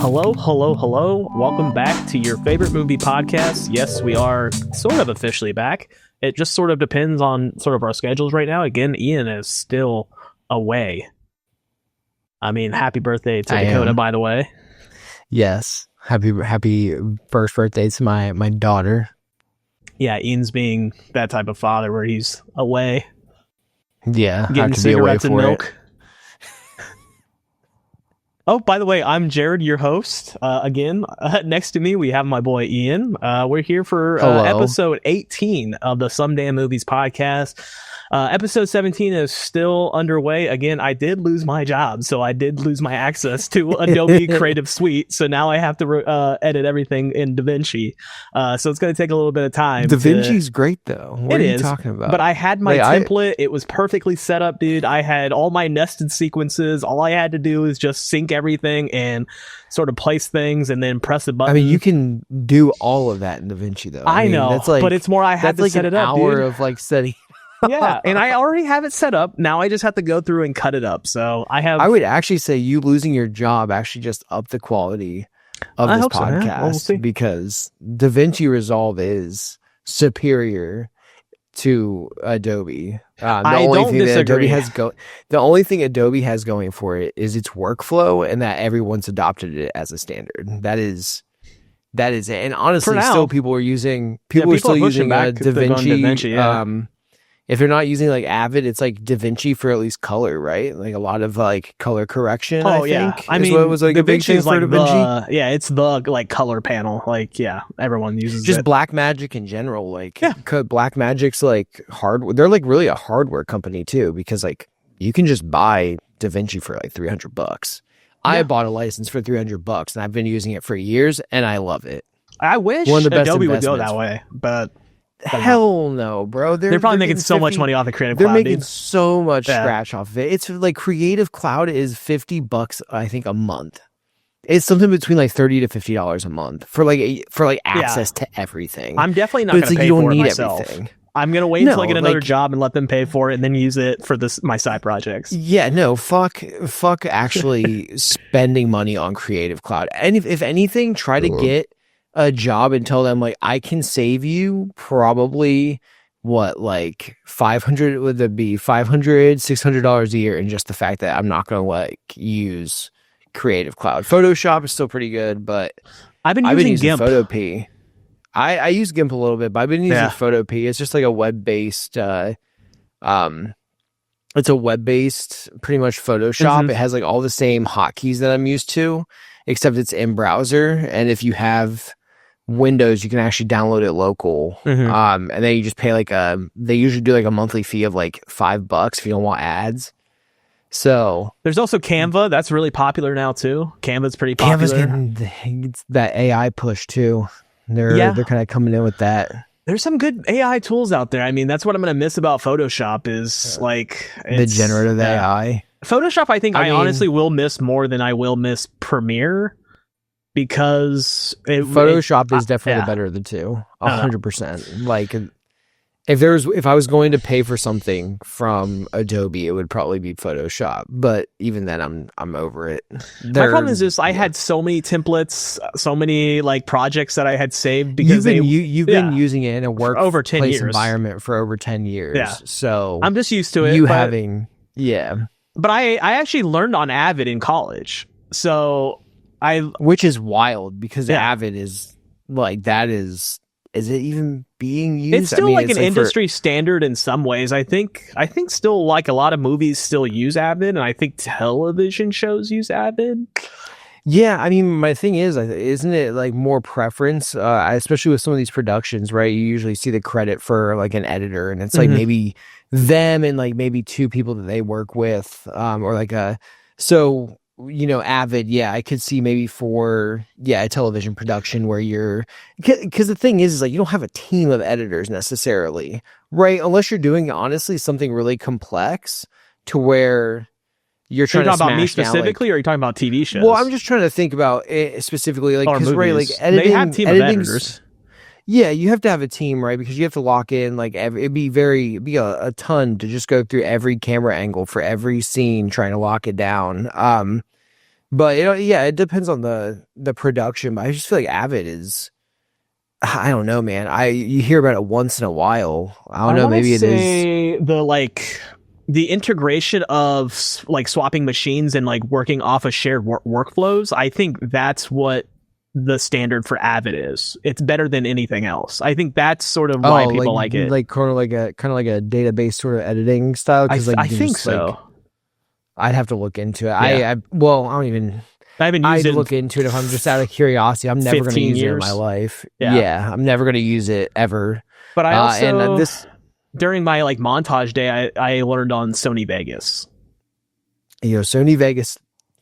Hello, hello, hello. Welcome back to your favorite movie podcast. Yes, we are sort of officially back. It just sort of depends on sort of our schedules right now. Again, Ian is still away. I mean, happy birthday to Dakota, by the way. Yes. Happy first birthday to my daughter. Yeah, Ian's being that type of father where he's away. Yeah. Getting cigarettes and milk. Oh, by the way, I'm Jared, your host. Again, next to me, we have my boy Ian. We're here for episode 18 of the Some Damn Movies podcast. Episode 17 is still underway. Again, I did lose my job, so I did lose my access to Adobe Creative Suite. So now I have to edit everything in DaVinci. So it's going to take a little bit of time. DaVinci's great, though. What are you talking about? But I had my template. It was perfectly set up, dude. I had all my nested sequences. All I had to do is just sync everything and sort of place things and then press a button. I mean, you can do all of that in DaVinci, though. I know, that's but it's more I had to set it up, dude. That's like an hour dude. of like setting. Yeah, and I already have it set up. Now I just have to go through and cut it up. So I would actually say you losing your job actually just upped the quality of this podcast, yeah. Well, we'll see. Because DaVinci Resolve is superior to Adobe. I don't disagree. The only thing Adobe has going for it is its workflow, and that everyone's adopted it as a standard. That is it. And honestly, still people are still using DaVinci. Yeah. If they're not using like Avid, it's like DaVinci for at least color, right? Like a lot of like color correction. I think. I mean, what was like a big thing for DaVinci. It's the like color panel. Like, yeah, everyone uses just it. Blackmagic in general. Like, Blackmagic's like hardware. They're like really a hardware company too, because like you can just buy DaVinci for like $300. Yeah. I bought a license for $300, and I've been using it for years, and I love it. I wish Adobe would go that way, but. Hell no, bro. They're probably making so much money off the Creative Cloud. They're making so much scratch off of it. It's like Creative Cloud is $50, I think, a month. It's something between like $30 to $50 a month for access to everything. I'm definitely not going to pay for it myself. Everything. I'm going to wait until I get another job and let them pay for it and then use it for my side projects. Yeah, no, fuck actually spending money on Creative Cloud. And if anything, try to get a job and tell them like I can save you probably like $600 a year in just the fact that I'm not going to like use Creative Cloud. Photoshop is still pretty good, but I've been using GIMP. Photopea. I use GIMP a little bit, but I've been using Photopea. It's just like a web-based it's a web-based pretty much Photoshop. Mm-hmm. It has like all the same hotkeys that I'm used to, except it's in browser, and if you have Windows, you can actually download it local. Mm-hmm. And then you just pay they usually do like a monthly fee of like $5 if you don't want ads. So there's also Canva. That's really popular now too. Canva's pretty popular. Canva's getting that AI push too. They're kind of coming in with that. There's some good AI tools out there. I mean, that's what I'm going to miss about Photoshop is like the generative AI. Photoshop, I think I honestly will miss more than I will miss Premiere. Because Photoshop is definitely the better of the two, 100%. Like, if I was going to pay for something from Adobe, it would probably be Photoshop. But even then, I'm over it. My problem is just I had so many templates, so many like projects that I had saved because you've been using it in a work over 10 years environment for over 10 years. Yeah, so I'm just used to it. But I actually learned on Avid in college, so. Which is wild because Avid is like is it even being used? It's still like an industry standard in some ways. I think still like a lot of movies still use Avid, and I think television shows use Avid. Yeah, I mean, my thing is, isn't it like more preference, especially with some of these productions, right? You usually see the credit for like an editor, and it's like maybe them and like maybe two people that they work with, or like Avid, I could see maybe for, a television production where because the thing is like you don't have a team of editors necessarily, right? Unless you're doing, honestly, something really complex to where you're trying to smash about me specifically, or are you talking about TV shows? Well, I'm just trying to think about it specifically, like, because, right, like, editing. They have team of editors. Yeah, you have to have a team, right? Because you have to lock in, like, it'd be a ton to just go through every camera angle for every scene, trying to lock it down. But it depends on the production. But I just feel like Avid is, I don't know, man. You hear about it once in a while. I don't know. Maybe it is the integration of like swapping machines and like working off of shared workflows. I think that's what the standard for Avid is. It's better than anything else. I think that's sort of why people like it. Like kind of like a database sort of editing style. Because I think so. I'd have to look into it. Yeah. I haven't used it. I'd look into it if I'm just out of curiosity. I'm never going to use it in my life. Yeah, I'm never going to use it ever. But I also during my like montage day, I learned on Sony Vegas. Sony Vegas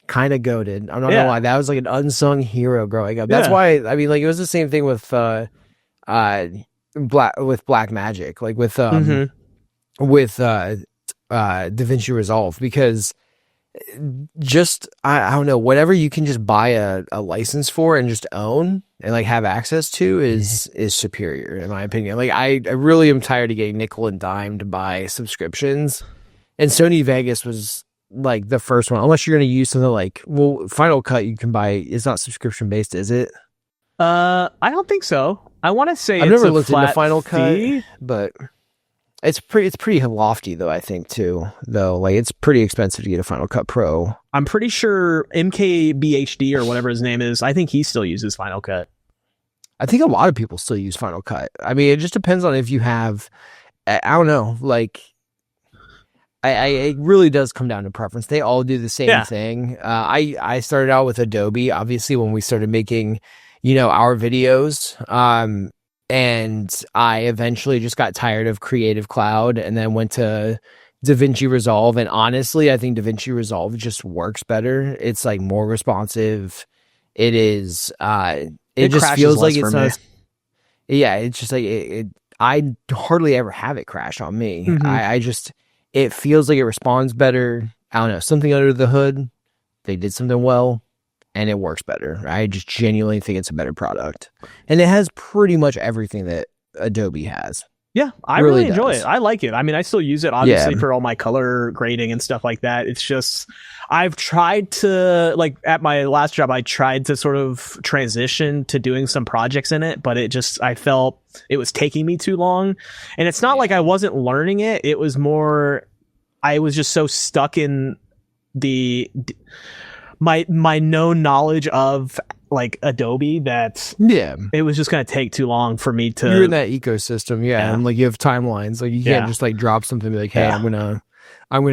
kind of goated. I'm not gonna lie, that was like an unsung hero growing up. That's why I mean, like it was the same thing with Black Magic, like with DaVinci Resolve, because just I don't know, whatever you can just buy a license for and just own and like have access to is superior in my opinion. Like I really am tired of getting nickel and dime to buy subscriptions, and Sony Vegas was like the first one, unless you're going to use something like, well, Final Cut you can buy. It's not subscription based, is it? I don't think so. I want to say I've never looked into Final Cut, but it's pretty lofty though, I think too, though. Like it's pretty expensive to get a Final Cut Pro. I'm pretty sure MKBHD or whatever his name is, I think he still uses Final Cut. I think a lot of people still use Final Cut. I mean, it just depends on if you have, I don't know, like it really does come down to preference. They all do the same thing. I started out with Adobe, obviously, when we started making, our videos. And I eventually just got tired of Creative Cloud and then went to DaVinci Resolve. And honestly, I think DaVinci Resolve just works better. It's like more responsive. It is, it just feels like it's not. It's just like I hardly ever have it crash on me. Mm-hmm. It feels like it responds better. I don't know, something under the hood. They did something well, and it works better. I just genuinely think it's a better product. And it has pretty much everything that Adobe has. Yeah, I really enjoy it. I like it. I mean, I still use it, obviously, for all my color grading and stuff like that. It's just, I've tried to, like, at my last job, I tried to sort of transition to doing some projects in it, but I felt it was taking me too long. And it's not like I wasn't learning it. It was more, I was just so stuck in my known knowledge of like Adobe that it was just going to take too long for me to. You're in that ecosystem, and like you have timelines. Like you can't just like drop something and be like, hey, I'm gonna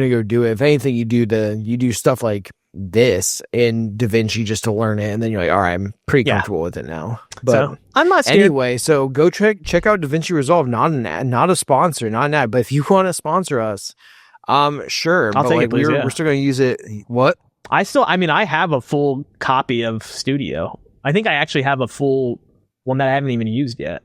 go do it. If anything, you do stuff like this in DaVinci just to learn it, and then you're like, all right, I'm pretty comfortable with it now. But so, I'm not scared. Anyway, so go check out DaVinci Resolve. Not a sponsor, not an ad, but if you want to sponsor us, sure. I'll take it, please. We're still going to use it. What? I have a full copy of Studio. I think I actually have a full one that I haven't even used yet.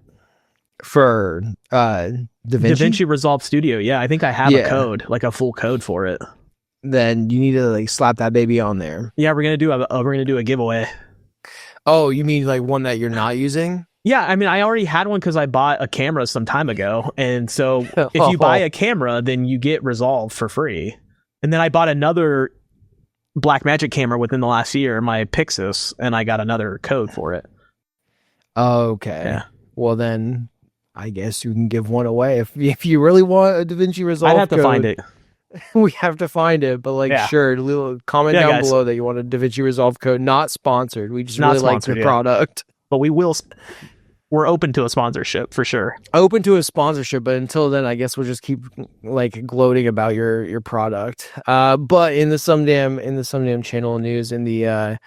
For DaVinci Resolve Studio. Yeah, I think I have a code, like a full code for it. Then you need to like slap that baby on there. Yeah, we're gonna do a giveaway. Oh, you mean like one that you're not using? Yeah, I mean, I already had one because I bought a camera some time ago, and so if you buy a camera, then you get Resolve for free. And then I bought another Blackmagic camera within the last year, my Pixis, and I got another code for it. Okay. Yeah. Well, then I guess you can give one away if you really want a DaVinci Resolve. I'd have to find it. We have to find it, but sure, comment down guys. Below that you want a DaVinci Resolve code. Not sponsored. We just really like the product. But we're open to a sponsorship for sure. Open to a sponsorship, but until then, I guess we'll just keep like gloating about your product. But in the Some Damn Channel news, in the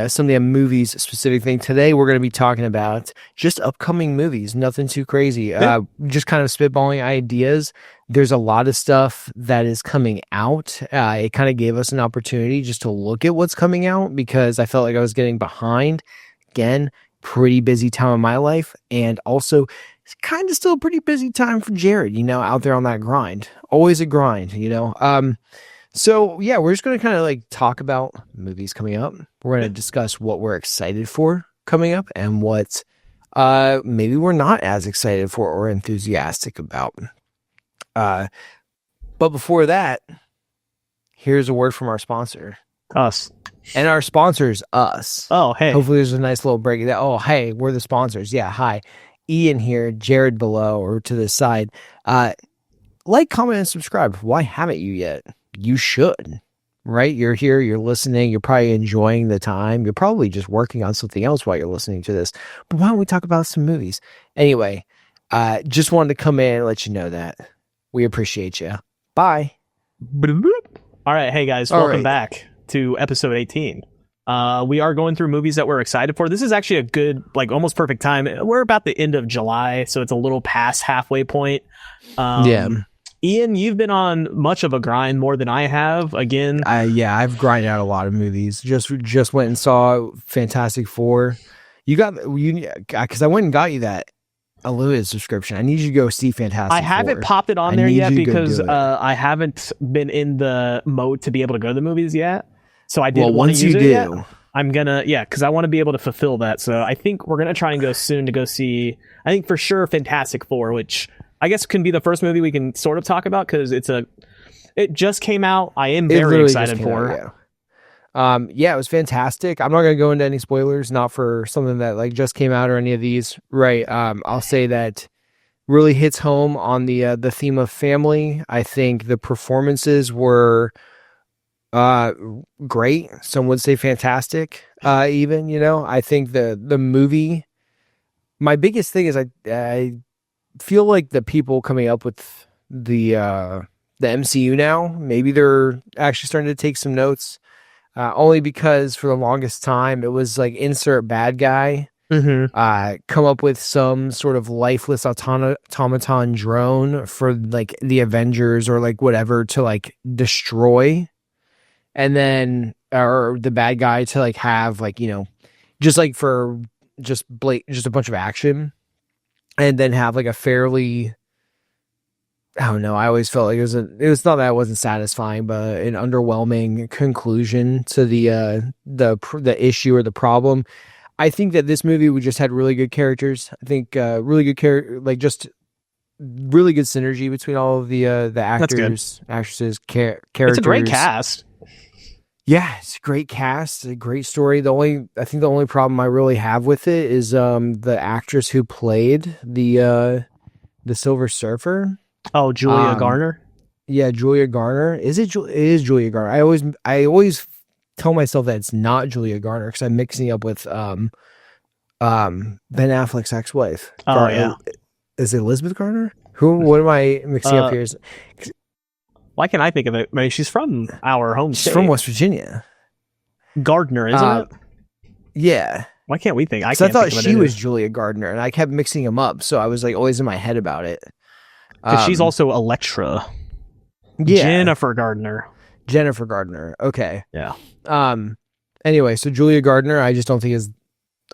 Some Damn Movies specific thing today, we're going to be talking about just upcoming movies. Nothing too crazy. Just kind of spitballing ideas. There's a lot of stuff that is coming out. It kind of gave us an opportunity just to look at what's coming out because I felt like I was getting behind. Again, pretty busy time in my life, and also it's kind of still a pretty busy time for Jared, out there on that grind. Always a grind, So yeah, we're just going to kind of like talk about movies coming up. We're going to discuss what we're excited for coming up and what maybe we're not as excited for or enthusiastic about. But before that, here's a word from our sponsor. Us. And our sponsors, us. Oh, hey. Hopefully there's a nice little break. Oh, hey, we're the sponsors. Yeah, hi. Ian here, Jared below or to the side. Like, comment, and subscribe. Why haven't you yet? You should, right? You're here, you're listening, you're probably enjoying the time. You're probably just working on something else while you're listening to this. But why don't we talk about some movies? Anyway, just wanted to come in and let you know that. We appreciate you. Bye. All right. Hey, guys. Welcome back to episode 18. We are going through movies that we're excited for. This is actually a good, like, almost perfect time. We're about the end of July, so it's a little past halfway point. Ian, you've been on much of a grind, more than I have. Again, I've grinded out a lot of movies. Just went and saw Fantastic Four. Because I went and got you that unlimited subscription. I need you to go see Fantastic Four. I haven't popped it on there yet because I haven't been in the mode to be able to go to the movies yet. So I didn't want to use it yet. I'm gonna, because I want to be able to fulfill that. So I think we're gonna try and go soon to go see. I think for sure Fantastic Four, which I guess can be the first movie we can sort of talk about because it just came out. I am very excited for it. It was fantastic. I'm not going to go into any spoilers, not for something that like just came out or any of these. Right. I'll say that really hits home on the theme of family. I think the performances were great. Some would say fantastic. Even, I think the movie, my biggest thing is I feel like the people coming up with the MCU now, maybe they're actually starting to take some notes. Only because for the longest time it was like insert bad guy, come up with some sort of lifeless automaton drone for like the Avengers or like whatever to like destroy, and then or the bad guy to like have like just like for just a bunch of action, and then have like a fairly, I don't know. I always felt like it was not that it wasn't satisfying, but an underwhelming conclusion to the issue or the problem. I think that this movie, we just had really good characters. I think really good like just really good synergy between all of the actors, actresses, characters. It's a great cast. Yeah, it's a great cast, a great story. I think the only problem I really have with it is the actress who played the Silver Surfer. Oh, Julia Garner. Yeah, Julia Garner. It is Julia Garner. I always tell myself that it's not Julia Garner because I'm mixing up with Ben Affleck's ex-wife. Yeah. Is it Elizabeth Garner? What am I mixing up here? Why can't I think of it? I mean, she's from our home state. She's from West Virginia. Gardner, isn't it? Yeah. Why can't we think? I thought she was Julia Gardner, and I kept mixing them up, so I was like always in my head about it. Because she's also Elektra. Yeah. Jennifer Gardner. Okay. Yeah. Anyway, so Julia Gardner, I just don't think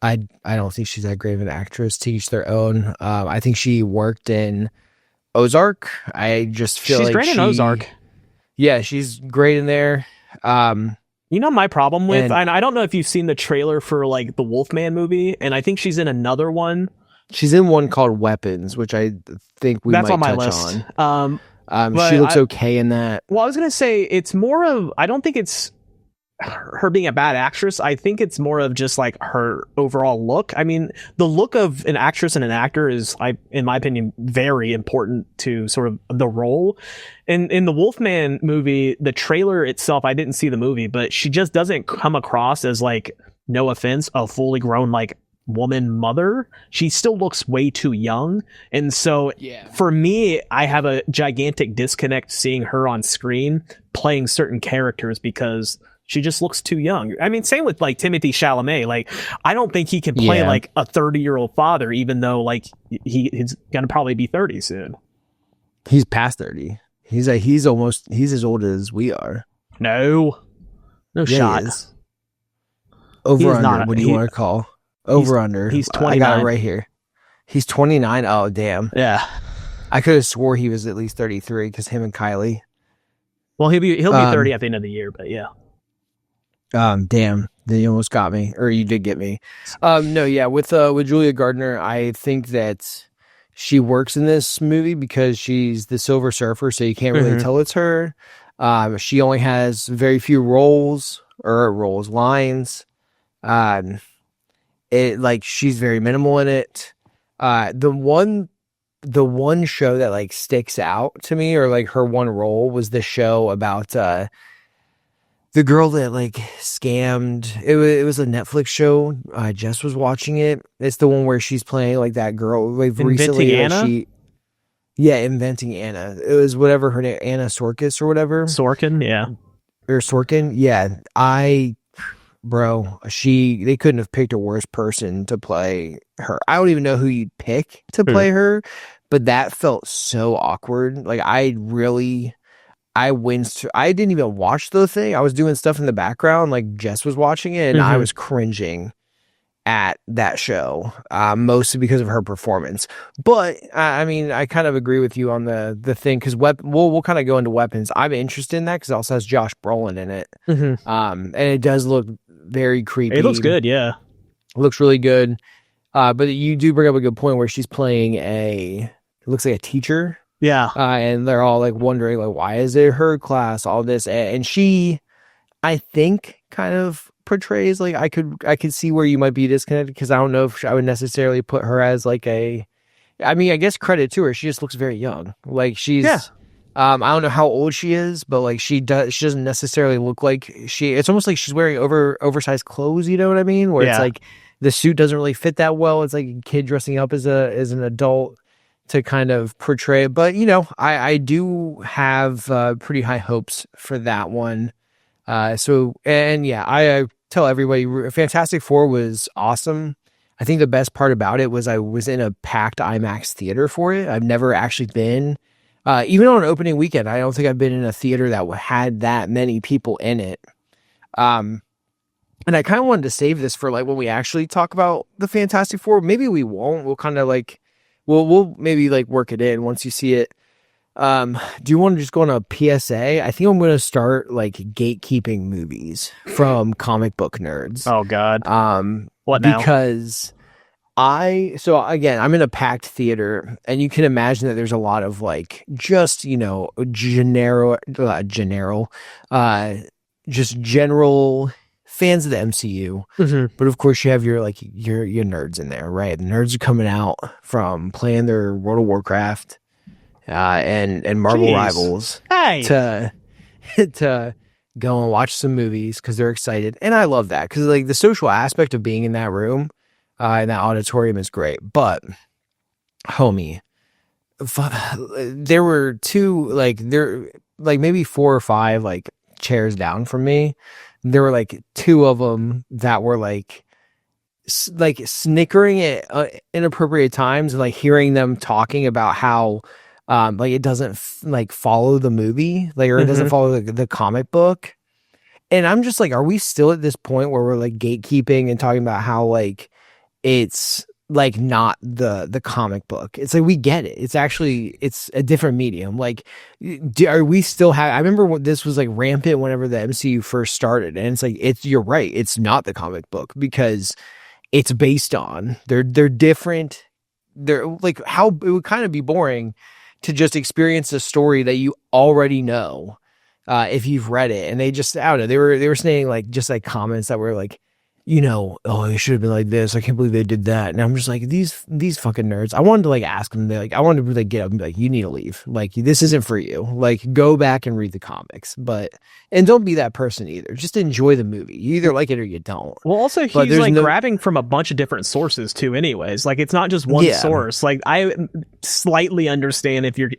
I don't think she's that great of an actress. To each their own. I think she worked in Ozark. I just feel she's great in Ozark. Yeah, she's great in there. My problem with, and I don't know if you've seen the trailer for like the Wolfman movie, and I think she's in another one. She's in one called Weapons, which I think that's might on my touch list. On. She looks okay in that. Well, I was gonna say it's more of. I don't think it's her being a bad actress. I think it's more of just like her overall look. I mean, the look of an actress and an actor is, in my opinion, very important to sort of the role. In the Wolfman movie, the trailer itself, I didn't see the movie, but she just doesn't come across as, like, no offense, a fully grown like woman mother. She still looks way too young, and so for me, I have a gigantic disconnect seeing her on screen playing certain characters because she just looks too young. I mean, same with like Timothée Chalamet. Like, I don't think he can play like a 30-year-old father, even though like he's gonna probably be 30 soon. He's past 30. He's as old as we are. No shot. Over under. What do you want to call? Over under. He's 29. I got it right here. He's 29. Oh, damn. Yeah. I could have swore he was at least 33 because him and Kylie. Well, he'll be 30 at the end of the year, but yeah. Damn. Then you almost got me, or you did get me. No, yeah. With Julia Gardner, I think that she works in this movie because she's the Silver Surfer, so you can't really tell it's her. She only has very few lines. Um, she's very minimal in it. The one show that like sticks out to me, or like her one role, was the show about the girl that like scammed. It was a Netflix show. Jess was watching it. It's the one where she's playing like that girl like Inventing recently. Anna? Inventing Anna. It was whatever her name, Anna Sorkis or whatever. Sorkin, yeah. Or Sorkin, yeah. They couldn't have picked a worse person to play her. I don't even know who you'd pick to play her, but that felt so awkward. Like I winced. I didn't even watch the thing. I was doing stuff in the background, like Jess was watching it, and I was cringing at that show, mostly because of her performance. But I mean, I kind of agree with you on the thing, because we'll kind of go into weapons. I'm interested in that because it also has Josh Brolin in it, and it does look very creepy. It looks good, yeah. It looks really good. But you do bring up a good point where she's playing it looks like a teacher. Yeah. And they're all like wondering like, why is it her class, all this. And she, I think, kind of portrays like, I could see where you might be disconnected, because I don't know if I would necessarily put her as like I guess credit to her. She just looks very young. Like she's, I don't know how old she is, but like she doesn't necessarily look like it's almost like she's wearing oversized clothes. You know what I mean? Where it's like the suit doesn't really fit that well. It's like a kid dressing up as an adult to kind of portray it. But, you know, I do have pretty high hopes for that one. I tell everybody, Fantastic Four was awesome. I think the best part about it was I was in a packed IMAX theater for it. I've never actually been, even on an opening weekend, I don't think I've been in a theater that had that many people in it. And I kind of wanted to save this for like when we actually talk about the Fantastic Four. Maybe we won't. We'll kind of like, we'll maybe like work it in once you see it. Do you want to just go on a PSA? I think I'm going to start like gatekeeping movies from comic book nerds. Oh God. What now? Because I'm in a packed theater, and you can imagine that there's a lot of like just, you know, general fans of the MCU, but of course you have your nerds in there, right? The nerds are coming out from playing their World of Warcraft and Marvel Rivals to go and watch some movies because they're excited, and I love that because like the social aspect of being in that room, in that auditorium is great. But homie, there were maybe 4 or 5 like chairs down from me. There were like 2 of them that were like snickering at inappropriate times, and like hearing them talking about how like it doesn't like follow the movie, like, or it doesn't follow the comic book. And I'm just like, are we still at this point where we're like gatekeeping and talking about how like it's like not the comic book? It's like, we get it. It's a different medium. Like, are we still I remember when this was like rampant whenever the MCU first started, and it's like, you're right. It's not the comic book because it's based on, they're different. They're like, how it would kind of be boring to just experience a story that you already know, if you've read it. And they just, I don't know, they were saying like, just like comments that were like, you know, oh, it should have been like this. I can't believe they did that. And I'm just like, these fucking nerds. I wanted to like ask them. I wanted to like get up and be like, you need to leave. Like, this isn't for you. Like, go back and read the comics. And don't be that person either. Just enjoy the movie. You either like it or you don't. Well, also he's like grabbing from a bunch of different sources too. Anyways, like it's not just one source. Like I slightly understand if you're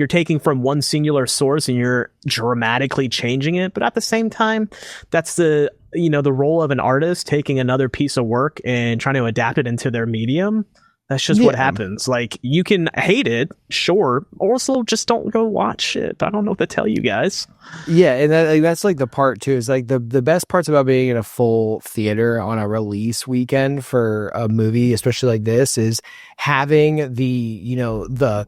taking from one singular source and you're dramatically changing it, but at the same time, that's the role of an artist taking another piece of work and trying to adapt it into their medium. That's just what happens. Like, you can hate it, sure. Also, just don't go watch it. I don't know what to tell you guys. Yeah, and that's like the part too. Is like the best parts about being in a full theater on a release weekend for a movie, especially like this, is having the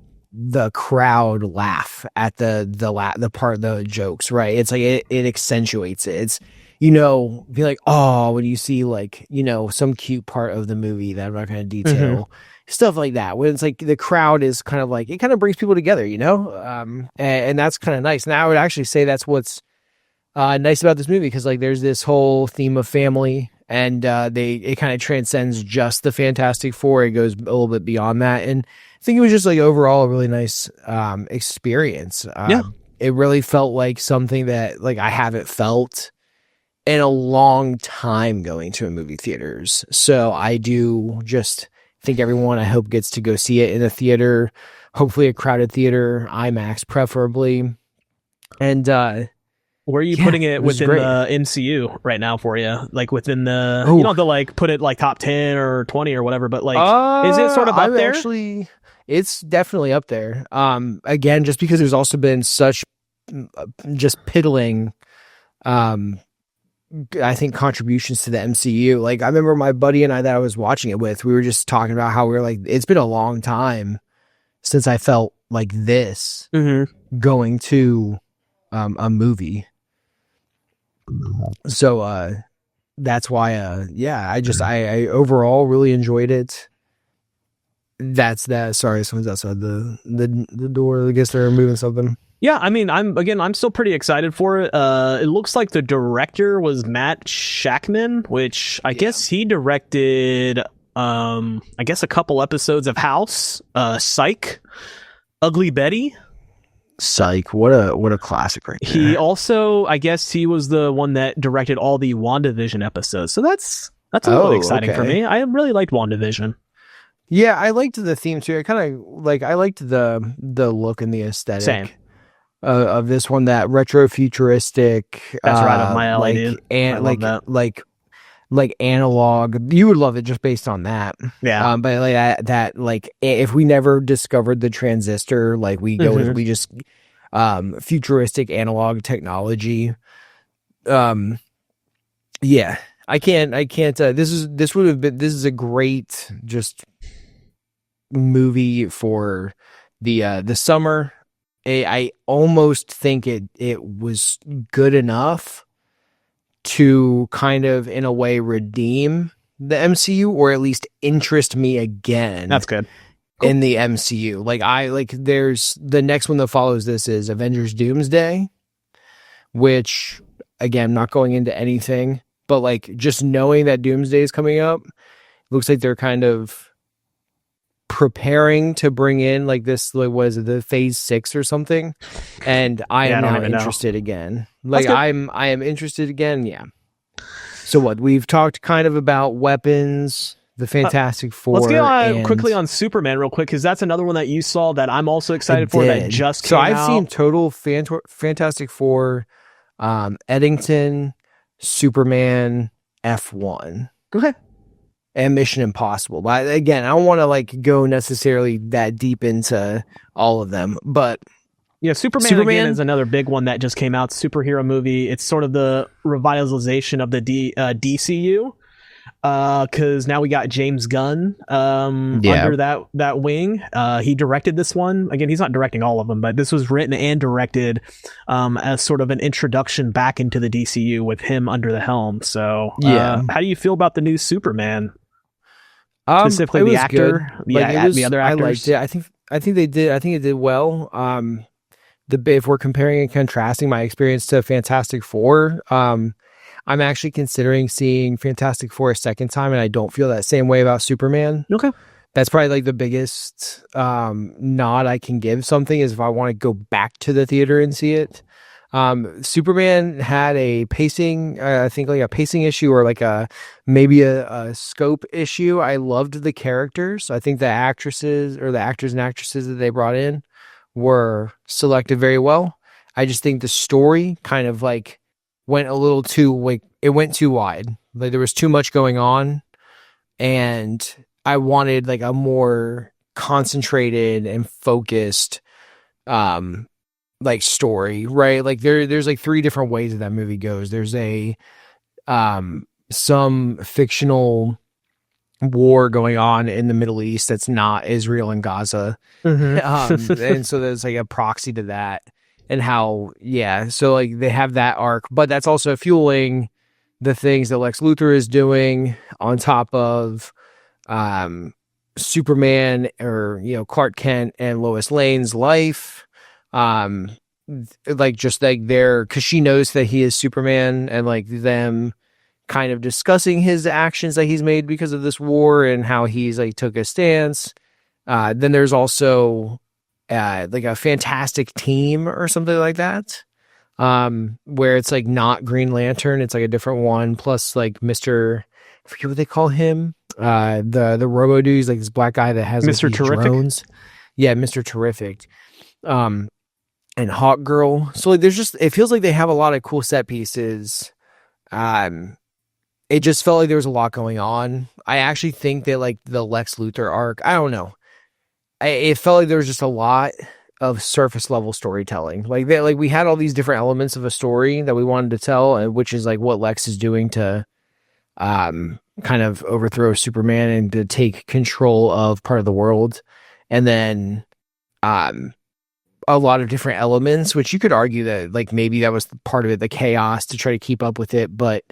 crowd laugh at the part of the jokes. Right? It's like it accentuates it. It's, be like, oh, when you see like, some cute part of the movie that I'm not going to detail, stuff like that. When it's like the crowd is kind of like, it kind of brings people together, you know? And that's kind of nice. And I would actually say that's what's nice about this movie, because like there's this whole theme of family, and it kind of transcends just the Fantastic Four. It goes a little bit beyond that, and I think it was just like overall a really nice experience. It really felt like something that like I haven't felt in a long time going to a movie theaters. So I do just think everyone, I hope, gets to go see it in a theater, hopefully a crowded theater, IMAX preferably. And where are you putting it within the MCU right now for you? Like within the, you don't have to like put it like top 10 or 20 or whatever, but like, is it sort of up there? Actually, it's definitely up there. Again, just because there's also been such just piddling, I think, contributions to the MCU. Like I remember my buddy and I that I was watching it with, we were just talking about how we were like, it's been a long time since I felt like this going to a movie. So that's why I overall really enjoyed it. That's that. Sorry, someone's outside the door. I guess they're moving something. Yeah, I mean, I'm still pretty excited for it. It looks like the director was Matt Shakman, which I guess he directed I guess a couple episodes of House, Psych, Ugly Betty. Psych, what a classic right there. He also, I guess he was the one that directed all the WandaVision episodes. So that's a little exciting for me. I really liked WandaVision. Yeah, I liked the theme too. I liked the look and the aesthetic of this one, that retro futuristic. That's right up my alley, dude. And like analog. You would love it just based on that. Yeah. But like that like if we never discovered the transistor, like we go with, we just futuristic analog technology. Yeah. I can't this is a great just movie for the summer. I almost think it was good enough to kind of, in a way, redeem the MCU, or at least interest me again. That's good. Cool. In the MCU. There's the next one that follows this is Avengers Doomsday, which, again, not going into anything, but like just knowing that Doomsday is coming up, looks like they're kind of preparing to bring in like this, like, what is it, the phase 6 or something, and I am now interested again. Like I am interested again. Yeah. So what, we've talked kind of about weapons, the Fantastic Four. Let's get quickly on Superman real quick, because that's another one that you saw that I'm also excited for, that just came out. So I've seen total Fantastic Four, Eddington, Superman, F1. Okay. And Mission Impossible. But again, I don't want to like go necessarily that deep into all of them, but yeah, Superman again is another big one that just came out. Superhero movie. It's sort of the revitalization of the DCU, because now we got James Gunn under that wing. He directed this one. Again, he's not directing all of them, but this was written and directed as sort of an introduction back into the DCU with him under the helm. So how do you feel about the new Superman? Specifically the actor, the other actors. I liked it. I think they did. I think it did well. If we're comparing and contrasting my experience to Fantastic Four, I'm actually considering seeing Fantastic Four a second time, and I don't feel that same way about Superman. Okay. That's probably like the biggest nod I can give something, is if I want to go back to the theater and see it. Superman had a pacing, I think like a pacing issue, or like maybe a scope issue. I loved the characters. I think the actresses, or the actors and actresses that they brought in, were selected very well. I just think the story kind of like went a little too, like, it went too wide. Like there was too much going on, and I wanted like a more concentrated and focused like story, right? Like there's like 3 different ways that movie goes. There's a some fictional war going on in the Middle East that's not Israel and Gaza. And so there's like a proxy to that, and how so like they have that arc, but that's also fueling the things that Lex Luthor is doing, on top of Superman or Clark Kent and Lois Lane's life, like just like their, because she knows that he is Superman, and like them kind of discussing his actions that he's made because of this war and how he's like took a stance. Then there's also like a fantastic team or something like that, where it's like not Green Lantern, it's like a different one, plus like Mr. I forget what they call him, the Robo dude. He's like this black guy that has Mr. like, these Terrific drones. Yeah, Mr. Terrific. And Hawk Girl. So like there's just, it feels like they have a lot of cool set pieces. It just felt like there was a lot going on. I actually think that like the Lex Luthor arc, I don't know, it felt like there was just a lot of surface level storytelling. Like we had all these different elements of a story that we wanted to tell, which is like what Lex is doing to kind of overthrow Superman and to take control of part of the world. And then a lot of different elements, which you could argue that like maybe that was part of it, the chaos to try to keep up with it. But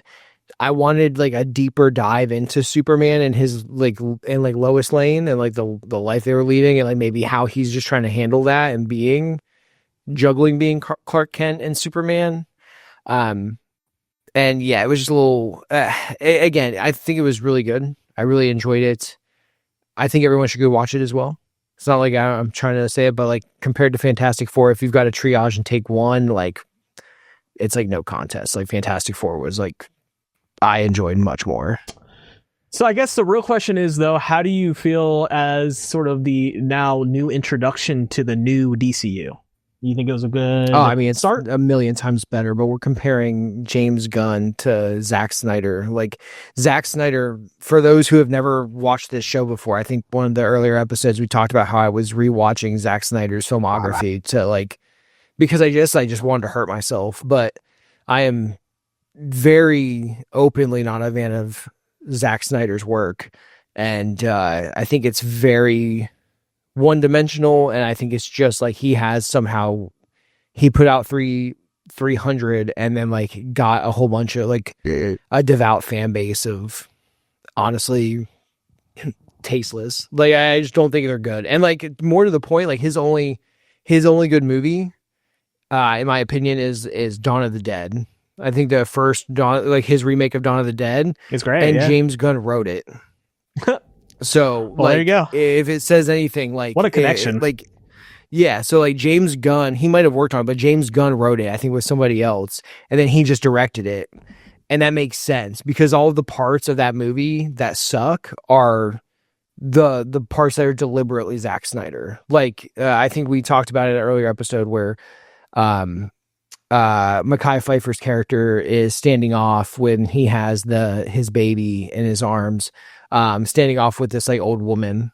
I wanted like a deeper dive into Superman and his like, and like Lois Lane and like the life they were leading, and like maybe how he's just trying to handle that and juggling being Clark Kent and Superman. And yeah, it was just a little, again, I think it was really good. I really enjoyed it. I think everyone should go watch it as well. It's not like I'm trying to say it, but like compared to Fantastic Four, if you've got a triage and take one, like it's like no contest. Like Fantastic Four was like, I enjoyed much more. So I guess the real question is, though, how do you feel as sort of the now new introduction to the new DCU? You think it was a good it's start? A million times better, but we're comparing James Gunn to Zack Snyder. Like Zack Snyder, for those who have never watched this show before, I think one of the earlier episodes we talked about how I was rewatching Zack Snyder's filmography to like, because I just wanted to hurt myself. But I am very openly not a fan of Zack Snyder's work, and I think it's very one-dimensional, and I think it's just like he put out 300 and then like got a whole bunch of like a devout fan base of honestly tasteless. Like I just don't think they're good, and like more to the point, like his only good movie in my opinion is Dawn of the Dead. I think the first Dawn, like his remake of Dawn of the Dead, is great, and James Gunn wrote it. So, well, like, there you go. If it says anything, like, what a connection! So like James Gunn, he might have worked on it, but James Gunn wrote it, I think, with somebody else, and then he just directed it, and that makes sense because all of the parts of that movie that suck are the parts that are deliberately Zack Snyder. Like, I think we talked about it in an earlier episode where, Mekhi Phifer's character is standing off when he has his baby in his arms, standing off with this like old woman.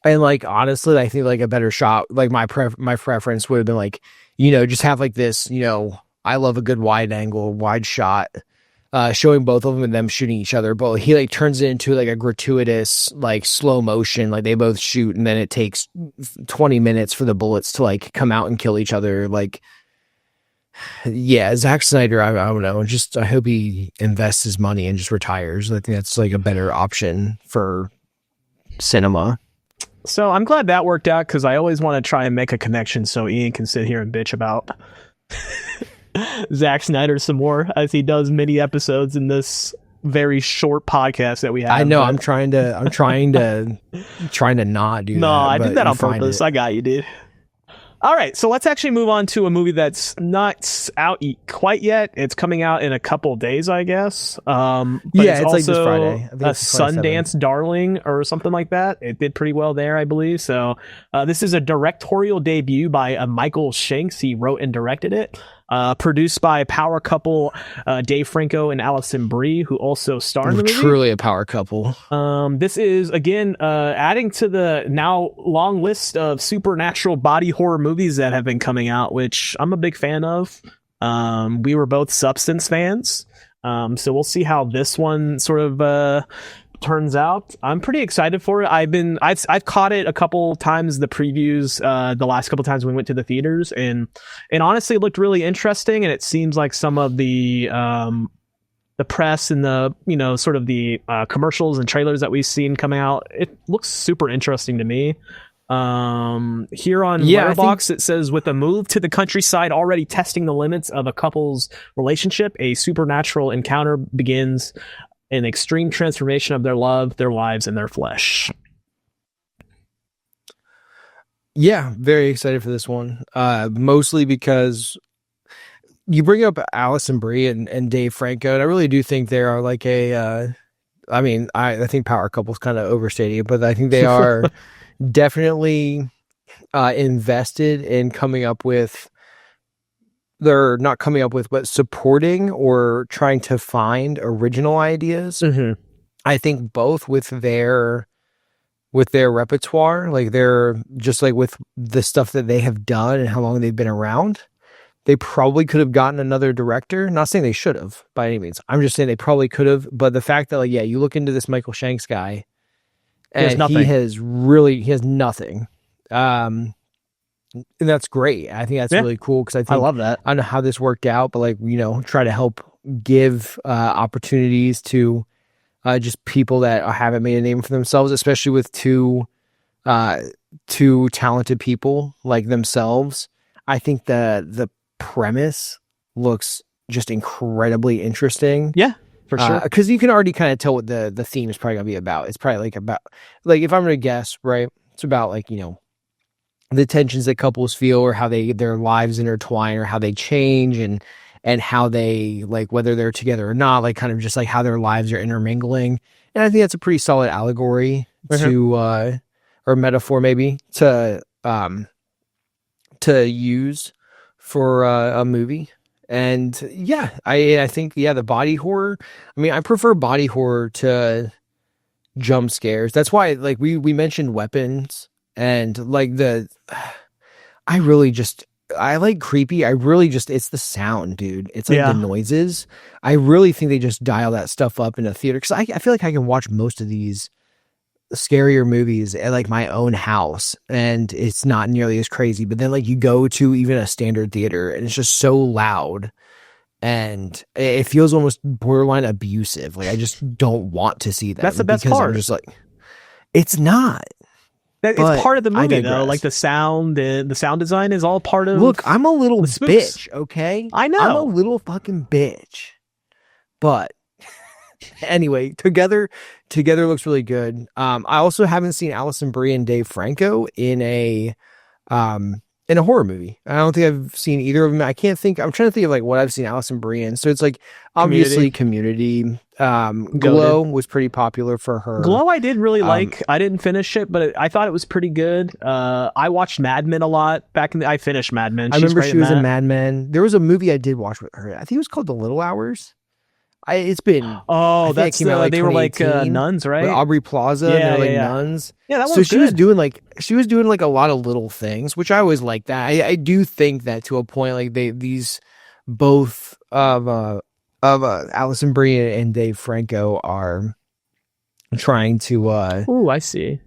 And like, honestly, I think like a better shot, like my preference would have been like, just have like this, I love a good wide shot, showing both of them and them shooting each other. But he like turns it into like a gratuitous, like slow motion, like they both shoot. And then it takes 20 minutes for the bullets to like come out and kill each other. Like, yeah, Zack Snyder, I don't know. Just I hope he invests his money and just retires. I think that's like a better option for cinema. So I'm glad that worked out because I always want to try and make a connection so Ian can sit here and bitch about Zack Snyder some more as he does many episodes in this very short podcast that we have. I know. But I'm trying to not do that. No, I did that on purpose. I got you, dude. All right, so let's actually move on to a movie that's not out quite yet. It's coming out in a couple days, I guess. But yeah, it's like this Friday. A Sundance darling or something like that. It did pretty well there, I believe. So this is a directorial debut by Michael Shanks. He wrote and directed it. Produced by power couple Dave Franco and Allison Brie, who also star in the movie. Truly a power couple. This is, again, adding to the now long list of supernatural body horror movies that have been coming out, which I'm a big fan of. We were both Substance fans, so we'll see how this one sort of turns out. I'm pretty excited for it. I've caught it a couple times, the previews, the last couple times we went to the theaters, and honestly it looked really interesting, and it seems like some of the the press and the sort of the commercials and trailers that we've seen coming out, it looks super interesting to me. Here on Letterboxd, it says, with a move to the countryside already testing the limits of a couple's relationship, a supernatural encounter begins, an extreme transformation of their love, their lives, and their flesh. Yeah, very excited for this one. Mostly because you bring up Alison Brie and Dave Franco, and I really do think they are like a. I mean, I think power couple's kind of overstating it, but I think they are definitely invested in coming up with. They're not coming up with, but supporting or trying to find original ideas. Mm-hmm. I think both with their repertoire, like they're just like with the stuff that they have done and how long they've been around, they probably could have gotten another director. Not saying they should have by any means. I'm just saying they probably could have. But the fact that, like, yeah, you look into this Michael Shanks guy, and he has nothing. And that's great. I think that's really cool because I love that. I don't know how this worked out, but like, try to help give opportunities to just people that haven't made a name for themselves, especially with two talented people like themselves. I think the premise looks just incredibly interesting. Yeah, for sure. Because you can already kind of tell what the theme is probably gonna be about. It's probably about if I'm gonna guess, right? It's about the tensions that couples feel, or how their lives intertwine, or how they change, and how they, like, whether they're together or not, like kind of just like how their lives are intermingling. And I think that's a pretty solid allegory to or metaphor maybe to use for a movie. And yeah, I think the body horror. I mean, I prefer body horror to jump scares. That's why, like, we mentioned weapons. And like I like creepy. It's the sound, dude. It's like the noises. I really think they just dial that stuff up in a theater. Cause I feel like I can watch most of these scarier movies at like my own house and it's not nearly as crazy. But then like you go to even a standard theater and it's just so loud and it feels almost borderline abusive. Like I just don't want to see that. That's the best part. I'm just like, it's not. It's part of the movie, though. Like the sound design is all part of. Look, I'm a little bitch, okay? I know. I'm a little fucking bitch. But anyway, together looks really good. I also haven't seen Alison Brie and Dave Franco in a horror movie. I don't think I've seen either of them. I'm trying to think of like what I've seen Alison Brie in. So it's like obviously Community. Glow was pretty popular for her. Glow I did really like. I didn't finish it, but I thought it was pretty good. I watched Mad Men a lot back I finished Mad Men. I remember she was in Mad Men. There was a movie I did watch with her. I think it was called The Little Hours. That's they were like nuns, right? With Aubrey Plaza. Yeah, and they're nuns. Yeah, that was so she good. was doing like a lot of little things, which I always like that. I do think that to a point, like these both of Alison Brie and Dave Franco are trying to I see.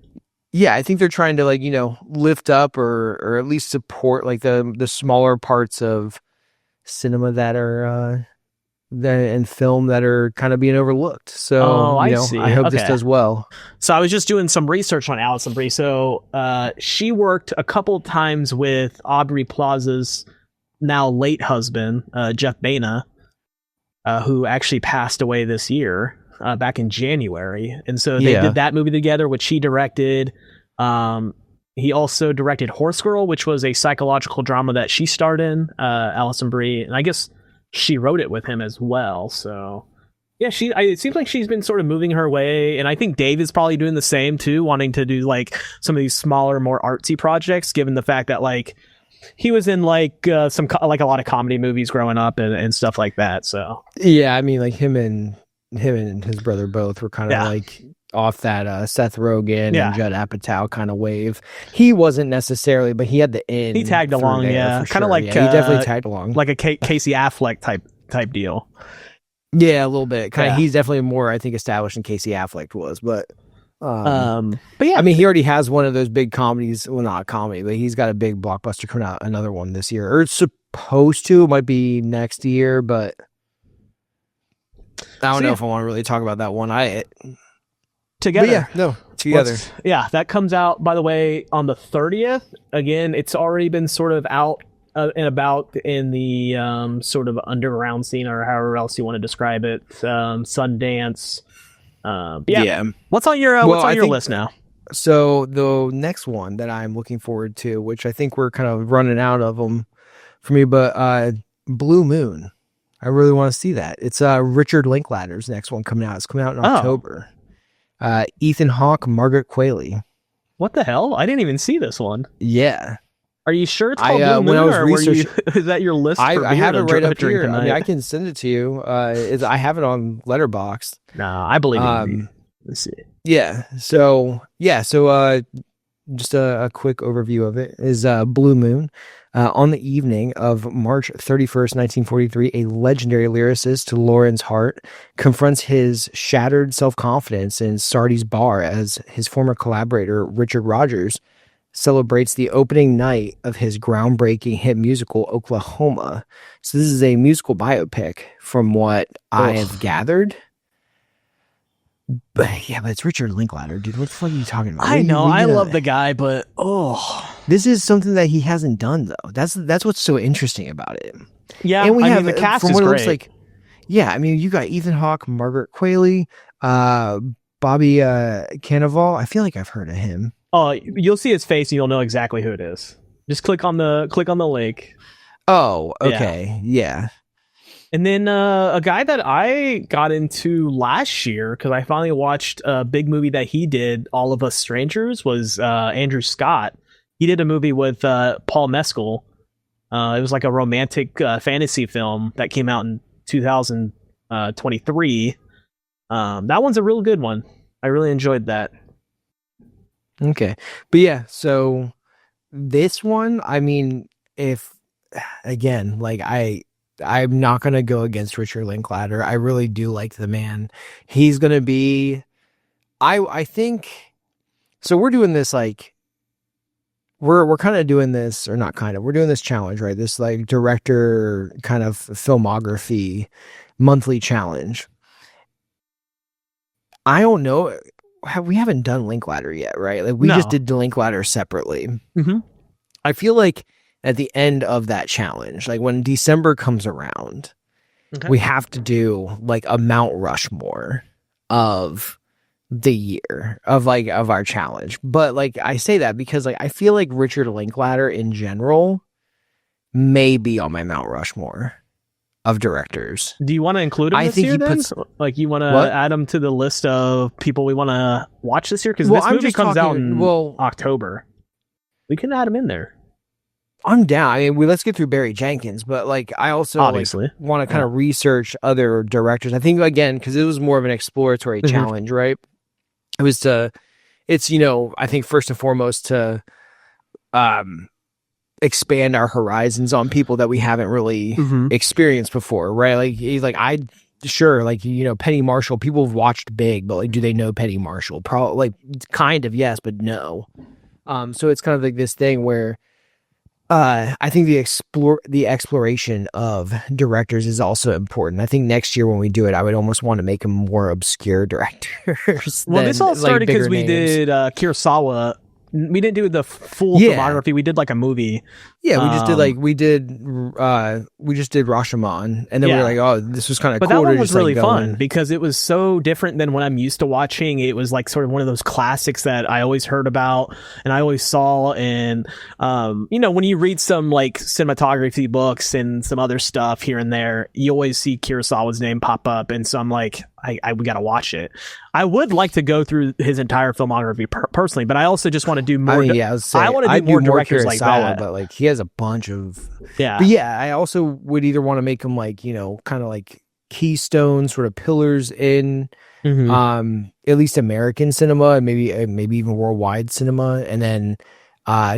Yeah, I think they're trying to lift up or at least support like the smaller parts of cinema that are and film that are kind of being overlooked. So I hope this does well. So I was just doing some research on Alison Brie. So she worked a couple times with Aubrey Plaza's now late husband, Jeff Baena, who actually passed away this year, back in January. And so they did that movie together, which he directed. He also directed Horse Girl, which was a psychological drama that she starred in, Alison Brie. And I guess she wrote it with him as well. So yeah, it seems like she's been sort of moving her way. And I think Dave is probably doing the same too, wanting to do like some of these smaller, more artsy projects, given the fact that like he was in like a lot of comedy movies growing up and stuff like that. So yeah, I mean, like him and his brother both were kind of like off that Seth Rogen and Judd Apatow kind of wave. He wasn't necessarily, but he had the in. He tagged along, kind of like he definitely tagged along, like a Casey Affleck type deal. Yeah, a little bit. Kind of. He's definitely more, I think, established than Casey Affleck was, but yeah, I mean, he already has one of those big comedies. Well, not a comedy, but he's got a big blockbuster coming out, another one this year, or it's supposed to. It might be next year, but I don't know if I want to really talk about that one. Together. Together. That comes out, by the way, on the 30th. Again, it's already been sort of out and about in the sort of underground scene, or however else you want to describe it. Sundance. What's on your list now? So the next one that I'm looking forward to, which I think we're kind of running out of them for me, but Blue Moon. I really want to see that. It's Richard Linklater's next one coming out. It's coming out in October. Ethan Hawke, Margaret Qualley. What the hell? I didn't even see this one. Yeah. Are you sure it's called Blue Moon, or is that your list? I have it right up here. I mean, I can send it to you. I have it on Letterboxd. Nah, I believe it. Let's see. Yeah. So just a quick overview of it is Blue Moon. On the evening of March 31st, 1943, a legendary lyricist, Lawrence Hart, confronts his shattered self-confidence in Sardi's bar as his former collaborator, Richard Rodgers, celebrates the opening night of his groundbreaking hit musical, Oklahoma. So this is a musical biopic from what I have gathered. But it's Richard Linklater, dude. What the fuck are you talking about? I know, I love the guy, but this is something that he hasn't done though. That's what's so interesting about it. Yeah, and we have the cast from is what great. It looks like. Yeah, I mean, you got Ethan Hawke, Margaret Qualley, Bobby Cannavale. I feel like I've heard of him. Oh, you'll see his face and you'll know exactly who it is. Just click on the link. Oh, okay, yeah. And then a guy that I got into last year, because I finally watched a big movie that he did, All of Us Strangers, was Andrew Scott. He did a movie with Paul Mescal. It was like a romantic fantasy film that came out in 2023. That one's a real good one. I really enjoyed that. Okay. But yeah, so this one, I mean, I'm not going to go against Richard Linklater. I really do like the man. He's going to be, I think, so we're doing this like, we're kind of doing this, or not kind of, we're doing this challenge, right? This like director kind of filmography monthly challenge. I don't know. We haven't done Linklater yet, right? Like we just did Linklater separately. Mm-hmm. I feel like at the end of that challenge, like when December comes around, we have to do like a Mount Rushmore of the year of our challenge. But like I say that because like I feel like Richard Linklater in general may be on my Mount Rushmore of directors. Do you want to include him this year then? Like you want to add him to the list of people we want to watch this year? Because this movie comes out in October. We can add him in there. I'm down. I mean, let's get through Barry Jenkins, but like I also want to kind of research other directors. I think again because it was more of an exploratory challenge, right? It was it's I think first and foremost to expand our horizons on people that we haven't really experienced before, right? Like Penny Marshall. People have watched Big, but like, do they know Penny Marshall? Probably, like, kind of yes, but no. So it's kind of like this thing where. I think the exploration of directors is also important. I think next year when we do it, I would almost want to make them more obscure directors. Well, this all started because we did Kurosawa. We didn't do the full filmography. We did like a movie. Yeah, we just did Rashomon, and then we were like, oh, this was kind of cool. But that one was really fun because it was so different than what I'm used to watching. It was like sort of one of those classics that I always heard about and I always saw. And when you read some like cinematography books and some other stuff here and there, you always see Kurosawa's name pop up, and so I'm like, we gotta watch it. I would like to go through his entire filmography personally, but I also just want to do more. I want to do more directors like that. But like he has a bunch of But yeah, I also would either want to make them like kind of like keystone sort of pillars in at least American cinema and maybe even worldwide cinema, and then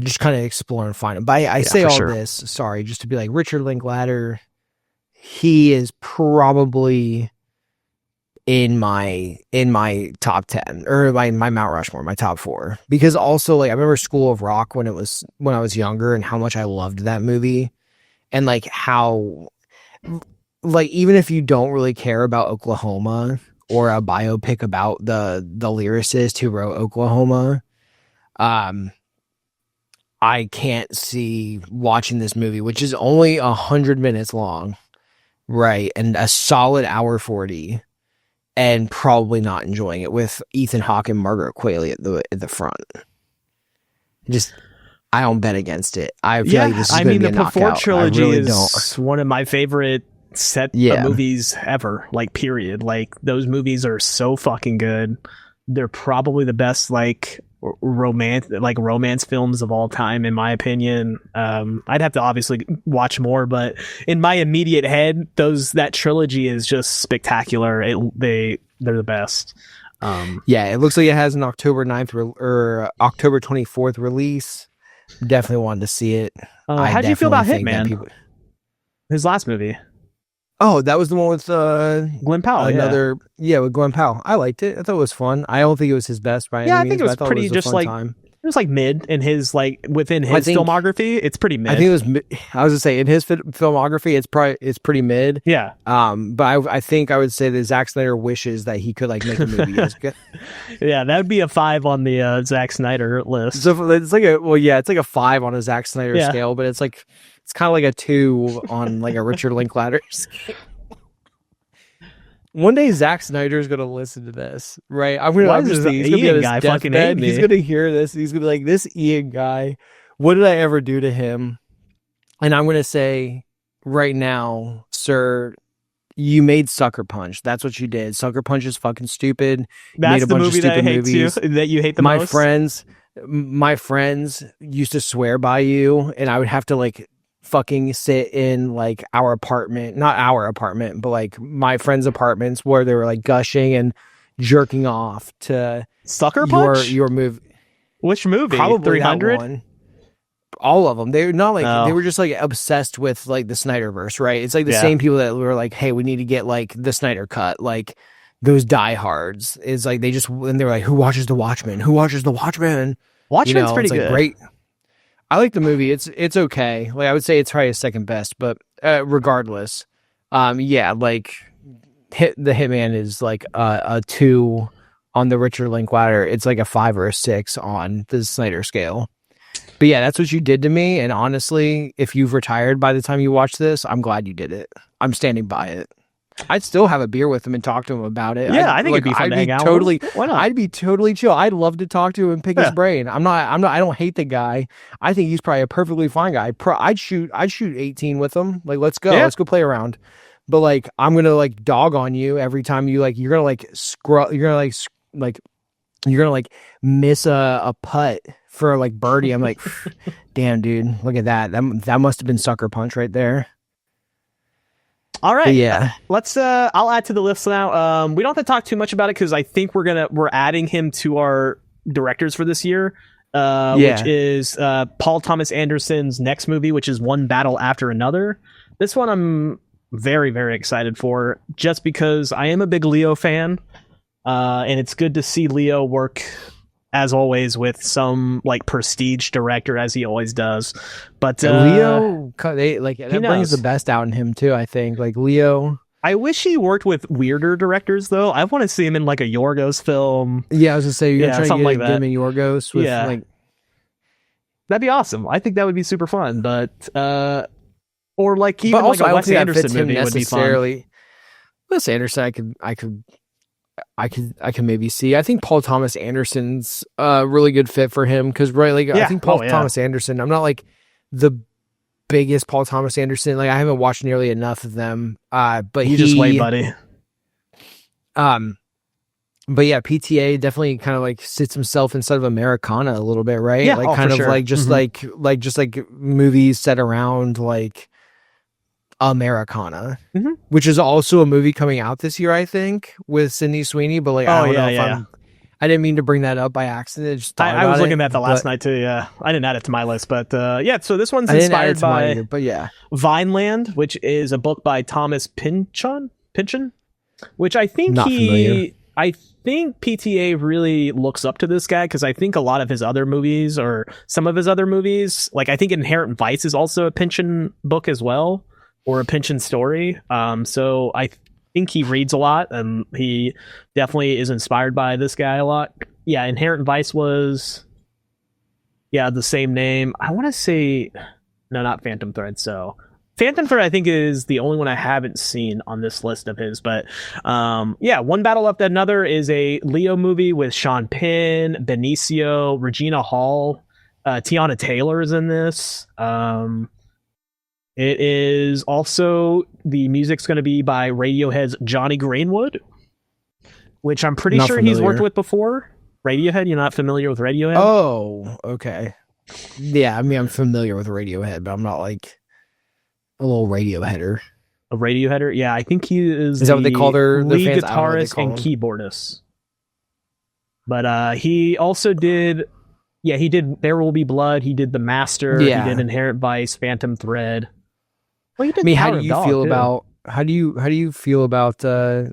just kind of explore and find them. But I say all this, sorry, just to be like Richard Linklater. He is probably in my top 10 or my Mount Rushmore, my top 4, because also like I remember School of Rock when I was younger and how much I loved that movie, and like how like, even if you don't really care about Oklahoma or a biopic about the lyricist who wrote Oklahoma, I can't see watching this movie, which is only 100 minutes long, right? And a solid hour 40, and probably not enjoying it with Ethan Hawke and Margaret Qualley at the front. Just, I don't bet against it. I feel like this is going to be a knockout. The Before trilogy is one of my favorite set of movies ever, like, period. Like, those movies are so fucking good. They're probably the best, like, romance films of all time, in my opinion. I'd have to obviously watch more, but in my immediate head, that trilogy is just spectacular. They're the best. It looks like it has an October 9th or October 24th release. Definitely wanted to see it. How do you feel about Hitman? His last movie. Oh, that was the one with Glenn Powell. With Glenn Powell. I liked it. I thought it was fun. I don't think it was his best by any means. I think it was pretty just like time. It was like mid in his within his filmography. It's pretty mid. I think it was. I was gonna say in his filmography, it's pretty mid. Yeah. But I think I would say that Zack Snyder wishes that he could like make a movie. Yeah, that would be a 5 on the Zack Snyder list. So it's like it's like a 5 on a Zack Snyder scale, but it's like. It's kind of like a 2 on like a Richard Linklater scale. One day Zack Snyder is going to listen to this, right? I'm going to see he's going to be on his deathbed. He's going to hear this. He's going to be like, this Ian guy, what did I ever do to him? And I'm going to say right now, sir, you made Sucker Punch. That's what you did. Sucker Punch is fucking stupid. That's the movie that I hate too, that you hate the most? My friends used to swear by you, and I would have to like fucking sit in like our apartment, not our apartment, but like my friends' apartments where they were like gushing and jerking off to Sucker Punch. Your movie. Which movie? Probably 300. All of them. They're not like they were just like obsessed with like the Snyderverse, right? It's like the same people that were like, hey, we need to get like the Snyder cut, like those diehards. It's like they just and they're like, who watches The Watchmen? Who watches The Watchmen? Watchmen's pretty good. Great. I like the movie. It's okay. Like I would say it's probably his second best, but regardless, like the Hitman is like a 2 on the Richard Linklater. It's like a 5 or a 6 on the Snyder scale. But yeah, that's what you did to me. And honestly, if you've retired by the time you watch this, I'm glad you did it. I'm standing by it. I'd still have a beer with him and talk to him about it. Yeah, I think it'd be fun to hang out. Why not? I'd be totally chill. I'd love to talk to him and pick his brain. I don't hate the guy. I think he's probably a perfectly fine guy. I'd shoot 18 with him. Like, let's go. Let's go play around. But like, I'm gonna like dog on you every time you like. You're gonna like miss a putt for like birdie. I'm like, damn, dude, look at that. That must have been Sucker Punch right there. All right. But yeah. Let's I'll add to the list now. We don't have to talk too much about it because I think we're adding him to our directors for this year. Which is Paul Thomas Anderson's next movie, which is One Battle After Another. This one I'm very, very excited for, just because I am a big Leo fan. And it's good to see Leo work, as always, with some like prestige director, as he always does. But Leo, that brings the best out in him too. I think like Leo. I wish he worked with weirder directors though. I want to see him in like a Yorgos film. Yeah, I was gonna say you're trying to get him in Yorgos with like. That'd be awesome. I think that would be super fun. But or like even like a Wes Anderson movie would be fun. Wes Anderson, I can maybe see. I think Paul Thomas Anderson's a really good fit for him because I think Paul Thomas Anderson. I'm not like the biggest Paul Thomas Anderson. Like I haven't watched nearly enough of them. But you just wait, buddy. But yeah, PTA definitely kind of like sits himself inside of Americana a little bit, right? Yeah, like kind of like just like movies set around like Americana, which is also a movie coming out this year, I think, with Sydney Sweeney. But like, I don't know if I didn't mean to bring that up by accident. I was looking at that last night too. Yeah, I didn't add it to my list, but so this one's inspired by Vineland, which is a book by Thomas Pynchon, which I think I think PTA really looks up to this guy because I think a lot of his other movies or some of his other movies, like I think Inherent Vice is also a Pynchon book as well. or a Pynchon story. So I think he reads a lot, and he definitely is inspired by this guy a lot. Yeah, Inherent Vice was the same name. I want to say no, not Phantom Thread. So Phantom Thread, I think, is the only one I haven't seen on this list of his. But One Battle After Another is a Leo movie with Sean Penn, Benicio, Regina Hall, Tiana Taylor is in this. It is also, the music's going to be by Radiohead's Johnny Greenwood, which I'm pretty sure he's worked with before. Radiohead, you're not familiar with Radiohead? Oh, okay. Yeah, I mean, I'm familiar with Radiohead, but I'm not like a little Radioheader. A Radioheader? Yeah, I think he is that what they call their lead fans? Guitarist and keyboardist. But he also did, he did There Will Be Blood. He did The Master. Yeah. He did Inherent Vice, Phantom Thread. Well, he did how do you feel about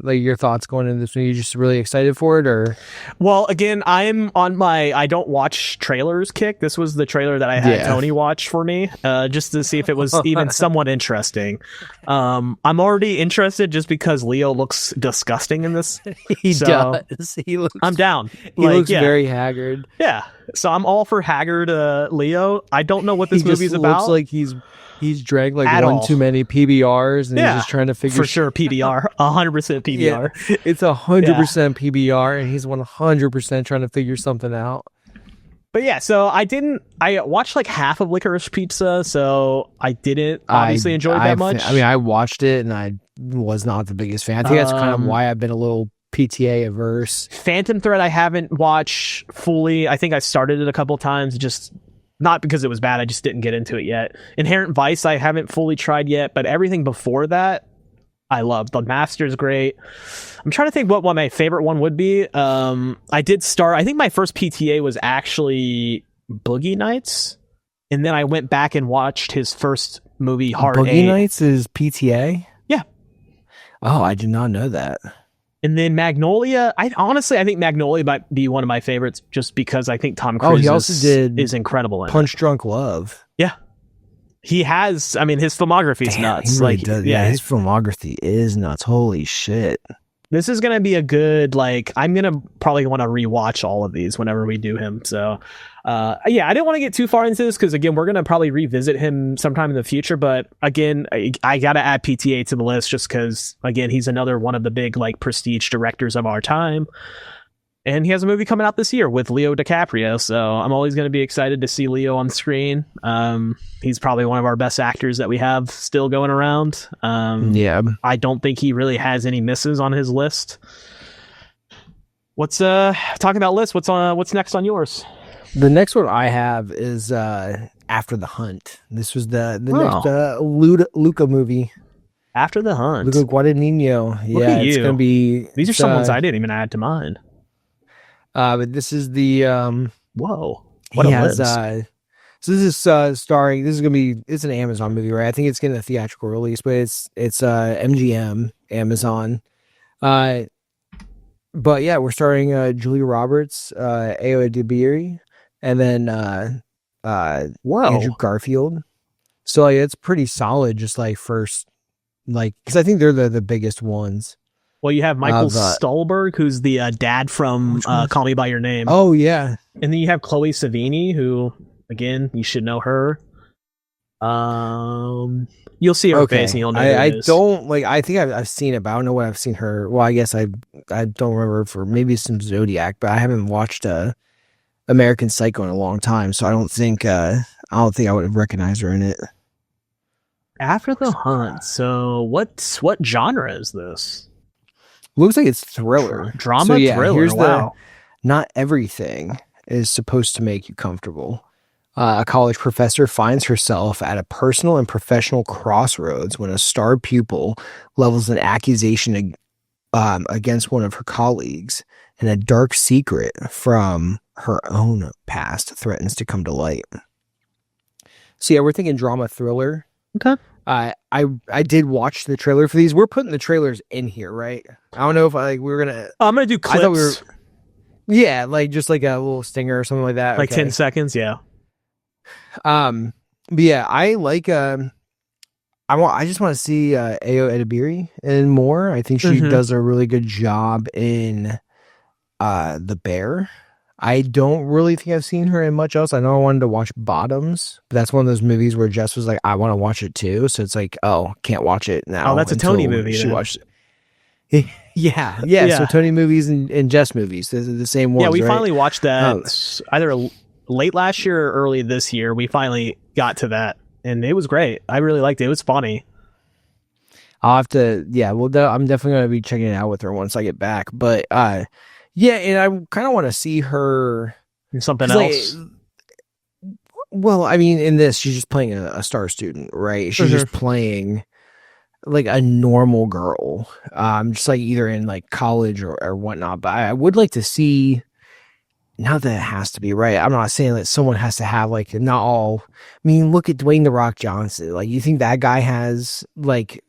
like your thoughts going into this one? Are you just really excited for it, or? Well, again, I'm on my I don't watch trailers kick. This was the trailer that I had Tony watch for me, just to see if it was even somewhat interesting. I'm already interested just because Leo looks disgusting in this. He does. I'm down. He looks very haggard. Yeah. So I'm all for haggard Leo. I don't know what this movie's about. Looks like he's drank like one too many PBRs, and he's just trying to figure. For sure, PBR, 100% PBR. Yeah, it's 100% PBR, and he's 100% trying to figure something out. But yeah, so I watched like half of Licorice Pizza, so I didn't obviously enjoy it that much. I mean, I watched it, and I was not the biggest fan. I think that's kind of why I've been a little PTA averse. Phantom Thread, I haven't watched fully. I think I started it a couple times, just not because it was bad. I just didn't get into it yet. Inherent Vice, I haven't fully tried yet, but everything before that, I loved. The Master's great. I'm trying to think what my favorite one would be. I think my first PTA was actually Boogie Nights, and then I went back and watched his first movie, Hard Boogie 8. Nights is PTA? Yeah. Oh, I did not know that. And then Magnolia, I think Magnolia might be one of my favorites, just because I think Tom Cruise is incredible in Punch Drunk Love. Yeah. He has, I mean, his filmography is nuts. He really does. Yeah, his filmography is nuts. Holy shit. This is going to be a good, I'm going to probably want to rewatch all of these whenever we do him. So, I didn't want to get too far into this because, again, we're going to probably revisit him sometime in the future. But, again, I got to add PTA to the list just because, again, he's another one of the big, prestige directors of our time. And he has a movie coming out this year with Leo DiCaprio. So I'm always going to be excited to see Leo on screen. He's probably one of our best actors that we have still going around. I don't think he really has any misses on his list. What's talking about lists? What's next on yours? The next one I have is After the Hunt. This was the next Luca movie. After the Hunt. Luca Guadagnino. Yeah, it's going to be... These are some ones I didn't even add to mine. But this is the whoa! What so this is starring. This is gonna be. It's an Amazon movie, right? I think it's getting a theatrical release, but it's MGM Amazon. But yeah, we're starring Julia Roberts, Ayo Edebiri, and then Andrew Garfield. So it's pretty solid. Just first, because I think they're the biggest ones. Well, you have Michael Stuhlbarg, who's the dad from Call Me By Your Name. Oh, yeah. And then you have Chloe Sevigny, who, again, you should know her. You'll see her face and you'll know who it is. I think I've seen it, but I don't know what I've seen her. Well, I guess I don't remember for maybe some Zodiac, but I haven't watched American Psycho in a long time, so I don't think I would have recognized her in it. After the Hunt. So what genre is this? Looks like it's thriller. Drama thriller. Here's wow. Not everything is supposed to make you comfortable. A college professor finds herself at a personal and professional crossroads when a star pupil levels an accusation against one of her colleagues, and a dark secret from her own past threatens to come to light. So yeah, we're thinking drama thriller. Okay. I did watch the trailer for these. We're putting the trailers in here, right? I don't know if we're gonna. I'm gonna do clips. I thought just like a little stinger or something like that. Like 10 seconds, yeah. But yeah, I like. I just want to see Ayo Edebiri and more. I think she does a really good job in The Bear. I don't really think I've seen her in much else. I know I wanted to watch Bottoms, but that's one of those movies where Jess was like, I want to watch it too. So it's like, oh, can't watch it now. Oh, that's a Tony movie. She then. watched it. Yeah. So Tony movies and Jess movies, they're the same ones. Yeah, we right? finally watched that either late last year or early this year. We finally got to that, and it was great. I really liked it. It was funny. I'll have to, I'm definitely going to be checking it out with her once I get back. But, yeah, and I kind of want to see her in something else. Well, I mean, in this, she's just playing a star student, right? She's just playing like a normal girl, just like either in like college or whatnot. But I would like to see. Not that it has to be right. I'm not saying that someone has to have like not all. I mean, look at Dwayne the Rock Johnson. Like, you think that guy has like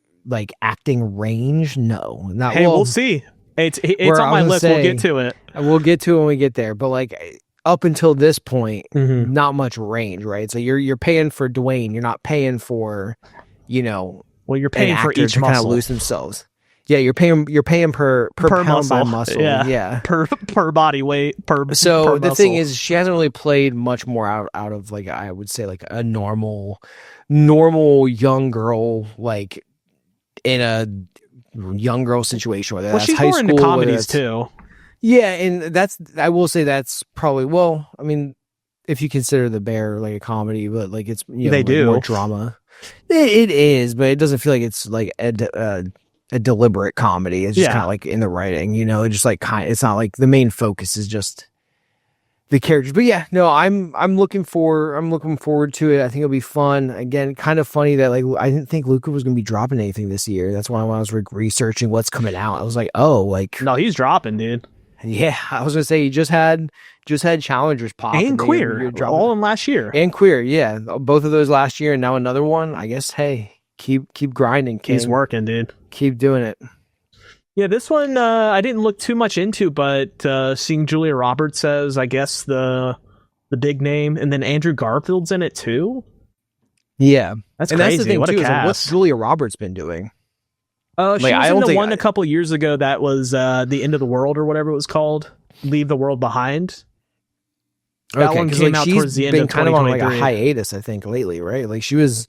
acting range? No, not. Hey, we'll see. It's on my list. We'll get to it. We'll get to it when we get there. But like up until this point, not much range, right? So you're paying for Dwayne. You're not paying for, well, you're paying for each muscle. Kind of lose themselves. Yeah, you're paying per pound muscle. By muscle. Yeah. Per body weight. So the thing is, she hasn't really played much more out of like, I would say like a normal young girl, like in a young girl situation, whether that's she's high more school, into comedies too. Yeah, and I will say that's probably, well, I mean, if you consider The Bear like a comedy, but like it's they do more drama. It is, but it doesn't feel like it's like a deliberate comedy. It's just kind of like in the writing, it's just like it's not like the main focus is just the characters. But yeah, no, I'm looking forward to it. I think it'll be fun. Again, kind of funny that like I didn't think Luca was going to be dropping anything this year. That's why when I was researching what's coming out, I was like, oh, like no, he's dropping, dude. Yeah, I was gonna say he just had Challengers pop and Queer all in last year and Queer, yeah, both of those last year, and now another one. I guess keep grinding, King. He's working, dude. Keep doing it. Yeah, this one I didn't look too much into, but seeing Julia Roberts as I guess the big name, and then Andrew Garfield's in it too. Yeah, that's crazy. That's the thing what too. A cast. Like, what's Julia Roberts been doing? She was in the one a couple years ago that was The End of the World or whatever it was called. Leave the World Behind. That one came out towards the end of 2023. She's been kind of on like a hiatus, I think, lately, right? Like she was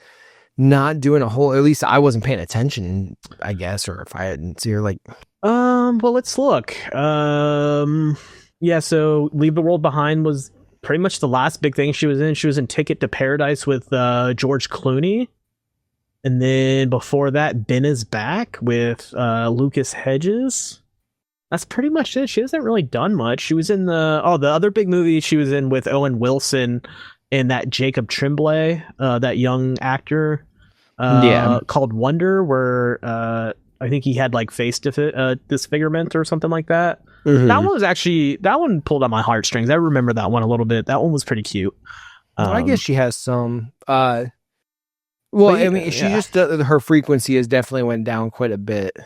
not doing a whole. At least I wasn't paying attention, I guess, or if I hadn't seen her like. Well, let's look. Yeah. So Leave the World Behind was pretty much the last big thing she was in. She was in Ticket to Paradise with George Clooney. And then before that, Ben is Back with Lucas Hedges. That's pretty much it. She hasn't really done much. She was in the other big movie she was in with Owen Wilson and that Jacob Tremblay, that young actor, called Wonder, where I think he had like face disfigurement or something like that. That one pulled on my heartstrings. I remember that one a little bit. That one was pretty cute. I guess she has some. Well, I mean, she just her frequency has definitely went down quite a bit.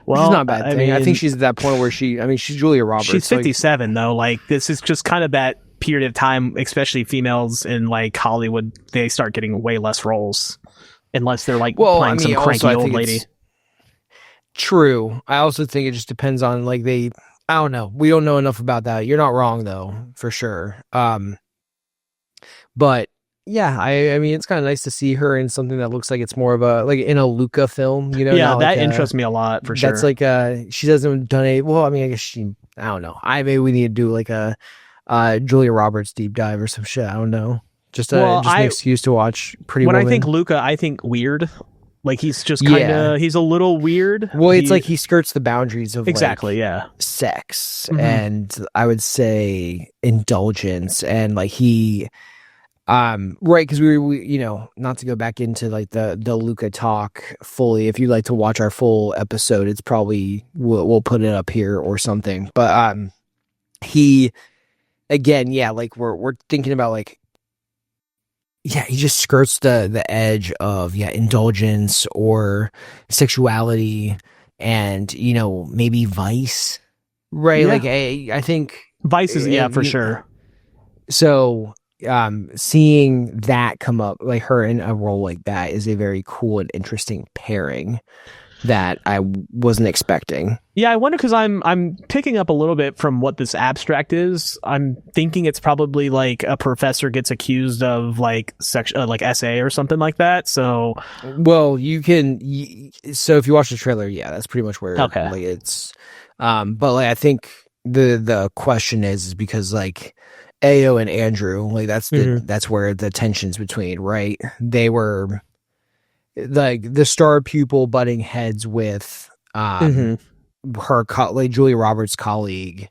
Well, which is not a bad thing. I mean, I think she's at that point where she's Julia Roberts. She's 57 though. Like this is just kind of that period of time, especially females in like Hollywood. They start getting way less roles unless they're like playing some cranky old lady. True. I also think it just depends on like I don't know. We don't know enough about that. You're not wrong though, for sure. But. Yeah, I mean, it's kind of nice to see her in something that looks like it's more of a, like in a Luca film, Yeah, that interests me a lot, for sure. That's like, she hasn't done I mean, I guess I don't know. Maybe we need to do like a Julia Roberts deep dive or some shit. I don't know. Just an excuse to watch Pretty Woman. When I think Luca, I think weird. Like he's just kind of, he's a little weird. Well, it's like he skirts the boundaries of exactly, sex and I would say indulgence and like he... right, because we not to go back into like the Luca talk fully. If you'd like to watch our full episode, it's probably we'll put it up here or something. But he again, like we're thinking about like he just skirts the edge of indulgence or sexuality and maybe vice, right? Like I think vice is for sure. So. seeing that come up, like her in a role like that, is a very cool and interesting pairing that I wasn't expecting. Yeah, I wonder, because I'm picking up a little bit from what this abstract is. I'm thinking it's probably like a professor gets accused of like like SA or something like that. So, well, so if you watch the trailer, yeah, that's pretty much where okay. like it's. But like I think the question is because like Ao and Andrew, like that's where the tensions between, right? They were like the star pupil butting heads with her like Julia Roberts' colleague,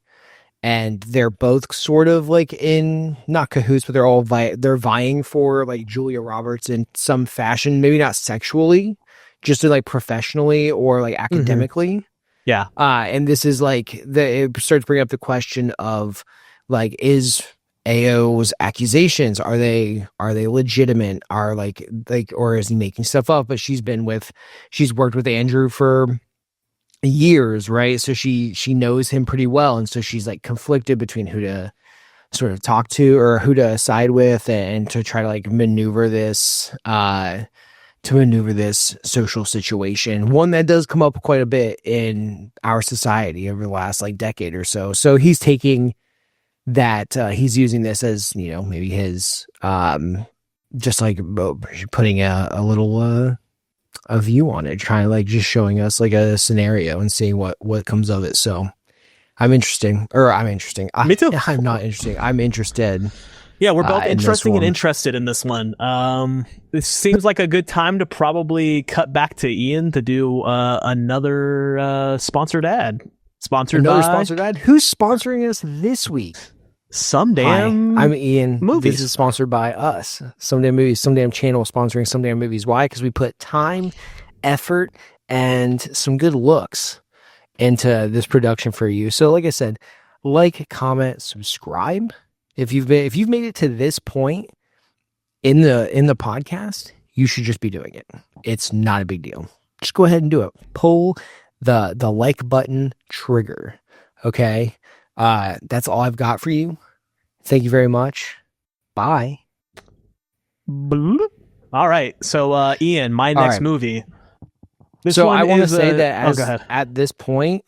and they're both sort of like in not cahoots, but they're all they're vying for like Julia Roberts in some fashion, maybe not sexually, just like professionally or like academically. Yeah. And this is like it starts bringing up the question of like, is Ao's accusations, are they legitimate? Are like or is he making stuff up? But she's worked with Andrew for years, right? So she knows him pretty well, and so she's like conflicted between who to sort of talk to or who to side with, and to try to like maneuver this social situation, one that does come up quite a bit in our society over the last like decade or so. So he's taking that, he's using this as, you know, maybe his just like putting a little a view on it, trying to like just showing us like a scenario and seeing what comes of it. So I'm interested. Me too. I'm not interesting. I'm interested. Yeah, we're both interesting and interested in this one. This seems like a good time to probably cut back to Ian to do another sponsored ad. Sponsored ad? Who's sponsoring us this week? Some Damn. Hi, I'm Ian. Movies. This is sponsored by us. Some Damn Movies, Some Damn Channel sponsoring Some Damn Movies. Why? Because we put time, effort, and some good looks into this production for you. So like I said, like, comment, subscribe. If you've made it to this point in the podcast, you should just be doing it. It's not a big deal. Just go ahead and do it. Pull the like button trigger. Okay? That's all I've got for you. Thank you very much. Bye. All right. So, Ian, my next movie. So I want to say that at this point,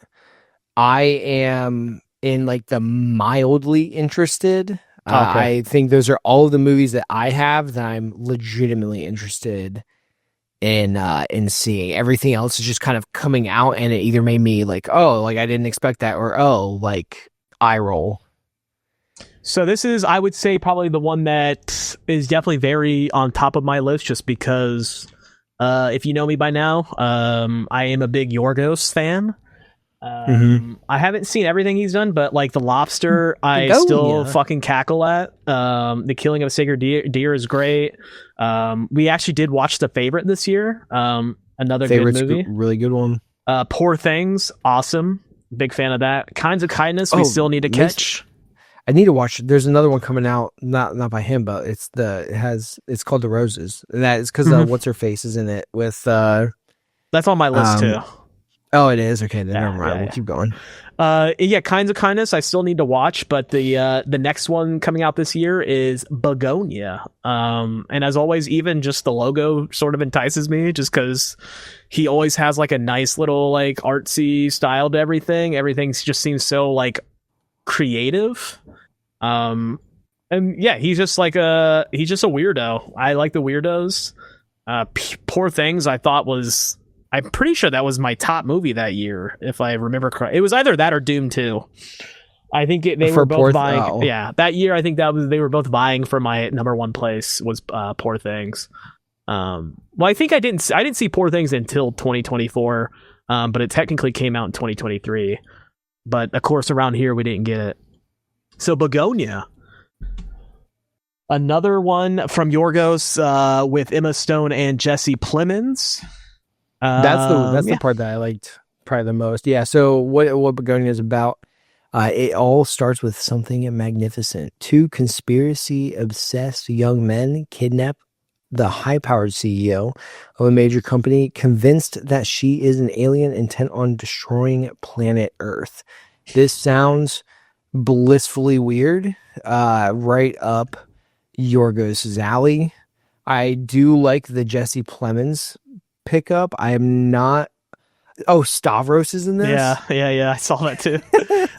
I am in like the mildly interested. Okay. I think those are all of the movies that I have that I'm legitimately interested in seeing. Everything else is just kind of coming out, and it either made me like, oh, like I didn't expect that, or oh, like eye roll. So this is, I would say, probably the one that is definitely very on top of my list, just because if you know me by now, I am a big Yorgos fan. I haven't seen everything he's done, but like The Lobster, I still fucking cackle at. The Killing of a Sacred Deer is great. We actually did watch The Favorite this year. Another good movie. Really good one. Poor Things, awesome. Big fan of that. Kinds of Kindness, we still need to catch. I need to watch. There's another one coming out, not by him, but it's called The Roses. And that is because what's her face is in it with. That's on my list too. Oh, it is? Okay, then never mind. We'll keep going. Kinds of Kindness, I still need to watch, but the next one coming out this year is Begonia. And as always, even just the logo sort of entices me, just because he always has like a nice little like artsy style to everything. Everything just seems so like creative. And yeah, he's just a weirdo. I like the weirdos. Poor Things, I thought I'm pretty sure that was my top movie that year, if I remember correctly. It was either that or Doom 2. I think they were both vying. Oh. Yeah, that year I think they were both vying for my number one place was Poor Things. Well, I think I didn't see Poor Things until 2024, but it technically came out in 2023. But of course, around here we didn't get it. So Begonia. Another one from Yorgos with Emma Stone and Jesse Plemons. That's the part that I liked probably the most. Yeah. So what Begonia is about? It all starts with something magnificent. Two conspiracy-obsessed young men kidnap the high-powered CEO of a major company, convinced that she is an alien intent on destroying planet Earth. This sounds blissfully weird, right up Yorgos' alley. I do like the Jesse Plemons pickup. I am not. Oh, Stavros is in this? Yeah. I saw that too.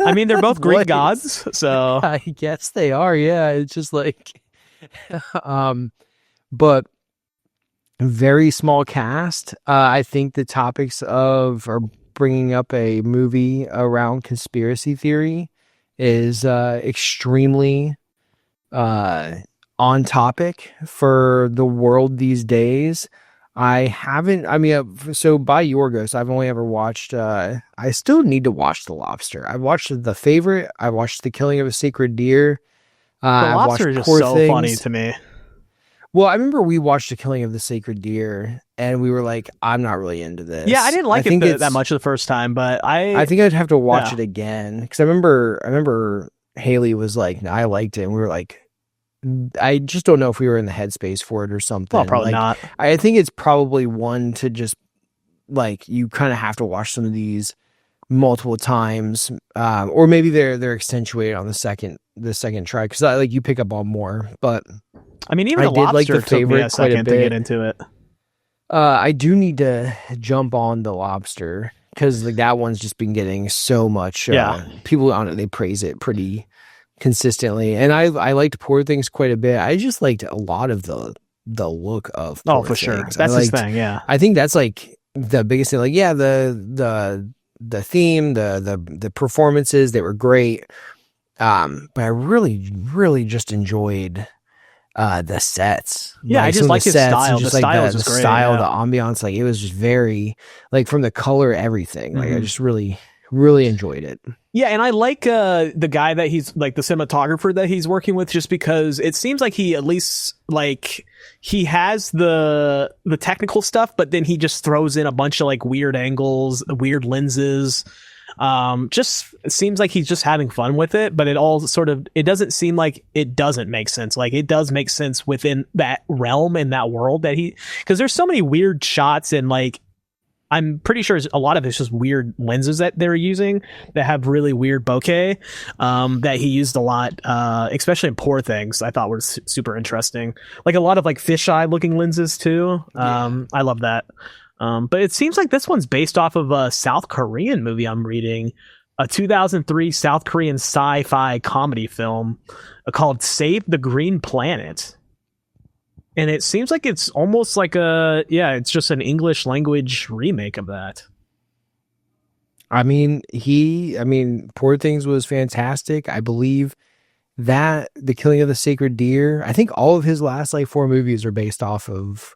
I mean, they're both Greek gods, so I guess they are. Yeah, it's just like, but very small cast. I think the topics are bringing up a movie around conspiracy theory is extremely on topic for the world these days. So by Yorgos, I've only ever watched, I still need to watch The Lobster. I've watched The Favorite. I watched The Killing of a Sacred Deer. The Lobster is just so funny to me. Well, I remember we watched The Killing of the Sacred Deer, and we were like, I'm not really into this. Yeah, I didn't like it that much the first time, but I think I'd have to watch it again, because I remember Haley was like, I liked it, and we were like, I just don't know if we were in the headspace for it or something. Well, probably not. I think it's probably one to just, like, you kind of have to watch some of these multiple times, or maybe they're accentuated on the second try, because like you pick up on more. But I mean, even The Lobster took me a second to get into it. I do need to jump on The Lobster, because like that one's just been getting so much. People on it, they praise it pretty consistently, and I liked Poor Things quite a bit. I just liked a lot of the look of Poor Things. Sure, that's his thing. Yeah, I think that's like the biggest thing. Like, yeah, the theme, the performances, they were great. But I really just enjoyed the sets. Yeah, I just like his style. The style is the great. Style, the ambiance, like it was just very, like, from the color, everything. Like I just really enjoyed it. Yeah, and I like the guy that he's like, the cinematographer that he's working with, just because it seems like he at least, like, he has the technical stuff, but then he just throws in a bunch of like weird angles, weird lenses. Just seems like he's just having fun with it, but it doesn't seem like it doesn't make sense. Like, it does make sense within that realm and that world because there's so many weird shots, and like, I'm pretty sure a lot of it's just weird lenses that they're using that have really weird bokeh, that he used a lot, especially in Poor Things. I thought were super interesting. Like a lot of like fisheye looking lenses too. I love that. But it seems like this one's based off of a South Korean movie I'm reading, a 2003 South Korean sci-fi comedy film called Save the Green Planet. And it seems like it's almost like it's just an English language remake of that. I mean, Poor Things was fantastic. I believe that The Killing of the Sacred Deer, I think all of his last like 4 movies are based off of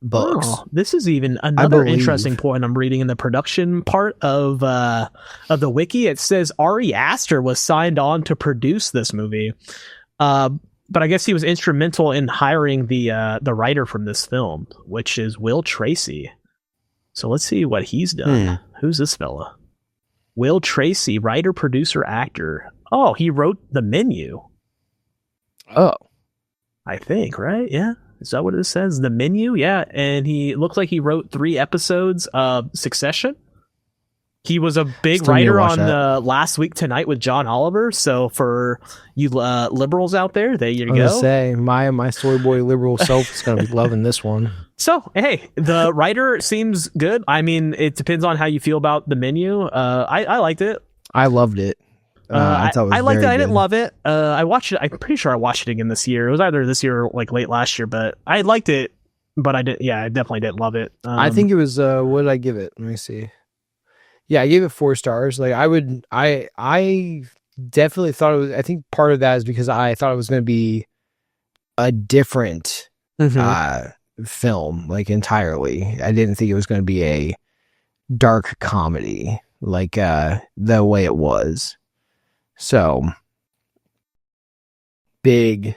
books. Oh, this is even another interesting point I'm reading in the production part of the wiki. It says Ari Aster was signed on to produce this movie. But I guess he was instrumental in hiring the writer from this film, which is Will Tracy. So let's see what he's done. Who's this fella? Will Tracy, writer, producer, actor. Oh, he wrote The Menu. Oh. I think, right? Yeah. Is that what it says? The Menu? Yeah. And it looks like he wrote 3 episodes of Succession. He was a big writer on Last Week Tonight with John Oliver. So for you liberals out there, there you go. Say my soy boy liberal self is going to be loving this one. So, hey, the writer seems good. I mean, it depends on how you feel about The Menu. I liked it. I loved it. I liked it. I didn't love it. I watched it. I'm pretty sure I watched it again this year. It was either this year or like late last year, but I liked it. But I definitely didn't love it. I think it was, what did I give it? Let me see. Yeah, I gave it 4 stars. Like I definitely thought it was, I think part of that is because I thought it was going to be a different film, like entirely. I didn't think it was going to be a dark comedy like the way it was. So big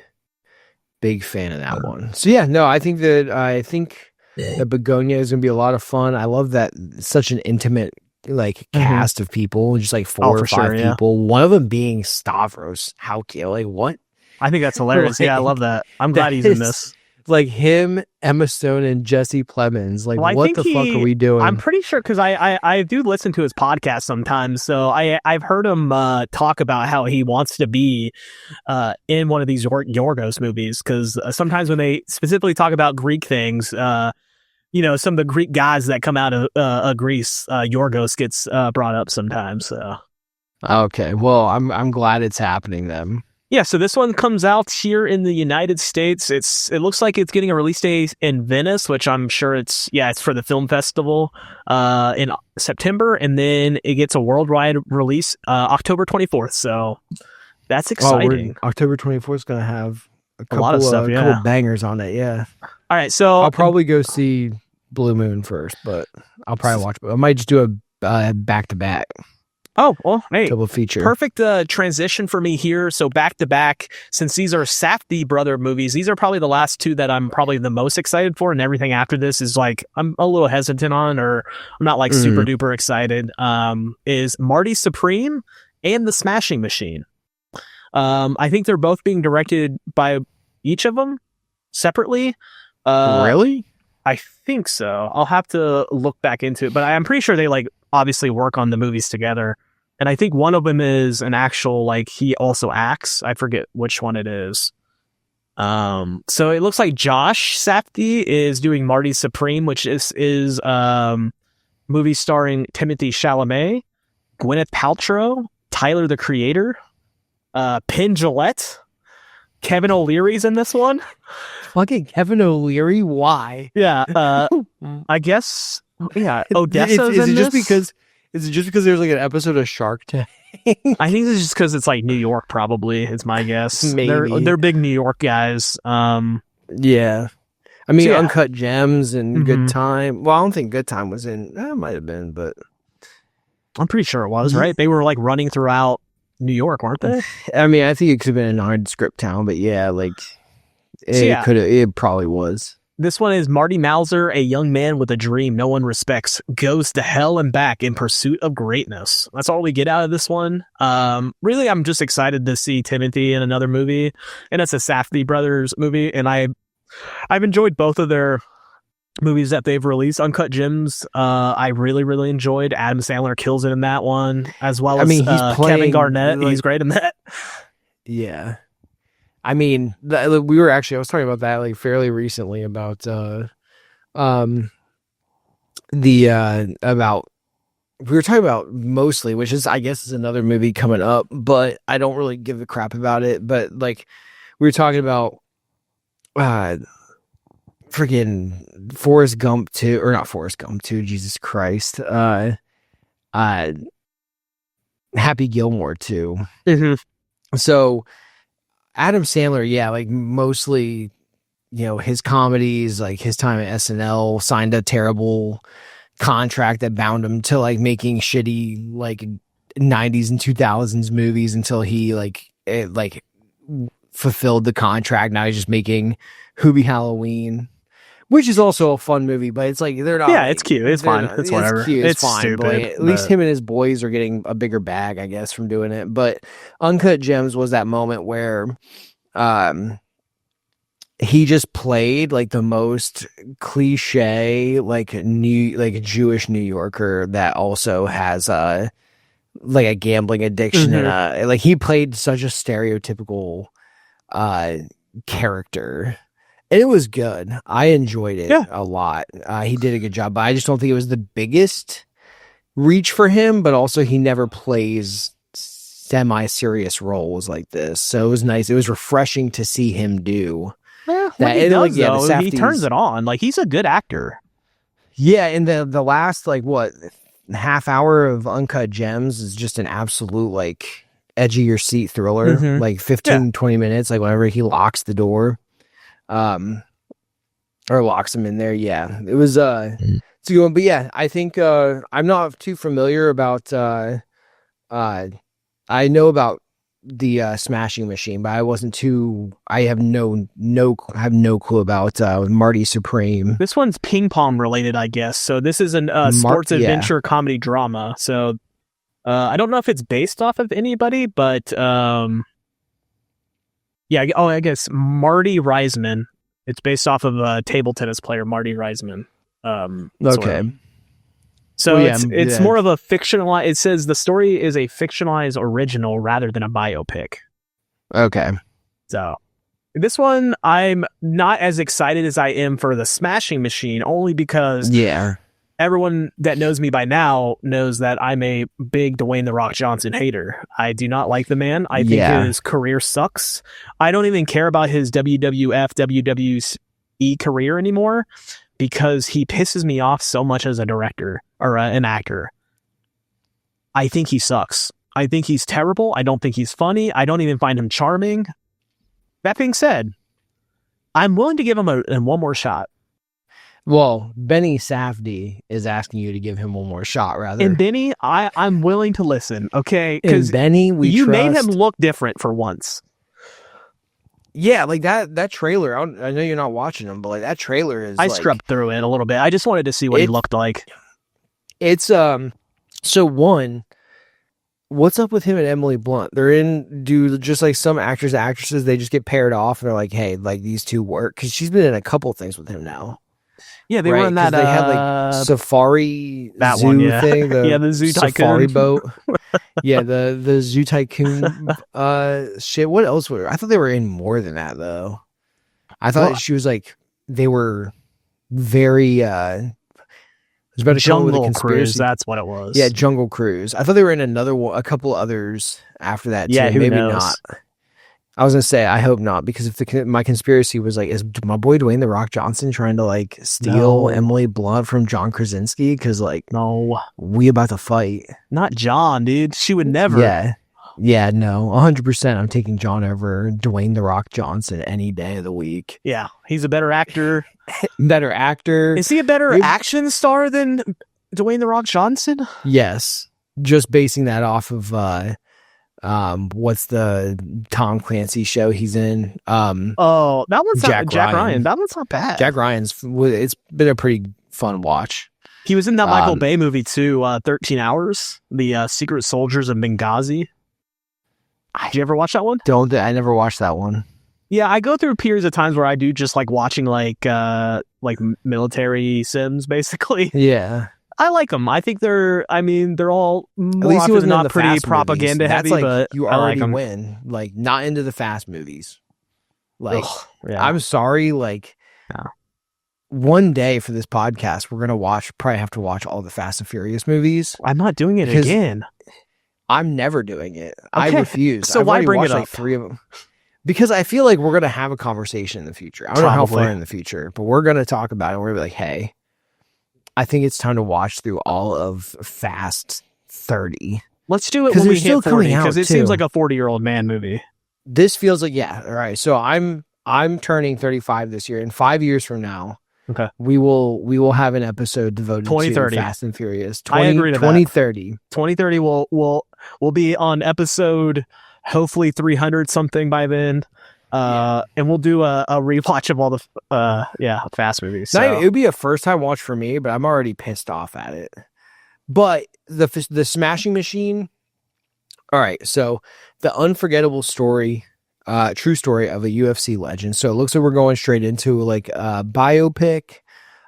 fan of that one. So yeah, no, I think that Begonia is going to be a lot of fun. I love that it's such an intimate like cast of people, just like 4 or 5 people. One of them being Stavros. How like what? I think that's hilarious. Yeah, I love that. I'm glad he's in this. like him, Emma Stone, and Jesse Plemons. Like, well, what the fuck are we doing? I'm pretty sure because I do listen to his podcast sometimes, so I've heard him talk about how he wants to be in one of these Yorgos movies, because sometimes when they specifically talk about Greek things, some of the Greek guys that come out of Greece, Yorgos gets brought up sometimes. So. Okay, well, I'm glad it's happening then. Yeah, so this one comes out here in the United States. It looks like it's getting a release date in Venice, which I'm sure it's for the film festival in September, and then it gets a worldwide release October 24th. So that's exciting. October 24th is going to have a lot of stuff, a couple bangers on it, yeah. All right, so I'll probably go see Blue Moon first, but I'll probably watch. I might just do a back-to-back. Oh, well, hey, double feature. Perfect transition for me here. So back to back, since these are Safdie brother movies, these are probably the last two that I'm probably the most excited for, and everything after this is like I'm a little hesitant on, or I'm not like super duper excited. Is Marty Supreme and The Smashing Machine. I think they're both being directed by each of them separately. Really? I think so. I'll have to look back into it, but I'm pretty sure they like obviously work on the movies together. And I think one of them is an actual, like, he also acts. I forget which one it is. So it looks like Josh Safdie is doing Marty Supreme, which is movie starring Timothée Chalamet, Gwyneth Paltrow, Tyler the Creator, Penn Jillette, Kevin O'Leary's in this one. Fucking Kevin O'Leary? Why? Yeah, I guess. Yeah, Odessa's in this. Is it just because there's like an episode of Shark Tank? I think it's just because it's like New York, probably. It's my guess. Maybe. They're big New York guys. Yeah. I mean, Uncut Gems and Good Time. Well, I don't think Good Time was in. It might have been, but I'm pretty sure it was, right? They were like running throughout New York, weren't they? I mean, I think it could have been a nondescript town, but yeah, like it probably was. This one is Marty Mauser, a young man with a dream no one respects, goes to hell and back in pursuit of greatness. That's all we get out of this one. Really, I'm just excited to see Timothy in another movie, and it's a Safdie brothers movie, and I've enjoyed both of their movies that they've released. Uncut Gems, I really, really enjoyed. Adam Sandler kills it in that one, as well as he's playing, Kevin Garnett. Like, he's great in that. Yeah. I mean, I was talking about that like fairly recently about we were talking about Mostly, which is, I guess, is another movie coming up, but I don't really give a crap about it. But like we were talking about freaking Forrest Gump 2, or not Forrest Gump 2, Jesus Christ. Happy Gilmore 2. So Adam Sandler, yeah, like mostly, his comedies, like his time at SNL, signed a terrible contract that bound him to like making shitty like 90s and 2000s movies until he fulfilled the contract. Now he's just making Hubie Halloween, which is also a fun movie, but it's like they're not. Yeah, it's cute. It's fine. It's whatever. It's cute. It's fine. Stupid, but at least him and his boys are getting a bigger bag, I guess, from doing it. But Uncut Gems was that moment where he just played like the most cliche, like Jewish New Yorker that also has like a gambling addiction and like he played such a stereotypical character. And it was good. I enjoyed it a lot. He did a good job, but I just don't think it was the biggest reach for him, but also he never plays semi-serious roles like this. So it was nice. It was refreshing to see him do that. He does, though, he turns it on. Like, he's a good actor. Yeah, and the last, like, half hour of Uncut Gems is just an absolute, like, edge of your seat thriller. Like, 15-20 minutes, like, whenever he locks the door. Or locks him in there. Yeah, it was it's a good one. But yeah, I think I'm not too familiar about I know about the Smashing Machine, but I have no clue about Marty Supreme. This one's ping pong related, I guess. So this is a sports adventure comedy drama. So I don't know if it's based off of anybody, but I guess Marty Reisman It's based off of a table tennis player, Marty Reisman. Okay. Sort of. So it's more of a fictionalized. It says the story is a fictionalized original rather than a biopic. Okay. So this one, I'm not as excited as I am for the Smashing Machine, only because everyone that knows me by now knows that I'm a big Dwayne "The Rock" Johnson hater. I do not like the man. I think his career sucks. I don't even care about his WWF, WWE career anymore because he pisses me off so much as a director or an actor. I think he sucks. I think he's terrible. I don't think he's funny. I don't even find him charming. That being said, I'm willing to give him one more shot. Well, Benny Safdie is asking you to give him one more shot, rather. And Benny, I'm willing to listen, okay? Because Benny, you made him look different for once. Yeah, like that trailer. I know you're not watching them, but like that trailer is. I scrubbed through it a little bit. I just wanted to see what he looked like. It's So one, what's up with him and Emily Blunt? Do just like some actors and actresses, they just get paired off and they're like, hey, like these two work, because she's been in a couple things with him now. Yeah, they were in that. They had like safari that zoo one, yeah. thing. The zoo safari tycoon boat. The zoo tycoon shit. What else were? I thought they were in more than that though. I thought she was like they were very. I was about to Jungle Cruise. That's what it was. Yeah, Jungle Cruise. I thought they were in a couple others after that. Yeah, too. Maybe knows? not. I was gonna say I hope not, because if my conspiracy was like, is my boy Dwayne "The Rock" Johnson trying to like steal Emily Blunt from John Krasinski? Because like, no, we about to fight. Not John, dude. She would never. Yeah, no, 100%. I'm taking John over Dwayne "The Rock" Johnson any day of the week. Yeah, he's a better actor. Better actor. Is he a better action star than Dwayne "The Rock" Johnson? Yes, just basing that off of what's the Tom Clancy show he's in? That one's Jack Ryan. That one's not bad. Jack Ryan's. It's been a pretty fun watch. He was in that Michael Bay movie too, 13 Hours, the Secret Soldiers of Benghazi. Did you ever watch that one? I never watched that one. Yeah, I go through periods of times where I do just like watching like military sims, basically. Yeah. I like them. I think they're all more often than not pretty propaganda heavy, like, but you already win. Like, not into the Fast movies. Like, I'm sorry. Like, one day for this podcast, we're gonna probably have to watch all the Fast and Furious movies. I'm not doing it again. I'm never doing it. Okay. I refuse. So why bring it up? Like 3 of them. Because I feel like we're gonna have a conversation in the future. I don't know how far in the future, but we're gonna talk about it. We're gonna be like, hey, I think it's time to watch through all of Fast 30. Let's do it when we hit 40, because it seems like a 40-year-old man movie. This feels like, all right. So I'm turning 35 this year. In 5 years from now, okay, we will have an episode devoted to Fast and Furious. I agree to 2030. 2030 will be on episode hopefully 300 something by then. And we'll do a rewatch of all the Fast movies. So. It would be a first time watch for me, but I'm already pissed off at it. But the Smashing Machine. All right, so the unforgettable story, true story of a UFC legend. So it looks like we're going straight into like a biopic,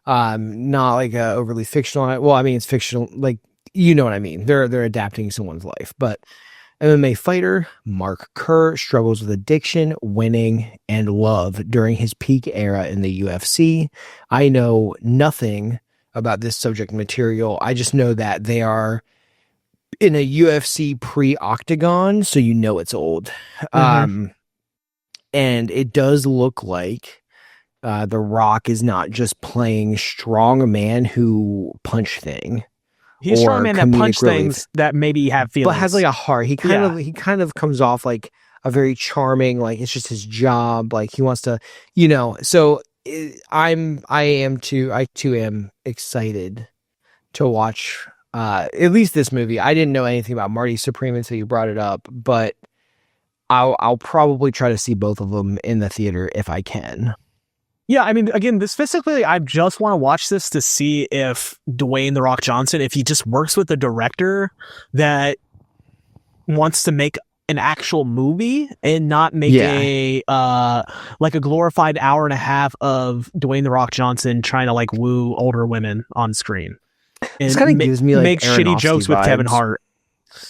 not like a overly fictional. Well, I mean it's fictional, like you know what I mean. They're adapting someone's life, but. MMA fighter Mark Kerr struggles with addiction, winning, and love during his peak era in the UFC. I know nothing about this subject material. I just know that they are in a UFC pre-octagon, so you know it's old. Mm-hmm. And it does look like The Rock is not just playing strong man who punch thing. He's a strong man that punch things that maybe have feelings, but has like a heart. He kind of comes off like a very charming, like it's just his job. Like he wants to, So I too am excited to watch at least this movie. I didn't know anything about Marty Supreme until you brought it up, but I'll probably try to see both of them in the theater if I can. Yeah, I mean, again, this specifically, I just want to watch this to see if Dwayne "The Rock" Johnson, if he just works with a director that wants to make an actual movie and not make a like a glorified hour and a half of Dwayne the Rock Johnson trying to like woo older women on screen. And this kind of gives me like make shitty jokes with Kevin Hart.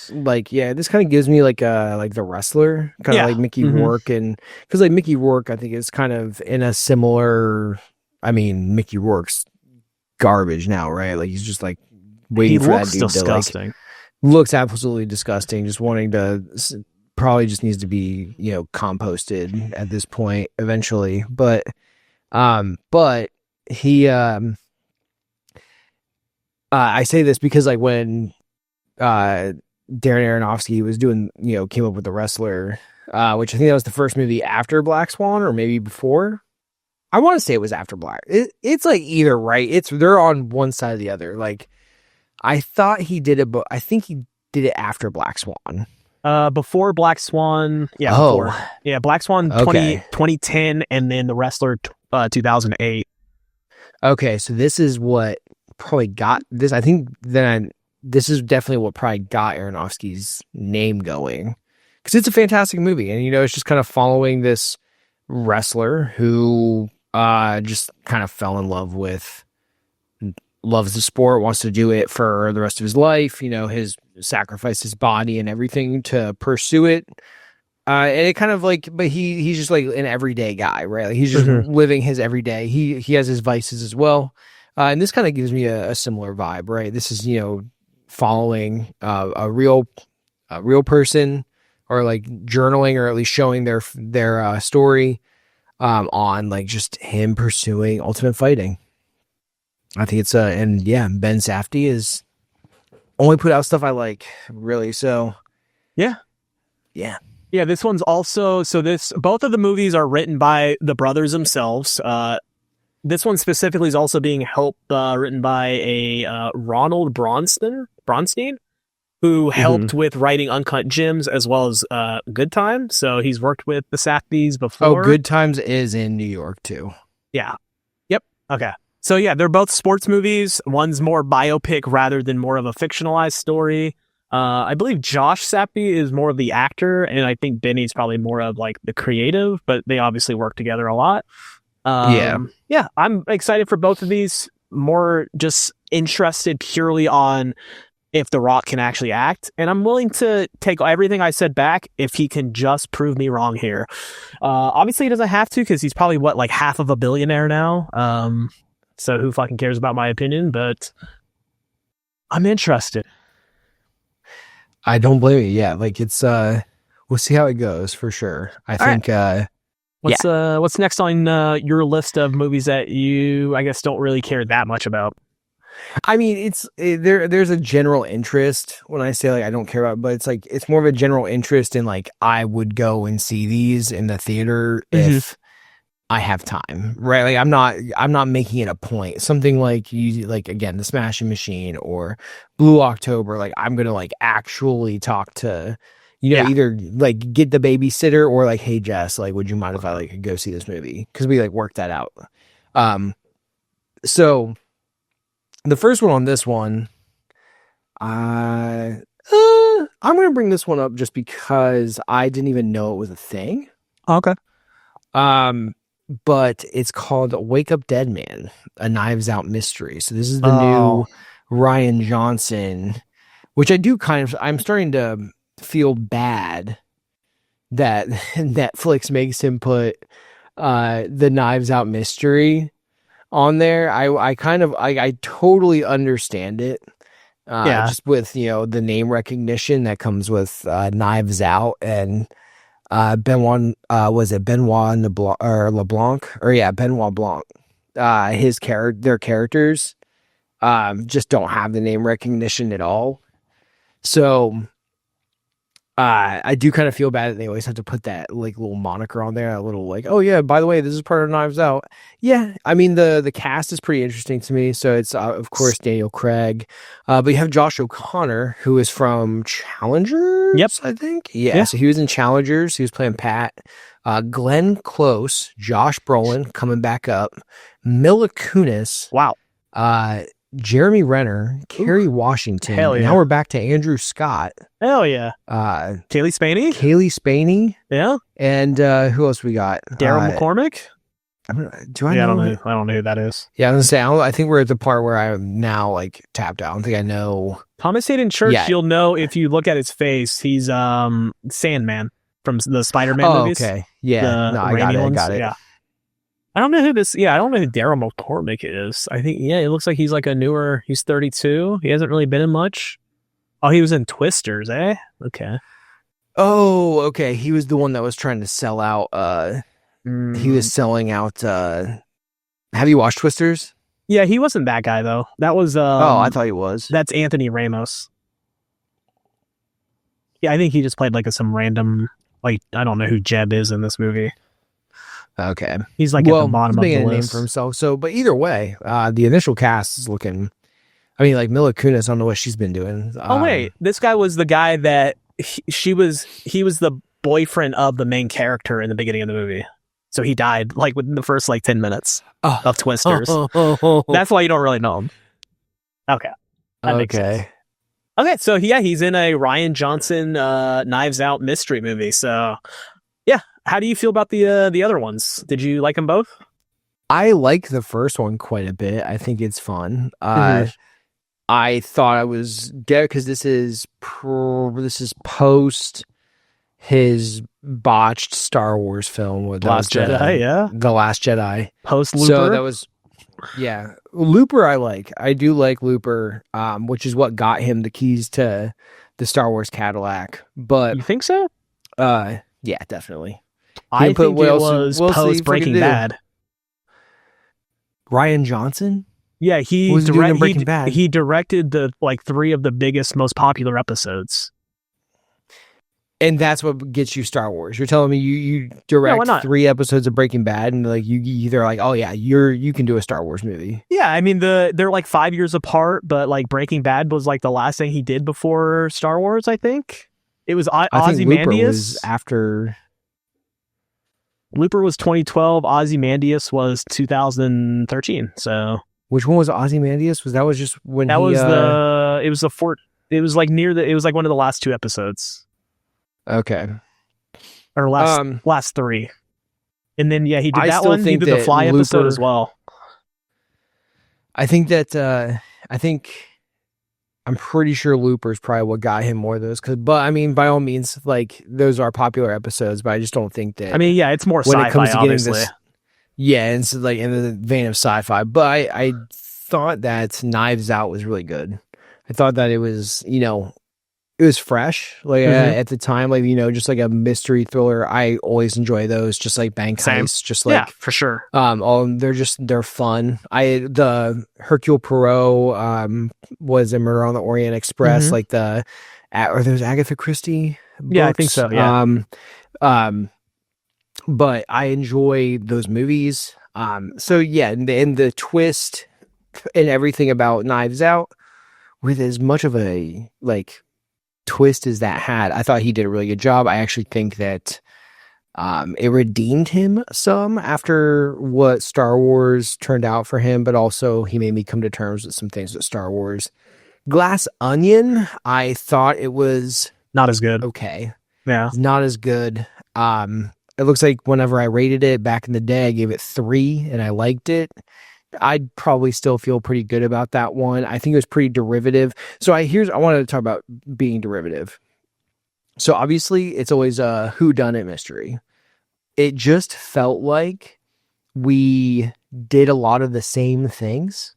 Like, yeah, this kind of gives me like The Wrestler, kind of like Mickey Rourke, and because like Mickey Rourke, I think is kind of in a similar. I mean, Mickey Rourke's garbage now, right? Like he's just like waiting for that dude disgusting. To like looks absolutely disgusting. Just wanting to probably just needs to be composted at this point eventually, but he I say this because like when Darren Aronofsky was doing, came up with The Wrestler, which I think that was the first movie after Black Swan or maybe before. I want to say it was after Black. It's like either, right? They're on one side or the other. Like I thought he did it, but I think he did it after Black Swan. Before Black Swan. Yeah. Before. Yeah. Black Swan 2010 and then The Wrestler 2008. Okay. So this is what probably got this. I think this is definitely what probably got Aronofsky's name going, because it's a fantastic movie, and it's just kind of following this wrestler who just kind of fell in love with, loves the sport, wants to do it for the rest of his life. His sacrificed his body and everything to pursue it. And it kind of like, but he's just like an everyday guy, right? Like he's just living his everyday. He has his vices as well. And this kind of gives me a similar vibe, right? This is, following a real person, or like journaling, or at least showing their story on like just him pursuing ultimate fighting. I think it's and yeah, Ben Safdie is only put out stuff I like, really. So yeah. This one's also both of the movies are written by the brothers themselves. This one specifically is also being helped written by a Ronald Bronstein, who helped with writing Uncut Gems as well as Good Time. So he's worked with the Safdies before. Oh, Good Times is in New York too. Yeah. Yep. Okay. So yeah, they're both sports movies. One's more biopic rather than more of a fictionalized story. I believe Josh Safdie is more of the actor, and I think Benny's probably more of like the creative, but they obviously work together a lot. Yeah, I'm excited for both of these. More just interested purely on if The Rock can actually act, and I'm willing to take everything I said back if he can just prove me wrong here. Obviously he doesn't have to, because he's probably like half of a billionaire now. So who fucking cares about my opinion? But I'm interested. I don't blame you. Yeah, like it's we'll see how it goes for sure. I think. Right. What's next on your list of movies that you, I guess, don't really care that much about? I mean, there's a general interest when I say like I don't care about, but it's like it's more of a general interest in like I would go and see these in the theater if I have time, right? Like I'm not making it a point. Something like again, The Smashing Machine or Blue October. Like I'm gonna like actually talk to. Either like get the babysitter or like, hey Jess, like, would you mind if I like go see this movie? Because we like worked that out. So the first one on this one, I'm gonna bring this one up just because I didn't even know it was a thing. Okay. But it's called Wake Up Dead Man, a Knives Out mystery. So this is the new Rian Johnson, which I'm starting to feel bad that Netflix makes him put the Knives Out mystery on there. I totally understand it. Just with the name recognition that comes with Knives Out and Benoit LeBlanc Benoit Blanc. Their characters just don't have the name recognition at all. So I do kind of feel bad that they always have to put that like little moniker on there, a little like, oh yeah, by the way, this is part of Knives Out. Yeah, I mean the cast is pretty interesting to me. So it's of course Daniel Craig, but you have Josh O'Connor, who is from Challengers. Yep, I think. Yeah, so he was in Challengers. He was playing Pat. Glenn Close, Josh Brolin coming back up, Mila Kunis. Wow. Jeremy Renner, Kerry Washington. Hell yeah. And now we're back to Andrew Scott. Hell yeah. Kaylee Spaney. Yeah. And who else we got? Daryl McCormick. I don't know who that is. Yeah, I was gonna say, I think we're at the part where I'm now like tapped out. I don't think I know. Thomas Hayden Church, you'll know if you look at his face. He's Sandman from the Spider-Man movies. Okay. Yeah. No, I got it. Yeah. I don't know who Daryl McCormick is. I think, it looks like he's like he's 32. He hasn't really been in much. Oh, he was in Twisters, eh? Okay. Oh, okay. He was the one that was trying to sell out. He was selling out. Have you watched Twisters? Yeah, he wasn't that guy though. That was. I thought he was. That's Anthony Ramos. Yeah, I think he just played like some random. Like, I don't know who Jeb is in this movie. Okay, he's like at the bottom of the list. A name for himself. So, but either way, the initial cast is looking. I mean, like Mila Kunis. I don't know what she's been doing. Wait, this guy was the guy that he was the boyfriend of the main character in the beginning of the movie. So he died like within the first 10 minutes of Twisters. That's why you don't really know him. Okay. That makes sense. Okay, so he's in a Rian Johnson Knives Out mystery movie. So yeah, how do you feel about the other ones? Did you like them both? I like the first one quite a bit. I think it's fun. I thought I was dead because this is post his botched Star Wars film with The Last Jedi. Post Looper. So that was Looper. I do like Looper, which is what got him the keys to the Star Wars Cadillac. But you think so? Yeah, definitely. I think it was post Breaking Bad. Rian Johnson. Yeah, he directed the 3 of the biggest, most popular episodes. And that's what gets you Star Wars. You're telling me you direct 3 episodes of Breaking Bad, and you either oh yeah, you can do a Star Wars movie. Yeah, I mean they're 5 years apart, but Breaking Bad was the last thing he did before Star Wars. I think it was Ozymandias. Was after. Looper was 2012. Ozymandias was 2013. So which one was Ozymandias? Was just when that was it was one of the last 2 episodes. Okay. Or last 3. And then he did that one. He did the Fly episode as well. I think that I'm pretty sure Looper's probably what got him more of those. But I mean, by all means, those are popular episodes. But I just don't think that. I mean, yeah, it's more sci-fi, obviously. And it's in the vein of sci-fi. But I thought that Knives Out was really good. I thought that it was it was fresh, at the time, just a mystery thriller. I always enjoy those, just like bank heists, just for sure. They're fun. The Hercule Poirot was a Murder on the Orient Express, or there's Agatha Christie books. Yeah, I think so. Yeah. But I enjoy those movies. So yeah, and the twist and everything about Knives Out, with as much of a twist as that had, I thought he did a really good job. I actually think that it redeemed him some after what Star Wars turned out for him, but also he made me come to terms with some things with Star Wars. Glass Onion, I thought it was not as good. Okay. Yeah. Not as good. It looks like whenever I rated it back in the day, I gave it 3 and I liked it. I'd probably still feel pretty good about that one. I think it was pretty derivative. So I wanted to talk about being derivative. So obviously it's always a whodunit mystery. It just felt like we did a lot of the same things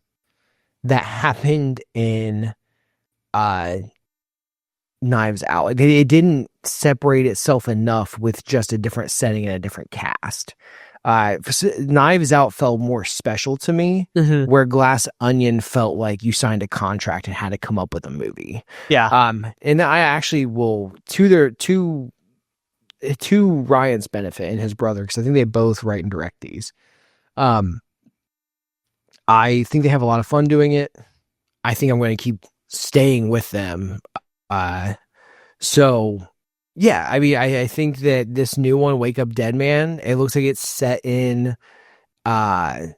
that happened in Knives Out. It didn't separate itself enough with just a different setting and a different cast. Knives Out felt more special to me, where Glass Onion felt like you signed a contract and had to come up with a movie. Yeah. And I actually will to Ryan's benefit and his brother, because I think they both write and direct these. I think they have a lot of fun doing it. I think I'm going to keep staying with them. So yeah, I mean, I think that this new one, Wake Up Dead Man, it looks like it's set in, I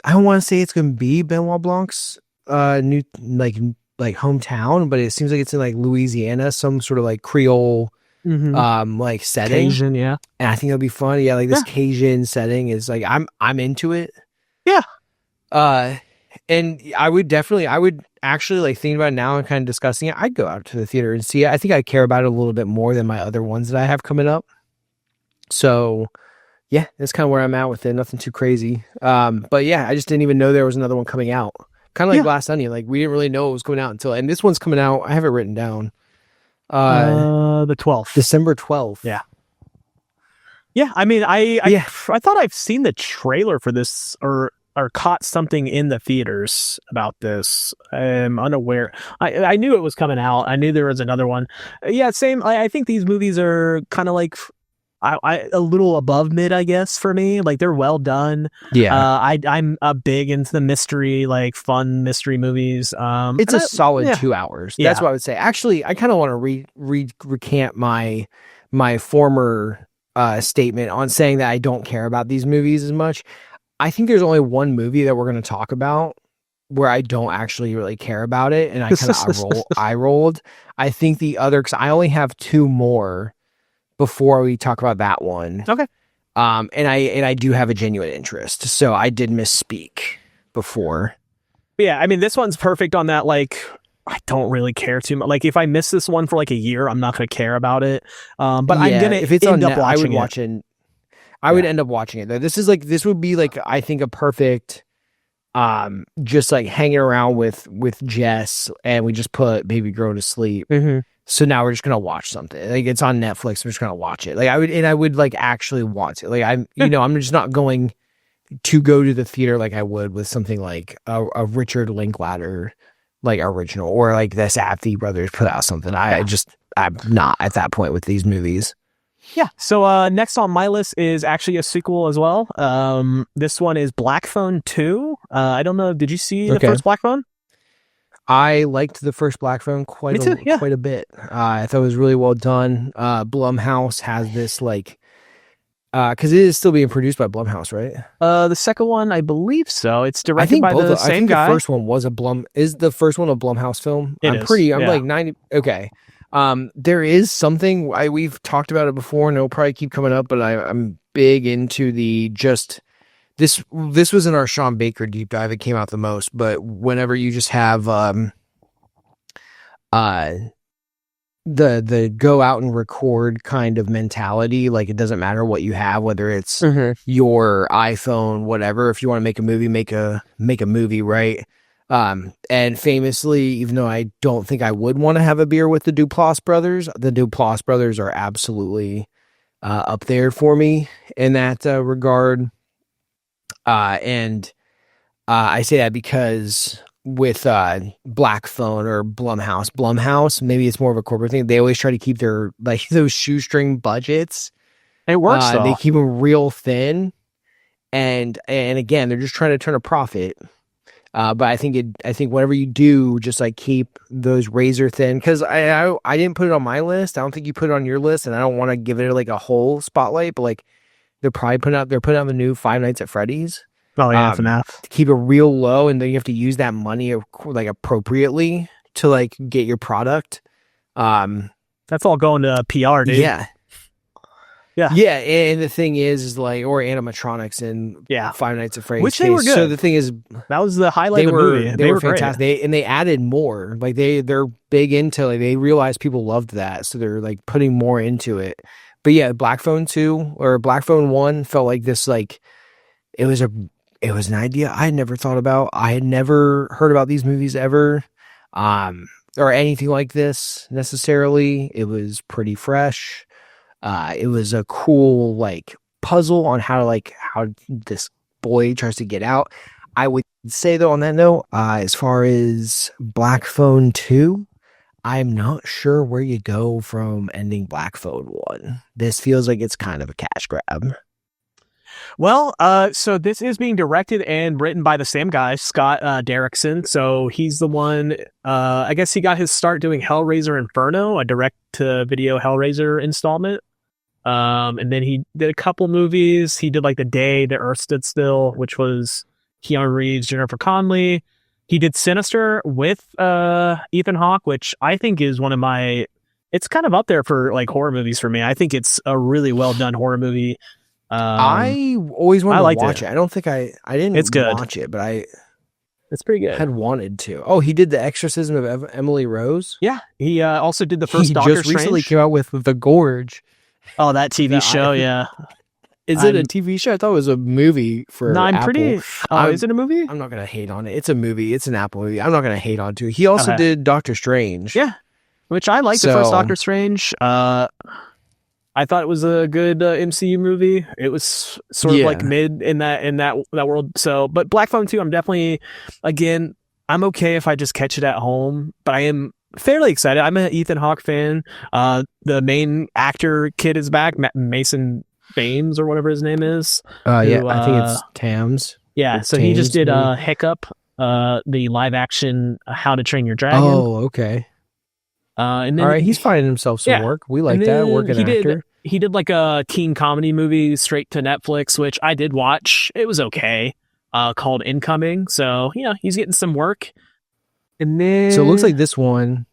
don't want to say it's going to be Benoit Blanc's new like hometown, but it seems like it's in like Louisiana, some sort of like Creole like setting. Cajun, yeah. And I think it'll be fun. Yeah, like this Cajun setting is like I'm into it. Yeah. And I would actually like thinking about it now and kind of discussing it. I'd go out to the theater and see it. I think I care about it a little bit more than my other ones that I have coming up. So yeah, that's kind of where I'm at with it. Nothing too crazy. But yeah, I just didn't even know there was another one coming out. Kind of like Glass Onion. Like we didn't really know it was coming out and this one's coming out. I have it written down. The 12th. December 12th. Yeah. Yeah, I mean, I thought I've seen the trailer for this or caught something in the theaters about this. I'm unaware. I knew it was coming out. I knew there was another one. Yeah, same. I think these movies are kind of like a little above mid, I guess, for me. Like they're well done. Yeah. I'm big into the mystery, like fun mystery movies. It's a solid 2 hours. That's what I would say. Actually, I kind of want to recant my former statement on saying that I don't care about these movies as much. I think there's only one movie that we're going to talk about where I don't actually really care about it, and I kind of eye rolled. I think the other, because I only have two more before we talk about that one. Okay. And I do have a genuine interest, so I did misspeak before. Yeah, I mean, this one's perfect on that. Like, I don't really care too much. Like, if I miss this one for like a year, I'm not going to care about it. But I'm gonna if it's end on up watching I would watch it. I would end up watching it. This would be like, I think, a perfect just like hanging around with Jess, and we just put baby girl to sleep. Mm-hmm. So now we're just gonna watch something. Like it's on Netflix. We're just gonna watch it. Like I would like actually want it. Like I'm just not going to go to the theater like I would with something like a Richard Linklater like original, or like the Safdie brothers put out something. I'm not at that point with these movies. Yeah. So next on my list is actually a sequel as well. This one is Black Phone 2. I don't know. Did you see the first Black Phone? I liked the first Black Phone quite a bit. I thought it was really well done. Blumhouse has this like, because it is still being produced by Blumhouse, right? The second one, I believe so. It's directed by the same guy. The first one was is the first one a Blumhouse film? I'm like 90. Okay. There is something we've talked about it before, and it'll probably keep coming up, but I'm big into this was in our Sean Baker deep dive. It came out the most, but whenever you just have the go out and record kind of mentality, like it doesn't matter what you have, whether it's your iPhone, whatever. If you want to make a movie, make a movie, right? And famously, even though I don't think I would want to have a beer with the Duplass brothers are absolutely up there for me in that regard. And I say that because with Black Phone or Blumhouse, maybe it's more of a corporate thing. They always try to keep their like those shoestring budgets. It works though. They keep them real thin, and again, they're just trying to turn a profit. But I think whatever you do, just like keep those razor thin. Because I didn't put it on my list. I don't think you put it on your list, and I don't want to give it like a whole spotlight. But like they're putting out the new Five Nights at Freddy's. Oh yeah, FNAF. To keep it real low, and then you have to use that money like appropriately to like get your product. That's all going to PR, dude. Yeah. And the thing is like, or animatronics and Five Nights at Freddy's, which they were good. So the thing is, that was the highlight of the movie. They were fantastic. They added more. Like they're big into, like, they realized people loved that, so they're like putting more into it. But yeah, Black Phone 2 or Black Phone 1 felt like this, like it was an idea I had never thought about. I had never heard about these movies ever, or anything like this necessarily. It was pretty fresh. It was a cool like puzzle on how this boy tries to get out. I would say though, on that note, as far as Black Phone 2, I'm not sure where you go from ending Black Phone 1. This feels like it's kind of a cash grab. Well, so this is being directed and written by the same guy, Scott Derrickson. So he's the one, I guess he got his start doing Hellraiser Inferno, a direct-to-video Hellraiser installment. And then he did a couple movies. He did like The Day the Earth Stood Still, which was Keanu Reeves, Jennifer Connelly. He did Sinister with Ethan Hawke, which I think is one of my. It's kind of up there for like horror movies for me. I think it's a really well done horror movie. I always wanted to watch it. I don't think I didn't watch it, but it's pretty good. Had wanted to. Oh, he did The Exorcism of Emily Rose? Yeah. He also did the first Doctor Strange. He just recently came out with The Gorge. Oh, that TV show, yeah. Is it a TV show? I thought it was a movie for Apple. Is it a movie? I'm not going to hate on it. It's a movie. It's an Apple movie. I'm not going to hate on it. He also did Doctor Strange. Yeah. Which I liked the first Doctor Strange. I thought it was a good MCU movie. It was sort of like mid in that world. So, but Black Phone 2, I'm definitely, again, I'm okay if I just catch it at home, but I am fairly excited. I'm an Ethan Hawke fan. The main actor kid is back, Mason Thames or whatever his name is. I think it's Thames. Yeah, so he just did Hiccup, the live action How to Train Your Dragon. Oh, okay. And then all right, he's finding himself some work. We like that, working actor. He did like a teen comedy movie straight to Netflix, which I did watch. It was okay, called Incoming. So, he's getting some work. And then... So it looks like this one.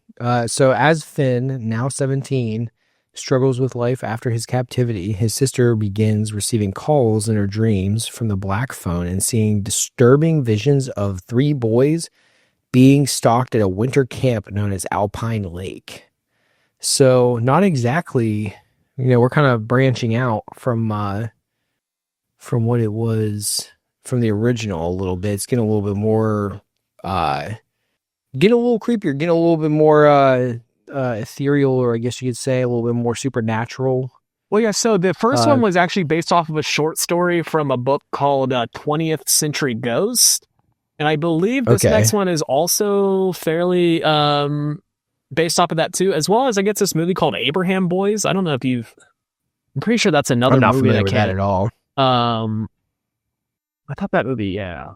So as Finn, now 17, struggles with life after his captivity, his sister begins receiving calls in her dreams from the Black Phone and seeing disturbing visions of 3 boys being stalked at a winter camp known as Alpine Lake. So not exactly, we're kind of branching out from what it was from the original a little bit. It's getting a little bit more, getting a little creepier, getting a little bit more ethereal, or I guess you could say a little bit more supernatural. Well, yeah, so the first one was actually based off of a short story from a book called 20th Century Ghost. And I believe this next one is also fairly based off of that too, as well as I guess this movie called Abraham Boys. I don't know if I'm pretty sure that's another movie. I'm not familiar with that at all. I thought that movie, yeah,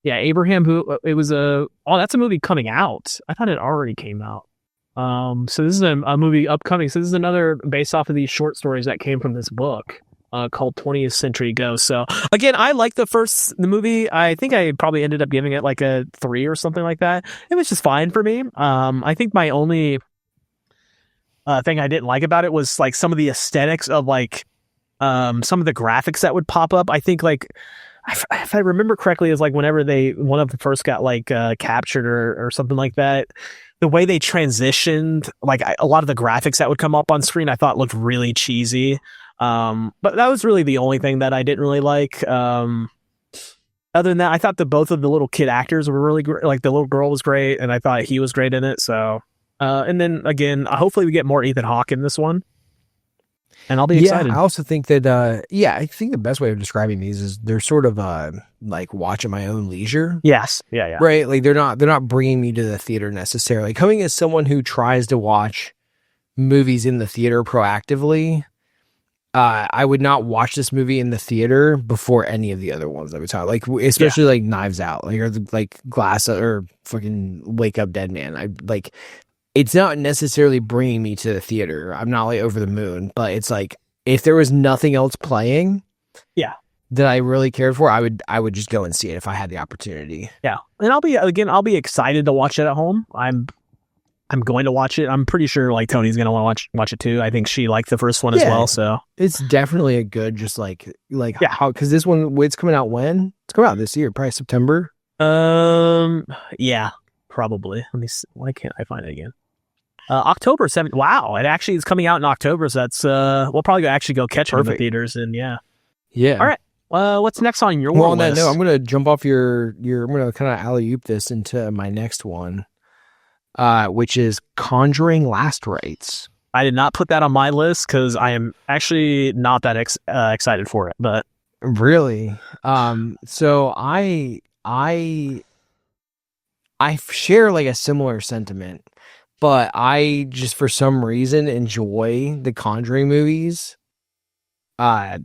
Abraham. That's a movie coming out. I thought it already came out. So this is a movie upcoming. So this is another based off of these short stories that came from this book. Called 20th Century Ghost. So again, I like the movie. I think I probably ended up giving it like a 3 or something like that. It was just fine for me. I think my only thing I didn't like about it was like some of the aesthetics of like some of the graphics that would pop up. I think like if I remember correctly, is like whenever one of them first got like captured or something like that. The way they transitioned, like a lot of the graphics that would come up on screen, I thought looked really cheesy. But that was really the only thing that I didn't really like. Other than that, I thought that both of the little kid actors were really great. Like the little girl was great, and I thought he was great in it. So, and then again, hopefully we get more Ethan Hawke in this one, and I'll be excited. I also think that, I think the best way of describing these is they're sort of like watch at my own leisure. Yes, yeah, right. Like they're not bringing me to the theater necessarily. Coming as someone who tries to watch movies in the theater proactively. I would not watch this movie in the theater before any of the other ones I would talk, like especially like Knives Out, like Glass or fucking Wake Up Dead Man. I like it's not necessarily bringing me to the theater. I'm not like over the moon, but it's like if there was nothing else playing, that I really cared for, I would just go and see it if I had the opportunity. Yeah, and I'll be excited to watch it at home. I'm going to watch it. I'm pretty sure like Tony's going to want to watch it too. I think she liked the first one as well. So it's definitely a good, just like how, cause this one, it's coming out when? It's coming out this year, probably September. Yeah, probably. Let me see. Why can't I find it again? October 7th. Wow. It actually is coming out in October. So that's, we'll probably actually go catch it in the theaters and yeah. All right. What's next on your list? On that note, I'm going to jump off I'm going to kind of alley-oop this into my next one. Which is Conjuring Last Rites. I did not put that on my list because I am actually not that excited for it. But really, so I share like a similar sentiment, but I just for some reason enjoy the Conjuring movies a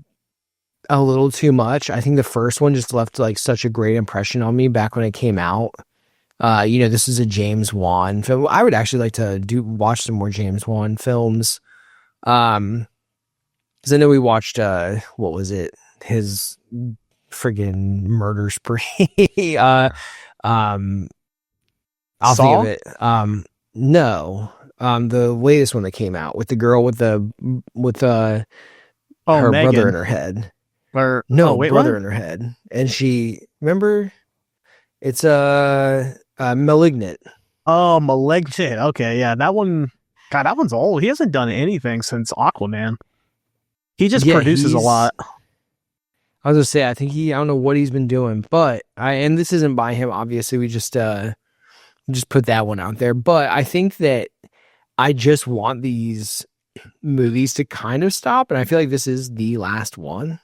little too much. I think the first one just left like such a great impression on me back when it came out. This is a James Wan film. I would actually like to watch some more James Wan films. Because I know we watched, what was it? His friggin' murder spree. I'll Saw? think of it. No. The latest one that came out with the girl with her brother Megan. in her head. Wait, brother what? in her head. And she, remember? It's Malignant. Oh, Malignant. Okay, yeah, that one. God, that one's old. He hasn't done anything since Aquaman. He just produces a lot. I was gonna say, I don't know what he's been doing, but and this isn't by him, obviously. We just put that one out there. But I think that I just want these movies to kind of stop, and I feel like this is the last one.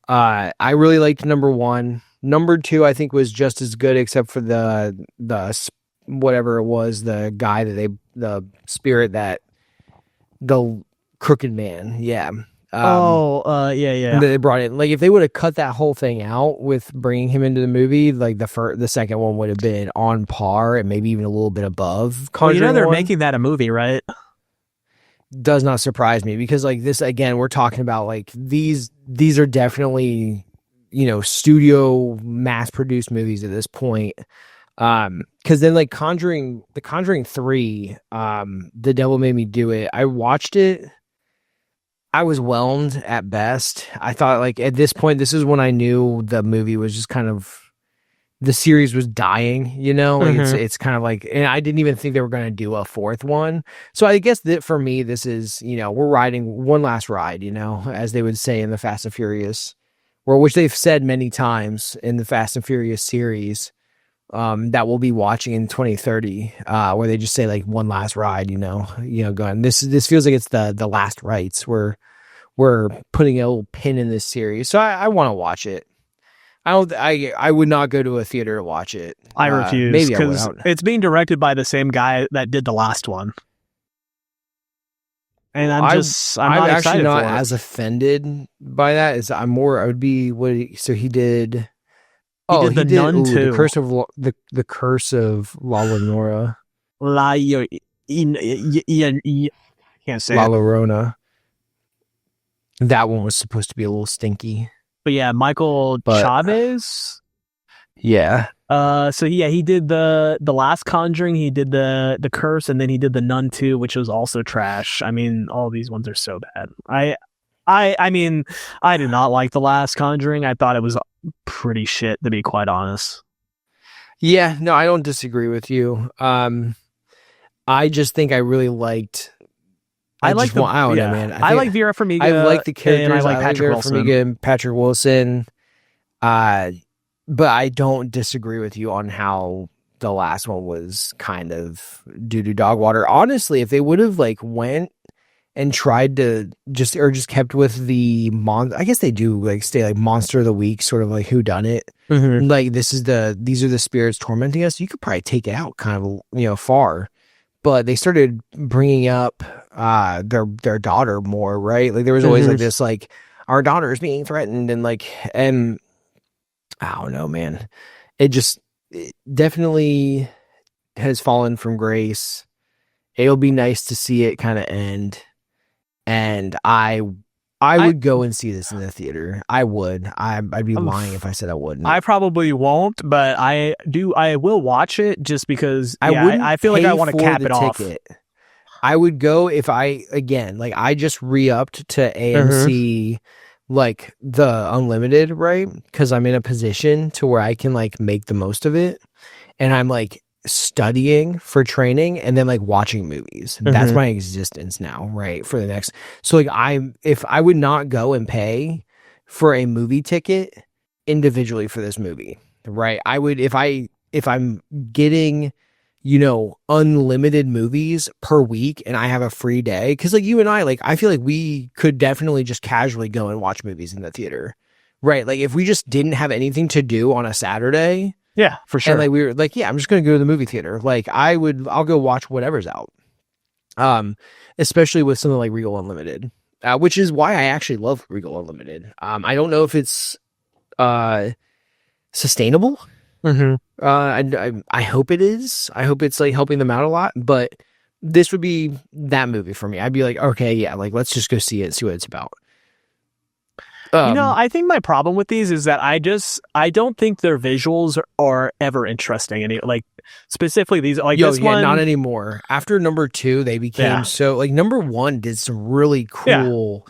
I really liked number 1. Number 2, I think, was just as good, except for the whatever it was, the guy that the spirit that the crooked man, yeah. Yeah. They brought in, like, if they would have cut that whole thing out with bringing him into the movie, like the second one would have been on par and maybe even a little bit above Conjuring. Well, they're making that a movie, right? Does not surprise me, because like this, again, we're talking about like these are definitely, studio mass produced movies at this point. Because then like Conjuring 3, The Devil Made Me Do It, I watched it. I was whelmed at best. I thought, like, at this point, this is when I knew the movie was just kind of, the series was dying, Like it's kind of like, and I didn't even think they were going to do a 4th one. So I guess that for me, this is, we're riding one last ride, as they would say in the Fast and Furious, which they've said many times in the Fast and Furious series, that we'll be watching in 2030, where they just say like one last ride, going, this feels like it's the last rites. We're putting a little pin in this series. So I want to watch it. I would not go to a theater to watch it. I refuse. Maybe because it's being directed by the same guy that did the last one. And I'm not actually not for as offended by that. I would be, so he did. He did the Nun too. The Curse of La Llorona. Can't say La Llorona. That one was supposed to be a little stinky. But yeah, Michael Chavez. Yeah. So yeah, he did the last Conjuring. He did the Curse, and then he did the Nun 2, which was also trash. I mean, all these ones are so bad. I mean, I did not like the last Conjuring. I thought it was pretty shit, to be quite honest. Yeah, no, I don't disagree with you. I just think I really liked. I don't know, man. I like Vera Farmiga. I like the characters. And I like Patrick Wilson. Farmiga and Patrick Wilson. But I don't disagree with you on how the last one was kind of doo-doo dog water. Honestly, if they would have like went and tried to just kept with the I guess they do like stay like Monster of the Week, sort of like whodunit. Mm-hmm. Like these are the spirits tormenting us. You could probably take it out kind of far, but they started bringing up their daughter more, right? Like there was always like this, like our daughter is being threatened, and I don't know, man. It definitely has fallen from grace. It'll be nice to see it kind of end. And I would go and see this in the theater. I would. I'd be lying if I said I wouldn't. I probably won't, but I will watch it just because I feel like I want to cap it off. I would go if I just re-upped to AMC, like the unlimited, right? Because I'm in a position to where I can like make the most of it, and I'm like studying for training and then like watching movies. That's my existence now, right? For the next, so like if I would not go and pay for a movie ticket individually for this movie, right? I would if I'm getting unlimited movies per week and I have a free day, because like you and I feel like we could definitely just casually go and watch movies in the theater, right? Like if we just didn't have anything to do on a Saturday. Yeah, for sure. And like we were like, yeah, I'm just going to go to the movie theater. Like I'll go watch whatever's out. Especially with something like Regal Unlimited, which is why I actually love Regal Unlimited. I don't know if it's sustainable. I hope it is. I hope it's like helping them out a lot, but this would be that movie for me. I'd be like, okay, yeah, like let's just go see it and see what it's about. I think my problem with these is that I don't think their visuals are ever interesting. Any like specifically these like this one, not anymore. After number 2, they became so like number 1 did some really cool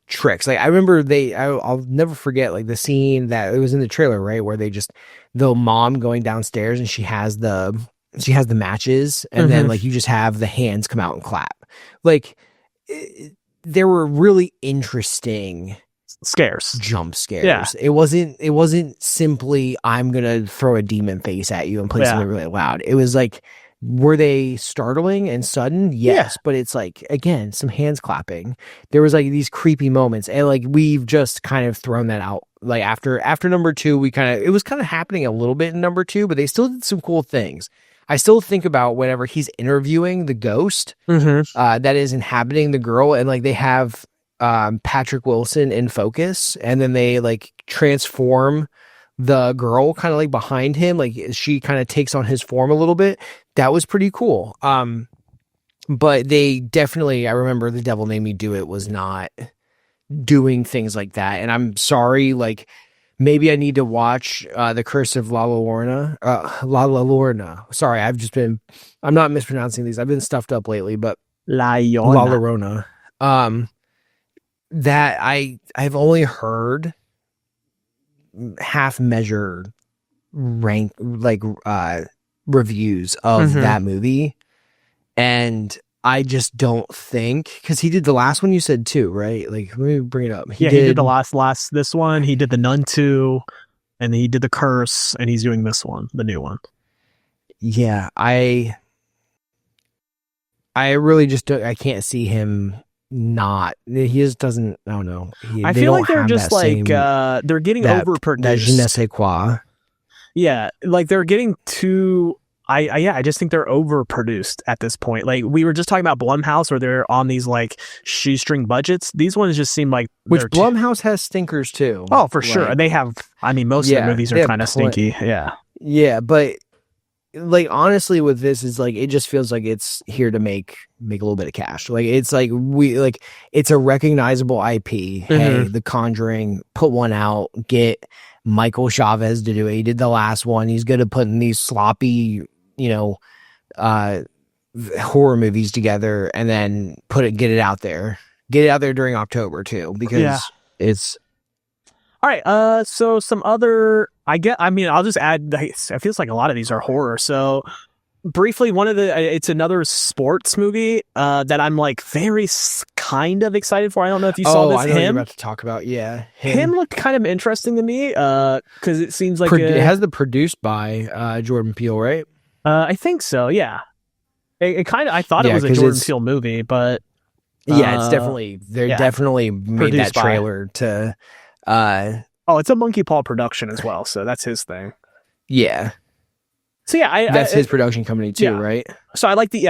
tricks. Like I remember I'll never forget like the scene that it was in the trailer, right, where the mom going downstairs and she has the matches, and then like you just have the hands come out and clap. Like there were really interesting jump scares. Yeah. It wasn't simply I'm gonna throw a demon face at you and play something really loud. It was like, were they startling and sudden? Yes, but it's like, again, some hands clapping. There was like these creepy moments, and like we've just kind of thrown that out. Like after number 2, it was kind of happening a little bit in number 2, but they still did some cool things. I still think about whenever he's interviewing the ghost that is inhabiting the girl, and like they have Patrick Wilson in focus, and then they like transform the girl kind of like behind him, like she kind of takes on his form a little bit. That was pretty cool. But they definitely, I remember The Devil Made Me Do It was not doing things like that, and I'm sorry, like maybe I need to watch The Curse of La Llorona. Sorry, I'm not mispronouncing these. I've been stuffed up lately, but La Llorona. That I've only heard half measure reviews of that movie, and I just don't think, because he did the last one you said too, right? Like, let me bring it up. He did the last this one. He did the Nun 2, and he did the Curse, and he's doing this one, the new one. Yeah, I really just I can't see him not. He just doesn't. I don't know. I feel like they're just like they're getting overproduced. That je ne sais quoi. Yeah, like they're getting too. I just think they're overproduced at this point. Like we were just talking about Blumhouse, where they're on these like shoestring budgets. These ones just seem like Blumhouse has stinkers too. Oh, for sure. And they have. I mean, most of the movies are kind of stinky. Yeah. Yeah, but like honestly, with this is like it just feels like it's here to make a little bit of cash. Like it's like it's a recognizable IP. Hey, The Conjuring, put one out, get Michael Chavez to do it. He did the last one. He's good at putting these sloppy, horror movies together, and then get it out there during October too, because it's all right. So some other, I'll just add, it feels like a lot of these are horror. So briefly, it's another sports movie that I'm like very kind of excited for. I don't know if you saw this. I know what you're about to talk about. Yeah. Him looked kind of interesting to me because it seems like it has the produced by Jordan Peele, right? I think so. Yeah. It kind of, I thought it was a Jordan Peele movie, but it's definitely, definitely made that trailer to it's a Monkey Paw production as well, so that's his thing. Yeah. So that's his production company too, right? So I like the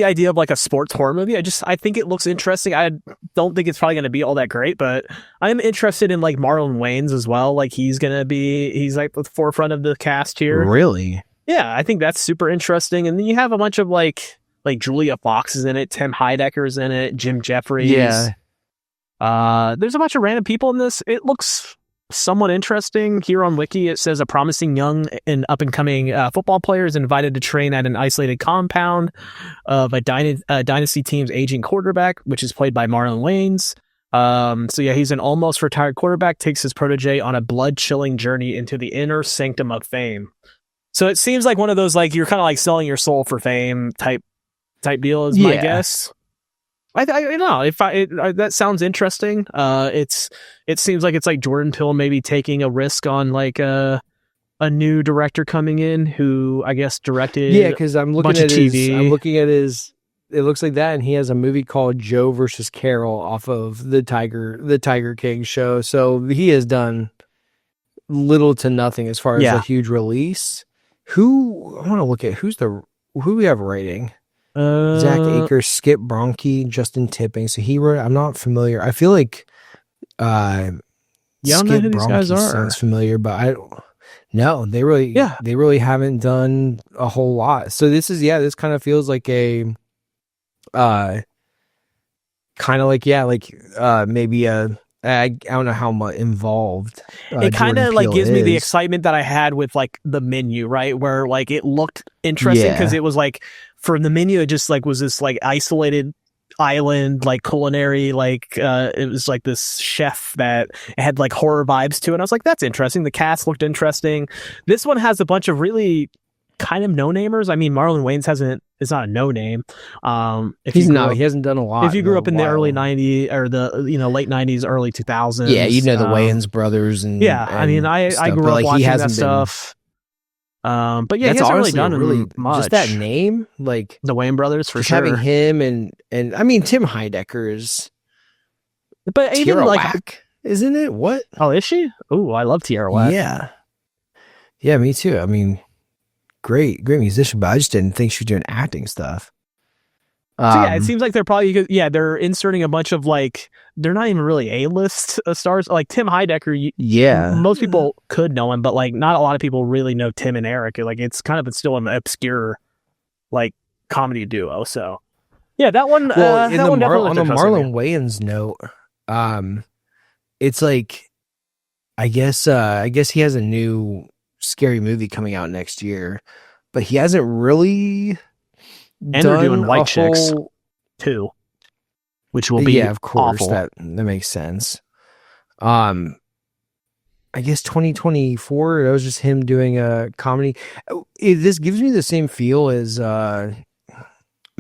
idea of like a sports horror movie. I think it looks interesting. I don't think it's probably going to be all that great, but I'm interested in like Marlon Wayans as well. Like he's like the forefront of the cast here. Really? Yeah, I think that's super interesting. And then you have a bunch of like Julia Fox is in it, Tim Heidecker's in it, Jim Jeffries. Yeah. There's a bunch of random people in this. It looks somewhat interesting. Here on Wiki, it says a promising young and up-and-coming football player is invited to train at an isolated compound of a dynasty team's aging quarterback, which is played by Marlon Wayans. He's an almost retired quarterback, takes his protege on a blood-chilling journey into the inner sanctum of fame. So it seems like one of those, like, you're kind of like selling your soul for fame type deal is my guess. I don't know if that sounds interesting. It seems like it's like Jordan Peele maybe taking a risk on like a new director coming in who I guess directed. Yeah, because I'm looking at TV. I'm looking at his. It looks like that, and he has a movie called Joe versus Carol off of the Tiger King show. So he has done little to nothing as far as a huge release. I want to look at who we have rating. Zach Akers, Skip Bronke, Justin Tipping. So he wrote. I'm not familiar. I feel like I don't know who these guys are. Sounds familiar, but I don't. No, they really haven't done a whole lot. So this kind of feels like a maybe a I don't know how much involved it kind Jordan of like Peele gives me the is. excitement that I had with like the menu, right? Where like it looked interesting because Yeah. it was like for the menu, it just like was this like isolated island, like culinary, like it was like this chef that had like horror vibes to it. And I was like, that's interesting. The cast looked interesting. This one has a bunch of really kind of no-namers. I mean, Marlon Wayans it's not a no-name. If He's you grew not. up He hasn't done a lot. if you grew up in the early while. 90s or the late 90s, early Yeah, 2000s, you know the Wayans brothers and yeah, I mean, I stuff, grew but up like watching he that hasn't been. stuff. But yeah, he That's hasn't really honestly a done really much. just that name, like The Wayans brothers for just sure. having him and I mean Tim Heidecker's But even Tierra like, Whack, isn't it? What? oh, is she? Oh, I love Tierra Whack. Yeah, me too. I mean, great musician, but I just didn't think she was doing acting stuff. So yeah, it seems like they're probably they're inserting a bunch of like they're not even really A-list stars like Tim Heidecker. Most people could know him, but like not a lot of people really know Tim and Eric. Like it's kind of still an obscure like comedy duo. So yeah, that one. Well, on the Marlon Wayans note, it's like I guess he has a new scary movie coming out next year, but he hasn't really. And they're doing White Chicks too, which will be of course awful. that makes sense. I guess 2024 that was just him doing a comedy. This gives me the same feel as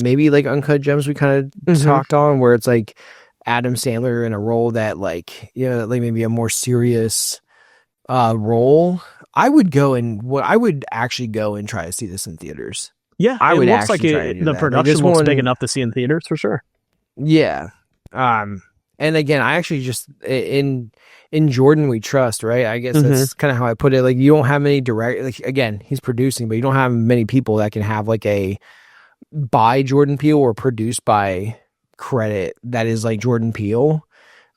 maybe like Uncut Gems we kind of talked on, where it's like Adam Sandler in a role that like like maybe a more serious role. I would actually go and try to see this in theaters. Yeah, it looks like the production looks big enough to see in theaters for sure. Yeah. And again, I actually just in Jordan we trust, right? I guess that's kind of how I put it. Like you don't have many again, he's producing, but you don't have many people that can have like a by Jordan Peele or produced by credit that is like Jordan Peele.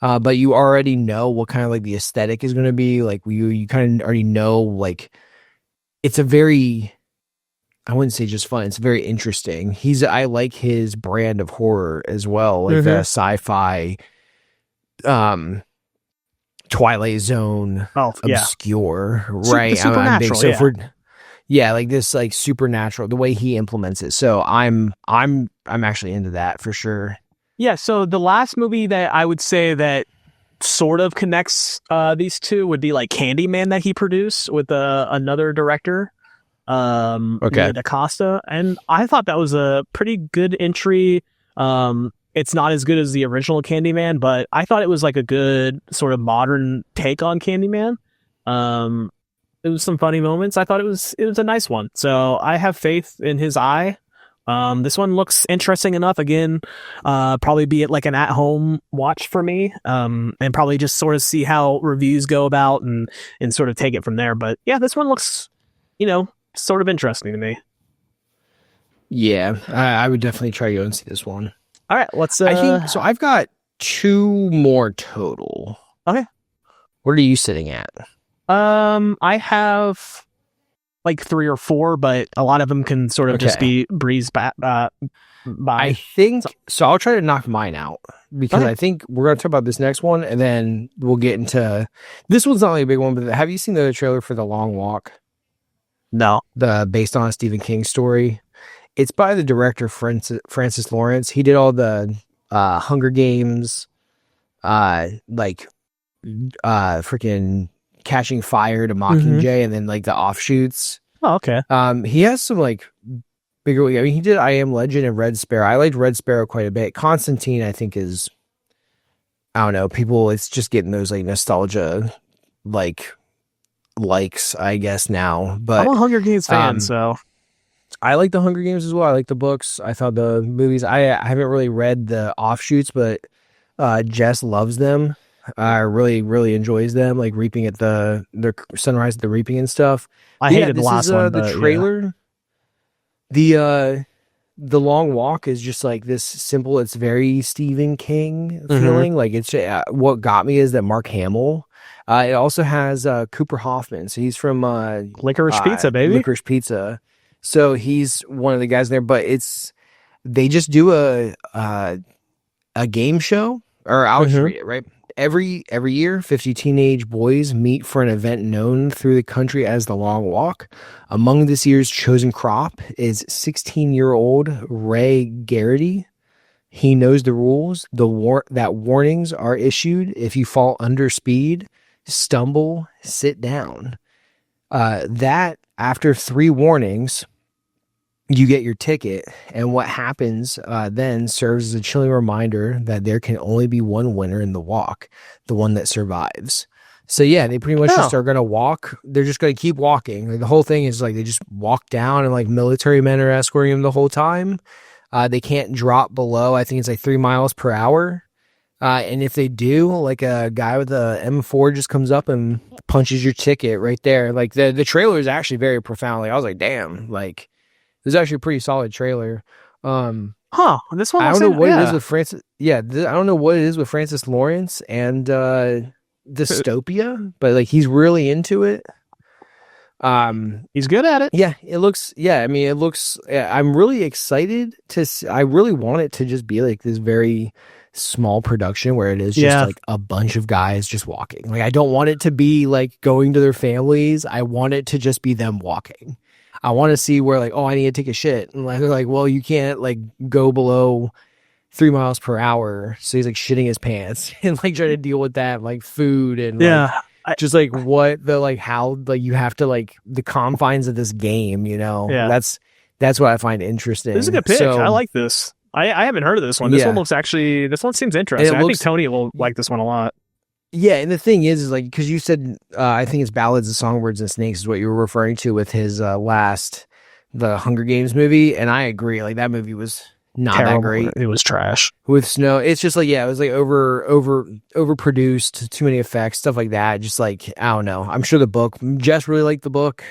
But you already know what kind of like the aesthetic is going to be. Like you kind of already know like it's a very, I wouldn't say just fun. It's very interesting. I like his brand of horror as well, like the sci-fi, Twilight Zone, obscure, right? I'm big. So like this, like supernatural, the way he implements it. So I'm actually into that for sure. Yeah. So the last movie that I would say that sort of connects these two would be like Candyman that he produced with another director. DaCosta, and I thought that was a pretty good entry. It's not as good as the original Candyman, but I thought it was like a good sort of modern take on Candyman. It was some funny moments. I thought it was a nice one. So I have faith in his eye. This one looks interesting enough. Again, probably be it like an at-home watch for me. And probably just sort of see how reviews go about and sort of take it from there. But yeah, this one looks, sort of interesting to me. Yeah, I would definitely try to go and see this one. All right, let's. I think so. I've got 2 more total. Okay, what are you sitting at? I have like 3 or 4, but a lot of them can sort of just be breezed by. I think so. I'll try to knock mine out because I think we're going to talk about this next one, and then we'll get into this one's not really a big one. But have you seen the trailer for The Long Walk? No. Based on a Stephen King story. It's by the director Francis Lawrence. He did all the Hunger Games, freaking Catching Fire to Mockingjay, and then like the offshoots. Oh, okay. He has some like bigger. I mean, he did I Am Legend and Red Sparrow. I liked Red Sparrow quite a bit. Constantine, I think, is I don't know. People, it's just getting those like nostalgia likes, I guess now. But I'm a Hunger Games fan, so I like the Hunger Games as well. I like the books. I thought the movies. I haven't really read the offshoots, but Jess loves them. Really, really enjoys them, like reaping at their sunrise, the reaping and stuff. I hated the last one. The trailer. Yeah. The Long Walk is just like this simple. It's very Stephen King feeling. Like it's what got me is that Mark Hamill. It also has Cooper Hoffman. So he's from Licorice Pizza, baby. Licorice Pizza. So he's one of the guys there. But they just do a game show, or I'll just read it, right? every year, 50 teenage boys meet for an event known through the country as the Long Walk. Among this year's chosen crop is 16-year-old Ray Garrity. He knows the rules, that warnings are issued if you fall under speed, stumble, sit down. That after 3 warnings, you get your ticket, and what happens then serves as a chilling reminder that there can only be one winner in the walk, the one that survives. So yeah, they pretty much just are going to walk. They're just going to keep walking. Like, the whole thing is like they just walk down, and like military men are escorting them the whole time. They can't drop below, I think it's like 3 miles per hour. And if they do, like a guy with a M4 just comes up and punches your ticket right there. Like the trailer is actually very profound. Like, I was like, damn, like, this is actually a pretty solid trailer. This one. I don't know what it is with Francis. Yeah, I don't know what it is with Francis Lawrence and Dystopia, but like he's really into it. He's good at it. Yeah, it looks. Yeah, I mean, it looks. I'm really excited to. I really want it to just be like this very small production where it is just like a bunch of guys just walking. Like, I don't want it to be like going to their families. I want it to just be them walking. I want to see where like, oh, I need to take a shit. And like, they're like, well, you can't like go below 3 miles per hour. So he's like shitting his pants and like trying to deal with that, like food and just like what the, like how, like you have to like the confines of this game, you know? Yeah. That's what I find interesting. This is a good pick. I like this. I haven't heard of this one. This one this one seems interesting. I think Tony will like this one a lot. Yeah, and the thing is like, because you said, I think it's Ballads of Songbirds and Snakes is what you were referring to with his the Hunger Games movie, and I agree. Like, that movie was not terrible. That great. It was trash. With snow, it's just like, yeah, it was like overproduced, too many effects, stuff like that. Just like, I don't know. I'm sure the book, Jess really liked the book.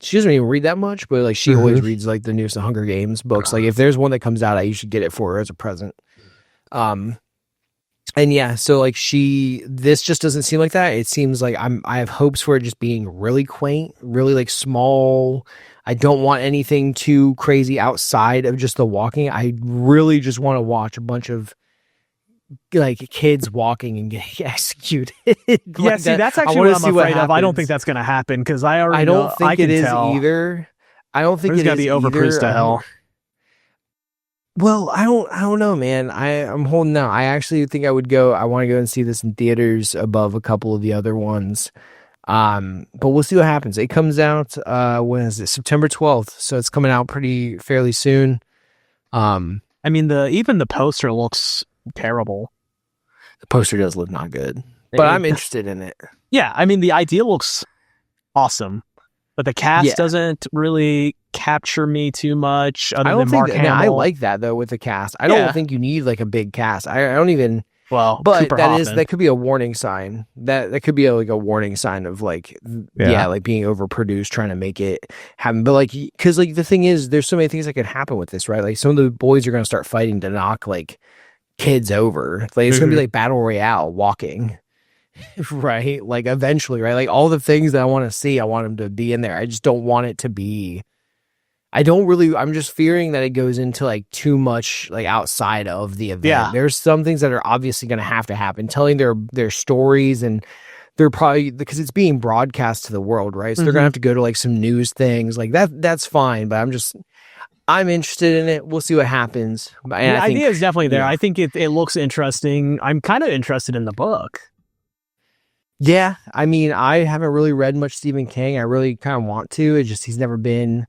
She doesn't even read that much, but like she always reads like the newest Hunger Games books. Like, if there's one that comes out, I usually get it for her as a present. And yeah, so like this just doesn't seem like that. It seems like I have hopes for it just being really quaint, really like small. I don't want anything too crazy outside of just the walking. I really just want to watch a bunch of like kids walking and getting executed. Yeah, see, that's actually what I'm afraid of. I don't think that's going to happen because I don't think it is either. I don't think it's going to be overproduced to hell. Well, I don't know, man. I'm holding out. I actually think I want to go and see this in theaters above a couple of the other ones. But we'll see what happens. It comes out, when is it? September 12th. So it's coming out fairly soon. I mean, even the poster looks terrible. The poster does look not good, but I'm interested in it. Yeah. I mean, the idea looks awesome, but the cast doesn't really capture me too much. Other than Mark Hamill. I like that though with the cast. I don't think you need like a big cast. I don't even. Well, but Cooper Hoffman. That could be a warning sign. That could be like a warning sign of like like being overproduced, trying to make it happen. But like, because like the thing is, there's so many things that could happen with this, right? Like some of the boys are going to start fighting to knock like kids over. Like it's going to be like battle royale walking. Right, like eventually, right, like all the things that I want to see, I want them to be in there. I just don't want it to be. I'm just fearing that it goes into like too much like outside of the event. Yeah. There's some things that are obviously going to happen, telling their stories, and they're probably, because it's being broadcast to the world, right? So they're going to have to go to like some news things like that. That's fine, but I'm interested in it. We'll see what happens. The idea is definitely there. I think it looks interesting. I'm kind of interested in the book. Yeah, I mean, I haven't really read much Stephen King. I really kind of want to. It's just he's never been.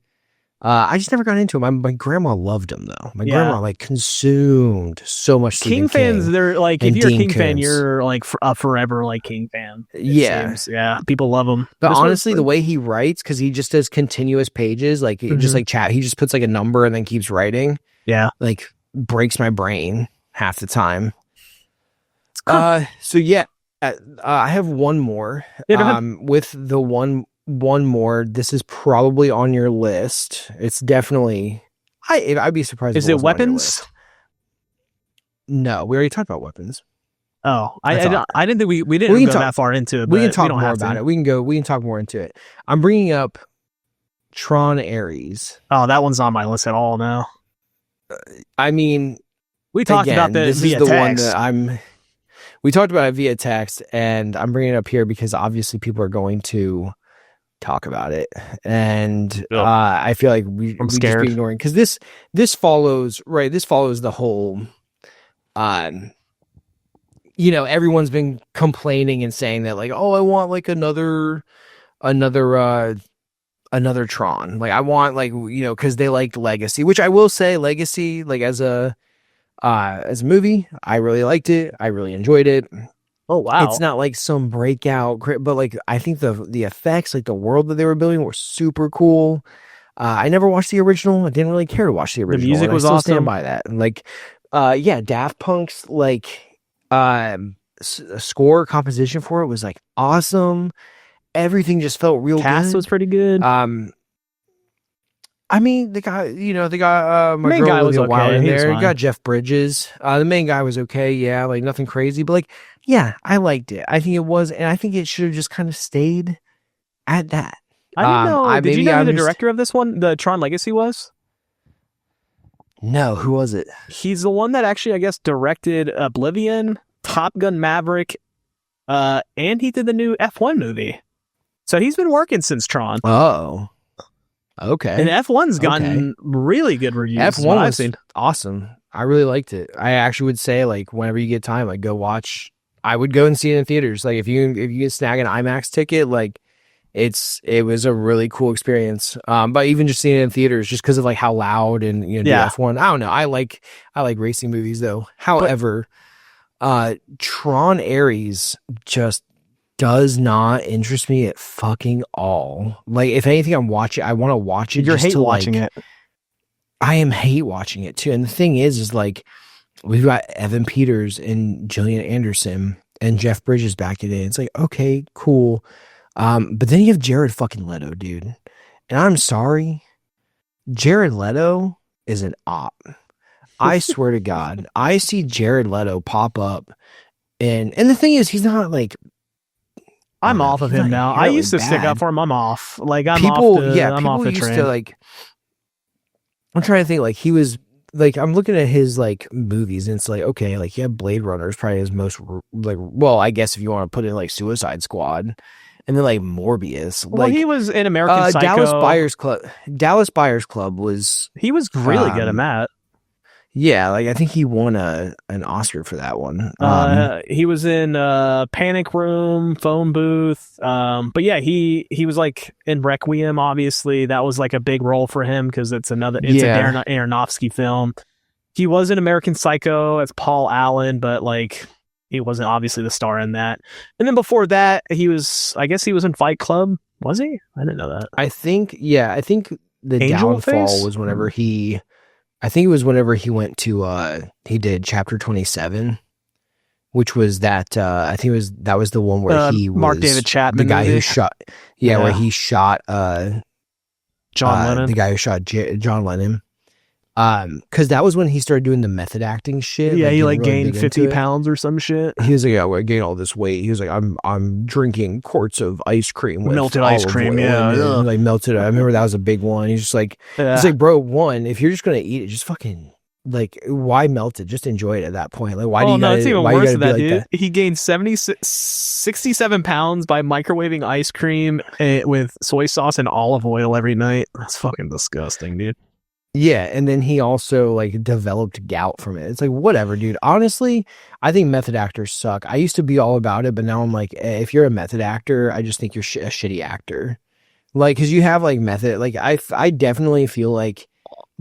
I just never got into him. My grandma loved him though. My grandma like consumed so much Stephen King. Fans, they're like, if you're a King fan, you're like a forever like King fan. Seems. Yeah, people love him. But honestly, the way he writes, because he just does continuous pages, like just like chat. He just puts like a number and then keeps writing. Yeah, like breaks my brain half the time. Cool. So yeah. I have one more. With the one more, this is probably on your list. It's definitely. I'd be surprised. Is it weapons? No, we already talked about weapons. Oh, I didn't think we didn't go that far into it. We can talk more about it. We can talk more into it. I'm bringing up Tron Ares. Oh, that one's on my list at all now. I mean, we talked about this is the one that I'm. we talked about it via text, and I'm bringing it up here because obviously people are going to talk about it, and I feel like we just be ignoring, because this follows the whole everyone's been complaining and saying that, like, oh, I want like another Tron, like I want, like, because they liked Legacy, which I will say Legacy, like, as a movie, I really liked it, I really enjoyed it. Oh wow. It's not like some breakout, but like I think the effects, like the world that they were building, were super cool. I never watched the original. I didn't really care to watch the original. The music was awesome. I stand by that. And like Daft Punk's like score composition for it was like awesome. Everything just felt real Cast good. was pretty good. I mean, they got my main guy was okay in there. You got Jeff Bridges. The main guy was okay, yeah, like nothing crazy, but like, yeah, I liked it. I think it was, and I think it should have just kind of stayed at that. I didn't know. Did you know who the director of this one, the Tron Legacy, was? No, who was it? He's the one that actually, I guess, directed Oblivion, Top Gun Maverick, and he did the new F1 movie. So he's been working since Tron. Oh. Okay. And F1's gotten really good reviews. F1 was awesome. I really liked it. I actually would say, like, whenever you get time, like, go watch. I would go and see it in theaters. Like, if you snag an IMAX ticket, like, it was a really cool experience. But even just seeing it in theaters, just because of like how loud and the F1. I don't know. I like racing movies though. However, Tron Ares just does not interest me at fucking all. Like, if anything, I want to watch it. You're hate watching it. I am hate watching it too. And the thing is like, we've got Evan Peters and Gillian Anderson and Jeff Bridges back in it. It's like, okay, cool. But then you have Jared fucking Leto, dude. And I'm sorry, Jared Leto is an op. I swear to God, I see Jared Leto pop up, and the thing is, he's not like, I'm off of him now. I used to stick up for him. I'm off. Like, I'm off the train. To, like, I'm trying to think, like, he was like, I'm looking at his like movies, and it's like, okay, like, yeah, Blade Runner is probably his most like, well, I guess if you want to put in like Suicide Squad, and then like Morbius. Well, like, he was in American Psycho. Dallas Buyers Club was, he was really good at that. Yeah, like I think he won an Oscar for that one. He was in Panic Room, Phone Booth. But yeah, he was like in Requiem. Obviously, that was like a big role for him because it's a Darren Aronofsky film. He was in American Psycho as Paul Allen, but like, he wasn't obviously the star in that. And then before that, he was in Fight Club. Was he? I didn't know that. I think the downfall was whenever he went to, he did Chapter 27, which was that, I think that was the one where he was Mark David Chapman, the guy who shot, where he shot, John Lennon, the guy who shot John Lennon. Because that was when he started doing the method acting shit. Yeah, he like gained 50 pounds or some shit. He was like, yeah, I gained all this weight. He was like, I'm drinking quarts of ice cream with melted ice cream. Yeah, like melted. I remember that was a big one. He's just like, he's like, bro, if you're just gonna eat it, just fucking like, why melt it? Just enjoy it at that point. Like, why do you? No, it's even worse than that, dude. He gained 67 pounds by microwaving ice cream with soy sauce and olive oil every night. That's fucking disgusting, dude. Yeah, and then he also like developed gout from it. It's like, whatever, dude. Honestly, I think method actors suck. I used to be all about it, but now I'm like, if you're a method actor, I just think you're a shitty actor. Like, because you have like method. Like, I definitely feel like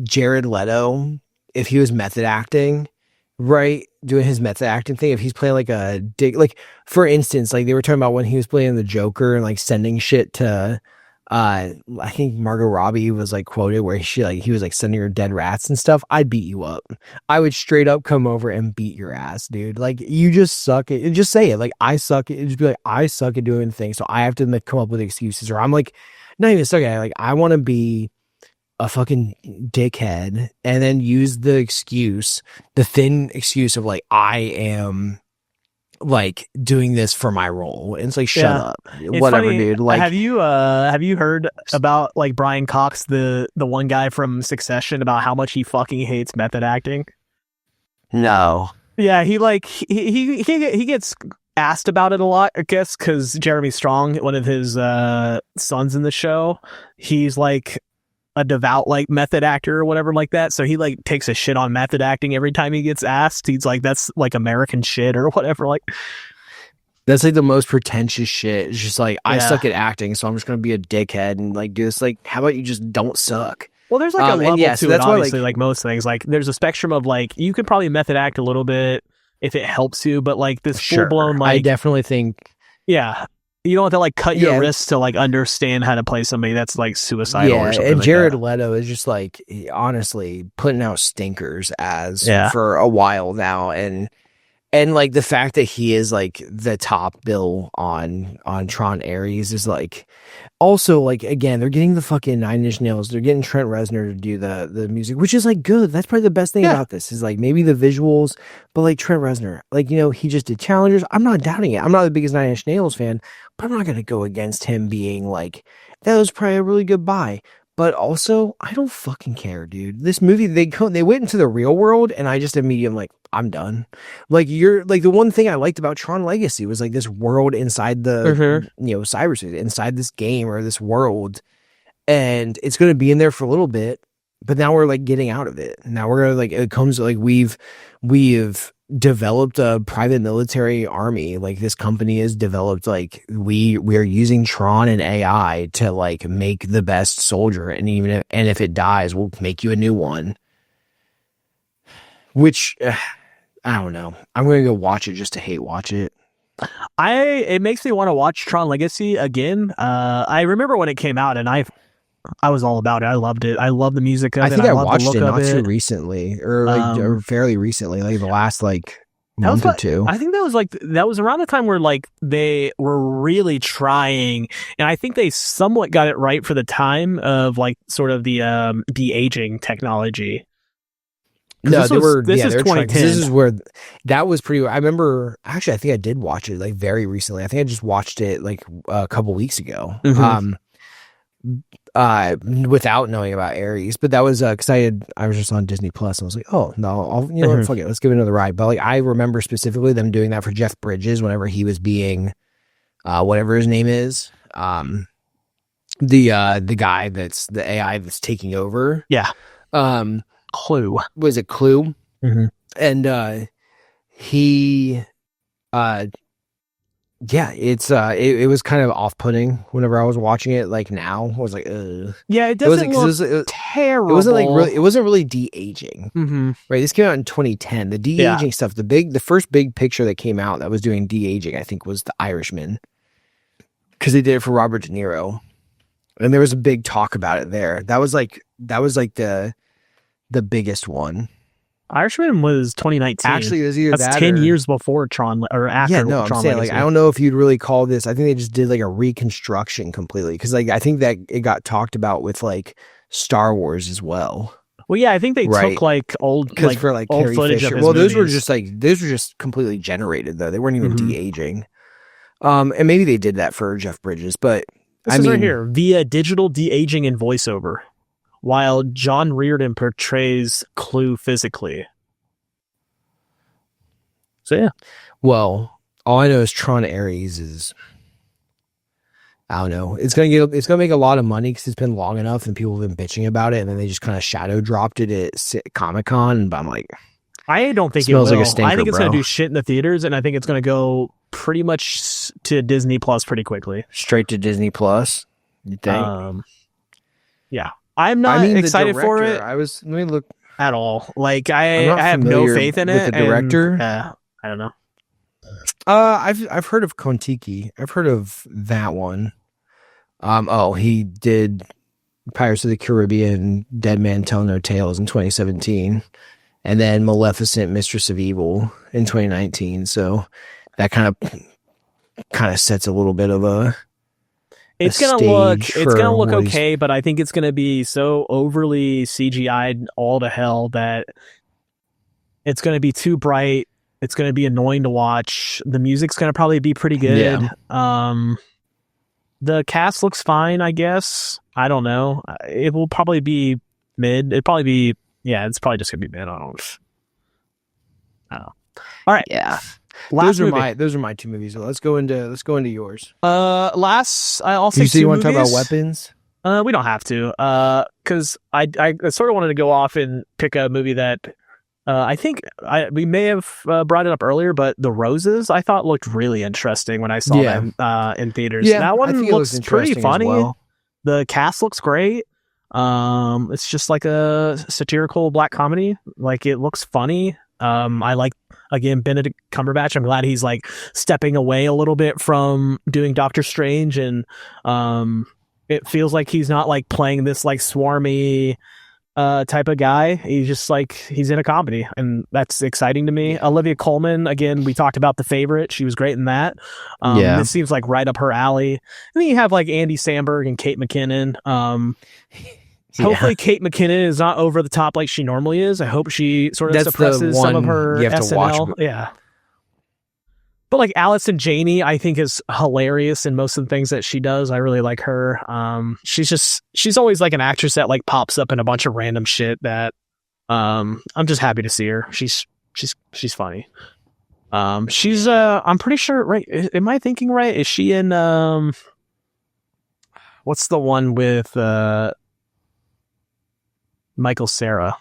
Jared Leto, if he was method acting, right, doing his method acting thing, if he's playing like a dick, like for instance, like they were talking about when he was playing the Joker and like sending shit to. I think Margot Robbie was like quoted where he was like sending her dead rats and stuff. I'd beat you up. I would straight up come over and beat your ass, dude. Like, you just suck at, just say it. Like, I suck at, just be like, I suck at doing things. So I have to come up with excuses, or I'm like, not even suck at it. Like, I want to be a fucking dickhead and then use the thin excuse of like, I am like doing this for my role. And it's like, shut up. It's whatever, funny, dude. Like, have you heard about like Brian Cox, the one guy from Succession, about how much he fucking hates method acting? No. Yeah, he gets asked about it a lot, I guess, because Jeremy Strong, one of his sons in the show, he's like a devout like method actor or whatever like that. So he like takes a shit on method acting every time he gets asked. He's like, that's like American shit or whatever. Like that's like the most pretentious shit. It's just like, I suck at acting, so I'm just gonna be a dickhead and like do this. Like, how about you just don't suck? Well, there's like a level to so that's it, why, obviously, like most things. Like there's a spectrum of like you could probably method act a little bit if it helps you, but like this full blown like I definitely think you don't have to like cut your wrists to like understand how to play somebody that's like suicidal or something. And like Jared that. Leto is just like honestly putting out stinkers for a while now, and like the fact that he is like the top bill on Tron Ares is like also like, again, they're getting the fucking Nine Inch Nails, they're getting Trent Reznor to do the music, which is like good. That's probably the best thing about this is like maybe the visuals, but like Trent Reznor, like, you know, he just did Challengers. I'm not doubting it. I'm not the biggest Nine Inch Nails fan, but I'm not gonna go against him being like, that was probably a really good buy. But also, I don't fucking care, dude. This movie, they went into the real world, and I just immediately am like, I'm done. Like, you're like, the one thing I liked about Tron Legacy was like this world inside the cyberspace, inside this game or this world, and it's gonna be in there for a little bit, but now we're like getting out of it. Now we're gonna like, it comes like we've developed a private military army. Like this company has developed, like we are using Tron and AI to like make the best soldier, and if it dies, we'll make you a new one. Which I don't know. I'm gonna go watch it just to hate watch it. It makes me want to watch Tron Legacy again. I remember when it came out, and I was all about it. I loved it. I love the music of it. I think I watched it not too recently, or fairly recently, like the last like month or two. I think that was around the time where like they were really trying, and I think they somewhat got it right for the time of like sort of the de-aging technology. No, this is 2010. This is where that was pretty. I remember actually, I think I did watch it like very recently. I think I just watched it like a couple weeks ago. Without knowing about Ares, but that was because I was just on Disney Plus and I was like, oh no, fuck it, let's give it another ride. But like I remember specifically them doing that for Jeff Bridges whenever he was being whatever his name is, the guy that's the AI that's taking over. Clue. Was it Clue? And he it was kind of off-putting whenever I was watching it. Like now, I was like, ugh. Yeah, it doesn't look terrible. It wasn't really de-aging, right? This came out in 2010. The de-aging stuff, the first big picture that came out that was doing de-aging, I think, was The Irishman, because they did it for Robert De Niro, and there was a big talk about it there. That was like the biggest one. Irishman was 2019. Actually, it was either that's 10 years before Tron or after. Yeah, no, I'm saying Legacy. Like I don't know if you'd really call this. I think they just did like a reconstruction completely, because like I think that it got talked about with like Star Wars as well. Well, yeah, I think they took like old old footage of his those movies. Those were just completely generated though. They weren't even de-aging. And maybe they did that for Jeff Bridges, but this is right here via digital de-aging and voiceover, while John Reardon portrays Clue physically. So yeah. Well, all I know is Tron Ares is, I don't know. It's gonna make a lot of money because it's been long enough and people have been bitching about it, and then they just kind of shadow dropped it at Comic-Con. But I'm like, I don't think it smells will. like a stinker, I think it's bro. gonna do shit in the theaters, and I think it's gonna go pretty much to Disney Plus pretty quickly. Straight to Disney Plus. You think? Yeah. I'm not excited for it. Let me look at all. Like I have no faith in it. With the director, I don't know. I've heard of Kon-Tiki. I've heard of that one. He did Pirates of the Caribbean, Dead Man Tell No Tales in 2017, and then Maleficent, Mistress of Evil in 2019. So that kind of sets a little bit of a. It's gonna look okay, but I think it's gonna be so overly CGI'd all to hell that it's gonna be too bright. It's gonna be annoying to watch. The music's gonna probably be pretty good. Yeah. The cast looks fine, I guess. I don't know. It will probably be mid. It's probably just gonna be mid. I don't know. All right. Yeah. Last those are my two movies. So let's go into yours. Last I'll say you want to talk about weapons? We don't have to. Because I sort of wanted to go off and pick a movie that I think we may have brought it up earlier, but The Roses I thought looked really interesting when I saw them in theaters. Yeah, that one looks pretty funny. Well. The cast looks great. It's just like a satirical black comedy. Like, it looks funny. I like, again, Benedict Cumberbatch. I'm glad he's like stepping away a little bit from doing Doctor Strange, and it feels like he's not like playing this like swarmy type of guy. He's just like, he's in a comedy, and that's exciting to me. Olivia Colman, again, we talked about The Favorite. She was great in that. This seems like right up her alley. And then you have like Andy Samberg and Kate McKinnon. Hopefully Kate McKinnon is not over the top like she normally is. I hope she sort of suppresses some of her SNL. Yeah. But like Allison Janney, I think is hilarious in most of the things that she does. I really like her. She's always like an actress that like pops up in a bunch of random shit that I'm just happy to see her. She's funny. She's I'm pretty sure, right? Am I thinking right? Is she in what's the one with Michael Cera?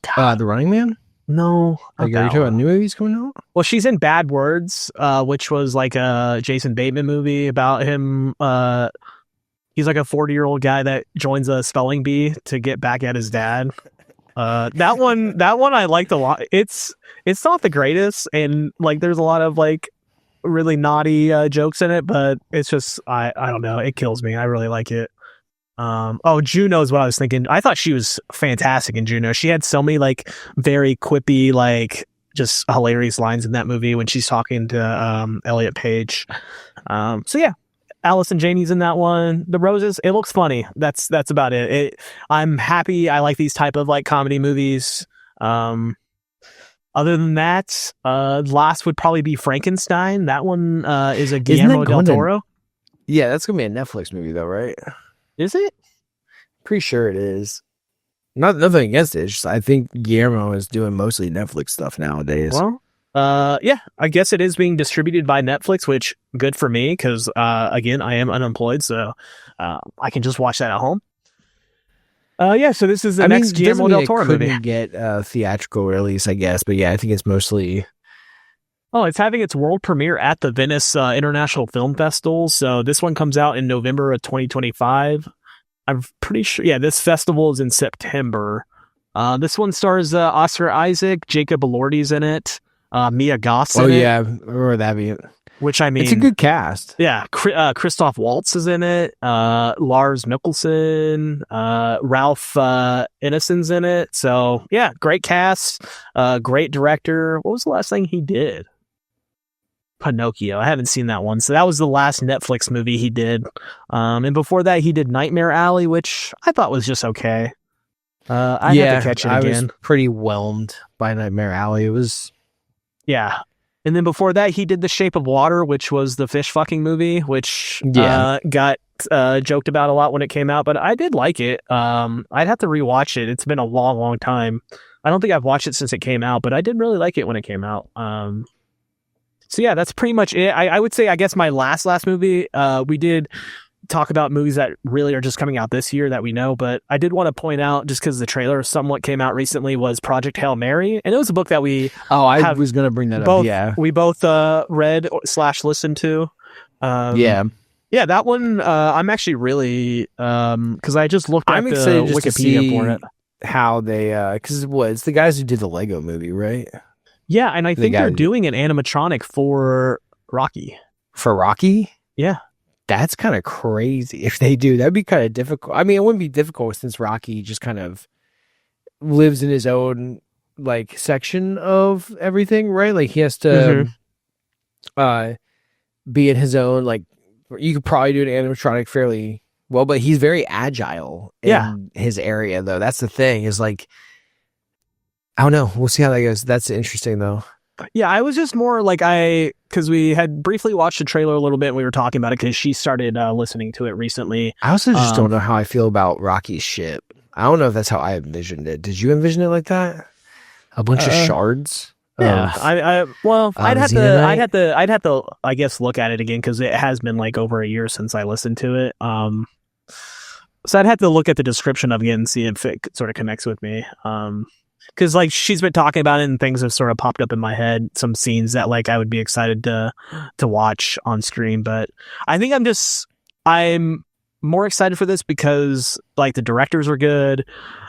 The Running Man? No. Are you talking about new movies coming out? Well, she's in Bad Words, which was like a Jason Bateman movie about him. He's like a 40-year-old guy that joins a spelling bee to get back at his dad. That one I liked a lot. It's not the greatest, and like there's a lot of like really naughty jokes in it, but it's just I don't know. It kills me. I really like it. Juno is what I was thinking. I thought she was fantastic in Juno. She had so many like very quippy, like just hilarious lines in that movie when she's talking to Elliot Page. So yeah, Allison Janney's in that one. The Roses, it looks funny. That's about it. I'm happy. I like these type of like comedy movies. Other than that, last would probably be Frankenstein. That one is a Guillermo del Toro. Yeah, that's gonna be a Netflix movie though, right? Is it? Pretty sure it is. Nothing against it. It's just, I think Guillermo is doing mostly Netflix stuff nowadays. Well, yeah, I guess it is being distributed by Netflix, which good for me because again, I am unemployed, so I can just watch that at home. Yeah, so this is the next Guillermo del Toro movie. Couldn't get a theatrical release, I guess, but yeah, I think it's mostly. Oh, it's having its world premiere at the Venice International Film Festival. So this one comes out in November of 2025. I'm pretty sure. Yeah, this festival is in September. This one stars Oscar Isaac, Jacob Elordi's in it, Mia Goth's in it. Oh yeah, I remember that being. Which I mean, it's a good cast. Yeah, Christoph Waltz is in it. Lars Mikkelsen, Ralph Ineson's in it. So yeah, great cast. Great director. What was the last thing he did? Pinocchio. I haven't seen that one. So that was the last Netflix movie he did. And before that, he did Nightmare Alley, which I thought was just okay. I had to catch it again. I was pretty whelmed by Nightmare Alley. It was. Yeah. And then before that, he did The Shape of Water, which was the fish fucking movie, which got joked about a lot when it came out. But I did like it. I'd have to rewatch it. It's been a long, long time. I don't think I've watched it since it came out, but I did really like it when it came out. So yeah, that's pretty much it. I would say, I guess my last movie, we did talk about movies that really are just coming out this year that we know, but I did want to point out, just because the trailer somewhat came out recently, was Project Hail Mary, and it was a book that we I was going to bring that up. Yeah, we both read / listened to. Yeah, that one I'm actually really because I just looked at the Wikipedia for it. How they because it's the guys who did the Lego movie, right? Yeah, and I think they're doing an animatronic for Rocky. For Rocky? Yeah. That's kind of crazy if they do. That'd be kind of difficult. I mean, it wouldn't be difficult since Rocky just kind of lives in his own like section of everything, right? Like he has to be in his own, like you could probably do an animatronic fairly well, but he's very agile in his area though. That's the thing, is like, I don't know. We'll see how that goes. That's interesting though. Yeah, I was just more like because we had briefly watched the trailer a little bit and we were talking about it because she started listening to it recently. I also just don't know how I feel about Rocky's ship. I don't know if that's how I envisioned it. Did you envision it like that? A bunch of shards. Yeah, I'd have to, I guess, look at it again because it has been like over a year since I listened to it. So I'd have to look at the description of it and see if it sort of connects with me. Because like she's been talking about it and things have sort of popped up in my head, some scenes that like I would be excited to watch on screen. But I think I'm more excited for this because like the directors are good.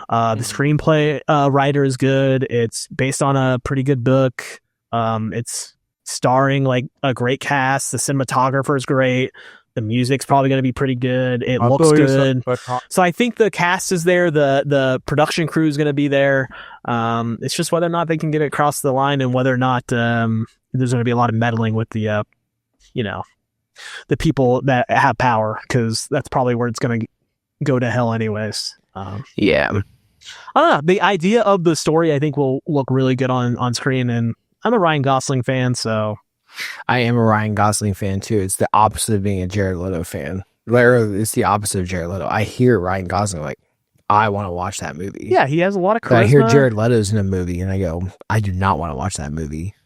The screenplay writer is good. It's based on a pretty good book. It's starring like a great cast. The cinematographer is great. The music's probably going to be pretty good. It looks good. So I think the cast is there. The production crew is going to be there. It's just whether or not they can get it across the line and whether or not there's going to be a lot of meddling with the the people that have power, because that's probably where it's going to go to hell anyways. Yeah. I don't know. The idea of the story, I think, will look really good on screen, and I'm a Ryan Gosling fan, so... I am a Ryan Gosling fan, too. It's the opposite of being a Jared Leto fan. It's the opposite of Jared Leto. I hear Ryan Gosling, like, I want to watch that movie. Yeah, he has a lot of charisma. I hear Jared Leto's in a movie, and I go, I do not want to watch that movie.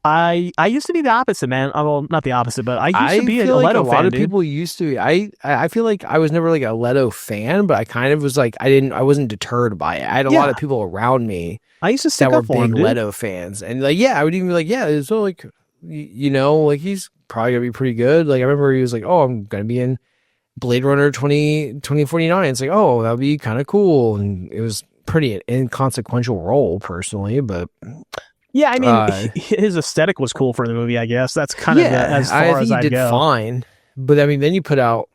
I used to be the opposite, man. Well, not the opposite, but I used to be a Leto fan. A lot of people used to be. I feel like I was never like a Leto fan, but I kind of was like I wasn't deterred by it. I had a lot of people around me. I used to stick that up were for big him, Leto fans, and like I would even be like, it's so like like he's probably gonna be pretty good. Like I remember he was like, oh, I'm gonna be in Blade Runner 2049. It's like, oh, that would be kind of cool, and it was pretty inconsequential role personally, but. Yeah, I mean, his aesthetic was cool for the movie, I guess. That's kind of as far as I'd go. He did fine. But, I mean, then you put out...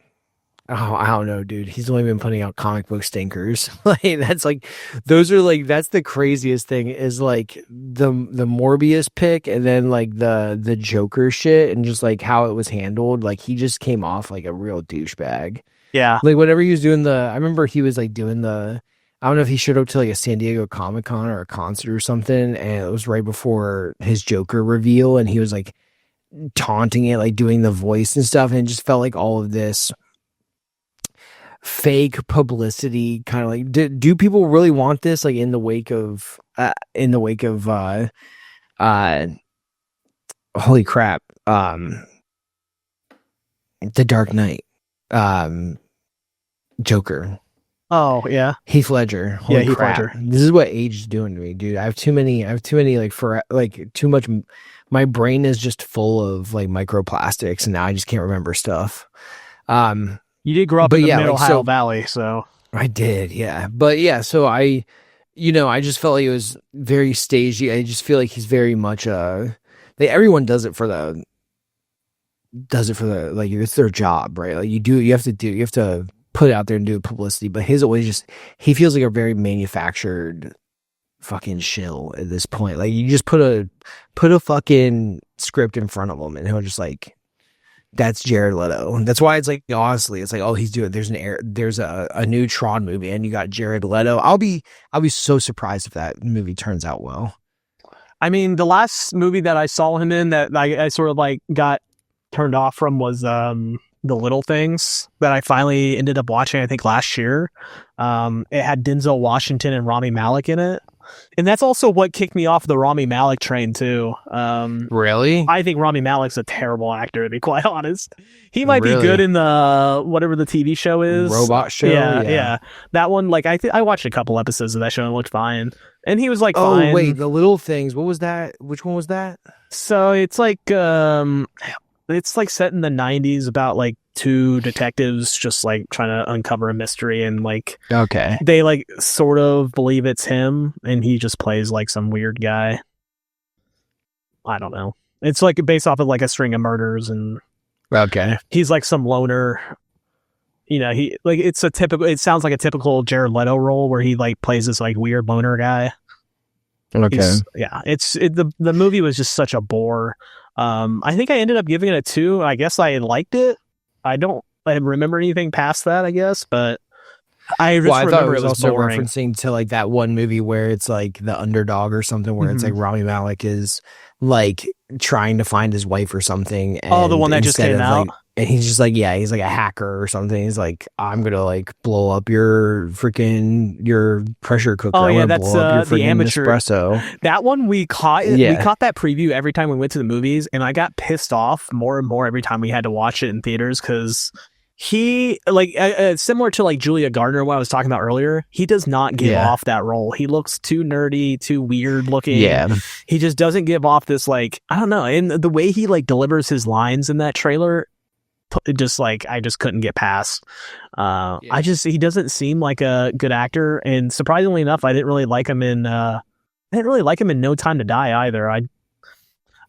Oh, I don't know, dude. He's only been putting out comic book stinkers. Like, that's like... Those are, like... That's the craziest thing is, like, the Morbius pick and then, like, the Joker shit and just, like, how it was handled. Like, he just came off like a real douchebag. Yeah. Like, whenever he was doing I remember he was, like, doing I don't know if he showed up to like a San Diego Comic-Con or a concert or something, and it was right before his Joker reveal, and he was like taunting it, like doing the voice and stuff, and it just felt like all of this fake publicity, kind of like, do people really want this? Like in the wake of holy crap, The Dark Knight, Joker. Oh yeah, Heath Ledger. Holy crap. Heath Ledger. This is what age is doing to me, dude. I have too many like too much. My brain is just full of like microplastics, and now I just can't remember stuff. You did grow up in the middle Ohio Valley, so I did, yeah. But yeah, so I just felt like it was very stagey. I just feel like he's very much everyone does it for the like it's their job, right? Like you have to put it out there and do publicity, but his always just, he feels like a very manufactured fucking shill at this point. Like you just put a fucking script in front of him and he'll just like, that's Jared Leto. And that's why it's like, honestly, it's like, oh, he's doing, there's a new Tron movie and you got Jared Leto. I'll be so surprised if that movie turns out well. I mean, the last movie that I saw him in that I sort of like got turned off from was The Little Things, that I finally ended up watching, I think last year. It had Denzel Washington and Rami Malek in it. And that's also what kicked me off the Rami Malek train too. Really? I think Rami Malek's a terrible actor, to be quite honest. He might be good in the whatever the TV show is. Robot show? Yeah. That one, like I watched a couple episodes of that show and it looked fine. And he was like, fine. Oh wait, The Little Things. What was that? Which one was that? So it's like set in the 90s about like two detectives just like trying to uncover a mystery, and like they like sort of believe it's him and he just plays like some weird guy. I don't know. It's like based off of like a string of murders, and he's like some loner. He like it sounds like a typical Jared Leto role where he like plays this like weird loner guy. The movie was just such a bore. I think I ended up giving it a 2. I guess I liked it. I don't remember anything past that, I guess, but I remember it was also boring. Referencing to like that one movie where it's like The Underdog or something, where it's like Rami Malek is like trying to find his wife or something. And the one that just came out. And he's just like, yeah, he's like a hacker or something. He's like, I'm gonna like blow up your pressure cooker. Oh yeah, I'm gonna that's blow up your the amateur espresso. That one we caught. Yeah. We caught that preview every time we went to the movies, and I got pissed off more and more every time we had to watch it in theaters because he like similar to like Julia Gardner, what I was talking about earlier. He does not give off that role. He looks too nerdy, too weird looking. Yeah, he just doesn't give off this like I don't know. And the way he like delivers his lines in that trailer. Just like I just couldn't get past. He doesn't seem like a good actor, and surprisingly enough, I didn't really like him in No Time to Die either. I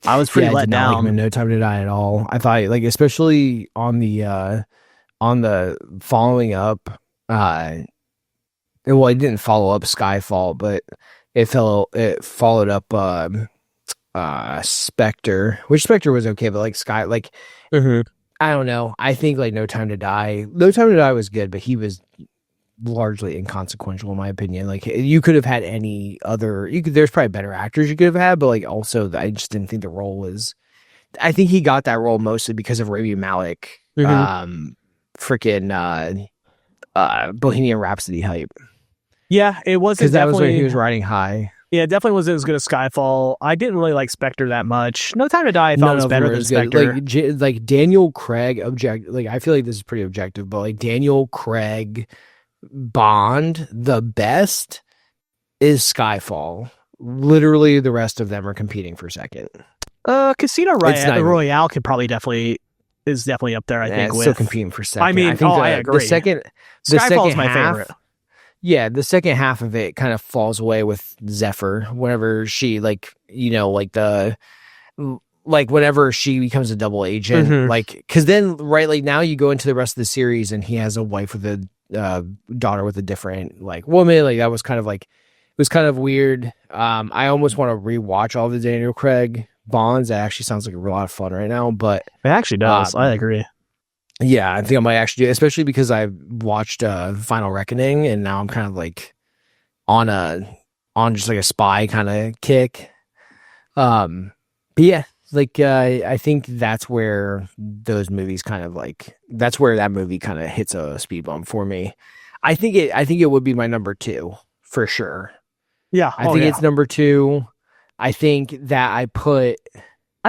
was pretty let down. I did not like him in No Time to Die at all. I thought like especially on the following up. Well, it didn't follow up Skyfall, but it followed up Spectre, which Spectre was okay, but like Sky like. Mm-hmm. I don't know. I think like No Time to Die was good, but he was largely inconsequential in my opinion. Like you could have had any other. There's probably better actors you could have had, but like also I just didn't think the role was. I think he got that role mostly because of Rami Malek, freaking Bohemian Rhapsody hype. Yeah, it wasn't because that was when he was riding high. Yeah, it definitely wasn't as good as Skyfall. I didn't really like Spectre that much. No Time to Die I thought was better than Spectre. Like Daniel Craig, I feel like this is pretty objective, but like Daniel Craig Bond, the best is Skyfall. Literally the rest of them are competing for second. Casino Royale is definitely up there, I think. Still competing for second. I mean, I agree. Skyfall is my favorite. Yeah, the second half of it kind of falls away with Zephyr whenever she whenever she becomes a double agent, like because then like now you go into the rest of the series and he has a wife with a daughter with a different like woman. Like that was kind of like it was kind of weird. I almost want to rewatch all the Daniel Craig Bonds. That actually sounds like a lot of fun right now, but it actually does. I agree. Yeah, I think I might actually do it, especially because I watched Final Reckoning, and now I'm kind of like on just like a spy kind of kick. But yeah, like I think that's where those movies kind of like that's where that movie kind of hits a speed bump for me. I think it would be my number 2 for sure. Yeah, I think it's number 2. I think that I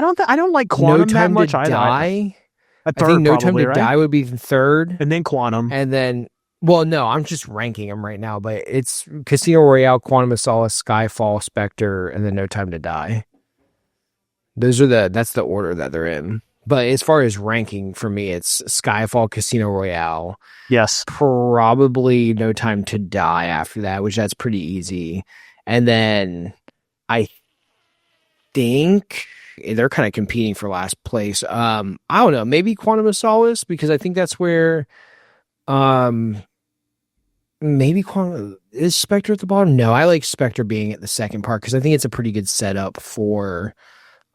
don't like Quantum that much either. Die. I think No Time to Die would be the third. And then Quantum. And then, well, no, I'm just ranking them right now, but it's Casino Royale, Quantum of Solace, Skyfall, Spectre, and then No Time to Die. That's the order that they're in. But as far as ranking, for me, it's Skyfall, Casino Royale. Yes. Probably No Time to Die after that, which that's pretty easy. And then I think they're kind of competing for last place. I don't know, maybe Quantum of Solace, because I think that's where maybe Quantum is Spectre at the bottom. No, I like Spectre being at the second part because I think it's a pretty good setup for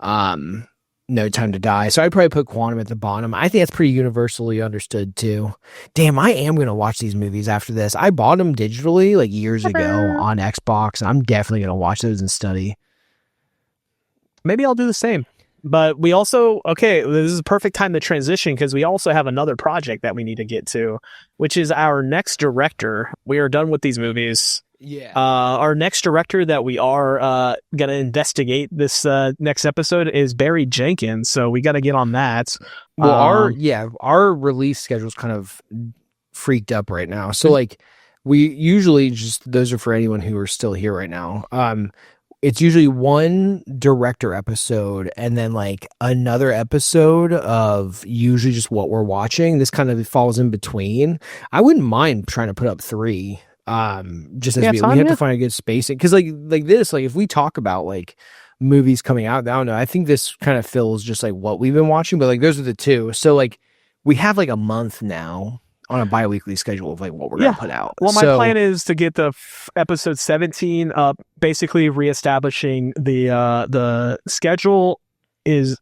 No Time to Die. So I'd probably put Quantum at the bottom. I think that's pretty universally understood too. Damn, I am going to watch these movies after this. I bought them digitally like years ago on Xbox, and I'm definitely going to watch those and study. Maybe I'll do the same. But we also, this is a perfect time to transition because we also have another project that we need to get to, which is our next director. We are done with these movies. Yeah. Our next director that we are going to investigate this next episode is Barry Jenkins. So we got to get on that. Well, our release schedule is kind of freaked up right now. So like we usually those are for anyone who are still here right now. It's usually one director episode and then like another episode of usually just what we're watching. This kind of falls in between. I wouldn't mind trying to put up 3. Just as we have to find a good spacing. Because like this, like if we talk about like movies coming out, I don't know. I think this kind of fills just like what we've been watching, but like those are the 2. So like we have like a month now on a bi-weekly schedule of like what we're gonna put out. Well, my plan is to get the episode 17 up, basically reestablishing the schedule is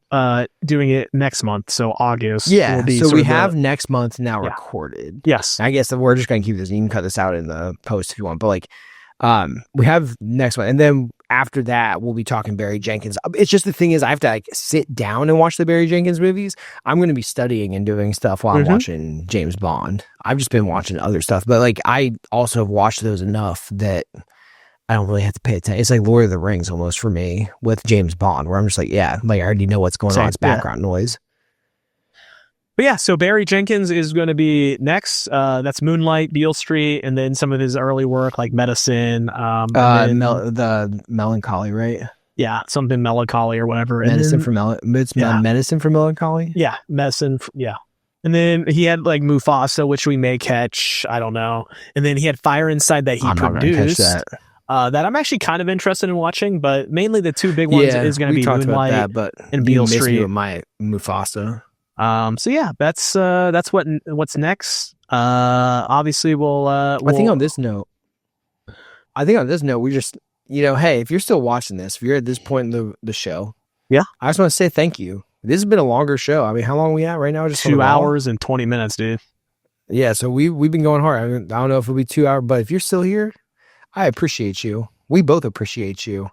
doing it next month, so August. Yeah, so we have next month now recorded. Yes, I guess we're just gonna keep this. You can cut this out in the post if you want, but like We have next one, and then after that, we'll be talking Barry Jenkins. It's just the thing is, I have to like sit down and watch the Barry Jenkins movies. I'm going to be studying and doing stuff while I'm watching James Bond. I've just been watching other stuff, but like I also have watched those enough that I don't really have to pay attention. It's like Lord of the Rings almost for me with James Bond, where I'm just like, yeah, like I already know what's going on. It's background noise. But yeah, so Barry Jenkins is going to be next. That's Moonlight, Beale Street, and then some of his early work like Medicine. The Melancholy, right? Yeah, something Melancholy or whatever. Medicine for Medicine for Melancholy? Yeah, Medicine, yeah. And then he had like Mufasa, which we may catch. I don't know. And then he had Fire Inside that he produced. That I'm actually kind of interested in watching, but mainly the two big ones is going to be Moonlight and Beale Street. With my Mufasa. So yeah, that's what's next. Obviously we'll I think on this note, we just, hey, if you're still watching this, if you're at this point in the show, yeah, I just want to say thank you. This has been a longer show. I mean, how long are we at right now? Just 2 hours and 20 minutes, dude. Yeah. So we've been going hard. I don't know if it'll be 2 hours, but if you're still here, I appreciate you. We both appreciate you.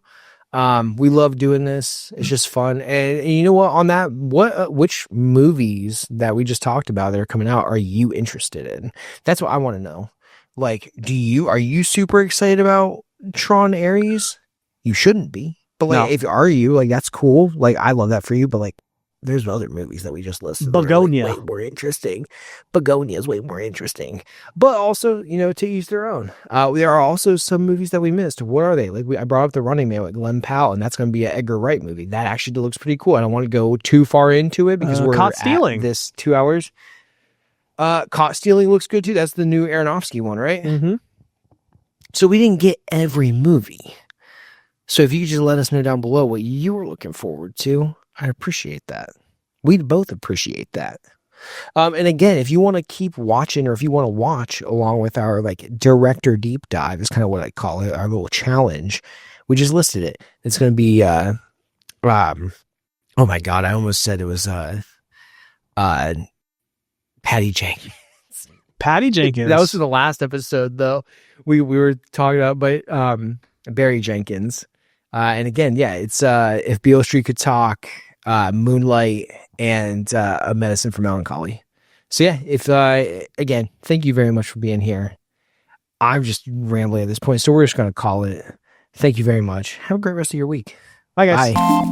We love doing this. It's just fun. And you know what, on that, which movies that we just talked about that are coming out are you interested in? That's what I want to know. Like, are you super excited about Tron Ares? You shouldn't be. But like, if are you, like, that's cool. Like, I love that for you. But like, there's other movies that we just listed. Begonia. Way more interesting. Begonia is way more interesting. But also, to each their own. There are also some movies that we missed. What are they? Like I brought up The Running Man with Glenn Powell, and that's going to be an Edgar Wright movie. That actually looks pretty cool. I don't want to go too far into it because we're Caught Stealing. At this 2 hours. Caught Stealing looks good too. That's the new Aronofsky one, right? Mm-hmm. So we didn't get every movie. So if you could just let us know down below what you were looking forward to, I appreciate that. We'd both appreciate that. And again, if you want to keep watching, or if you want to watch along with our like director deep dive, is kind of what I call it, our little challenge. We just listed it. It's going to be, oh my God, I almost said it was, Patty Jenkins. Patty Jenkins. That was for the last episode, though. We were talking about Barry Jenkins. And again, yeah, it's If Beale Street Could Talk, Moonlight, and A Medicine for Melancholy. So yeah, again, thank you very much for being here. I'm just rambling at this point, so we're just going to call it. Thank you very much. Have a great rest of your week. Bye, guys. Bye.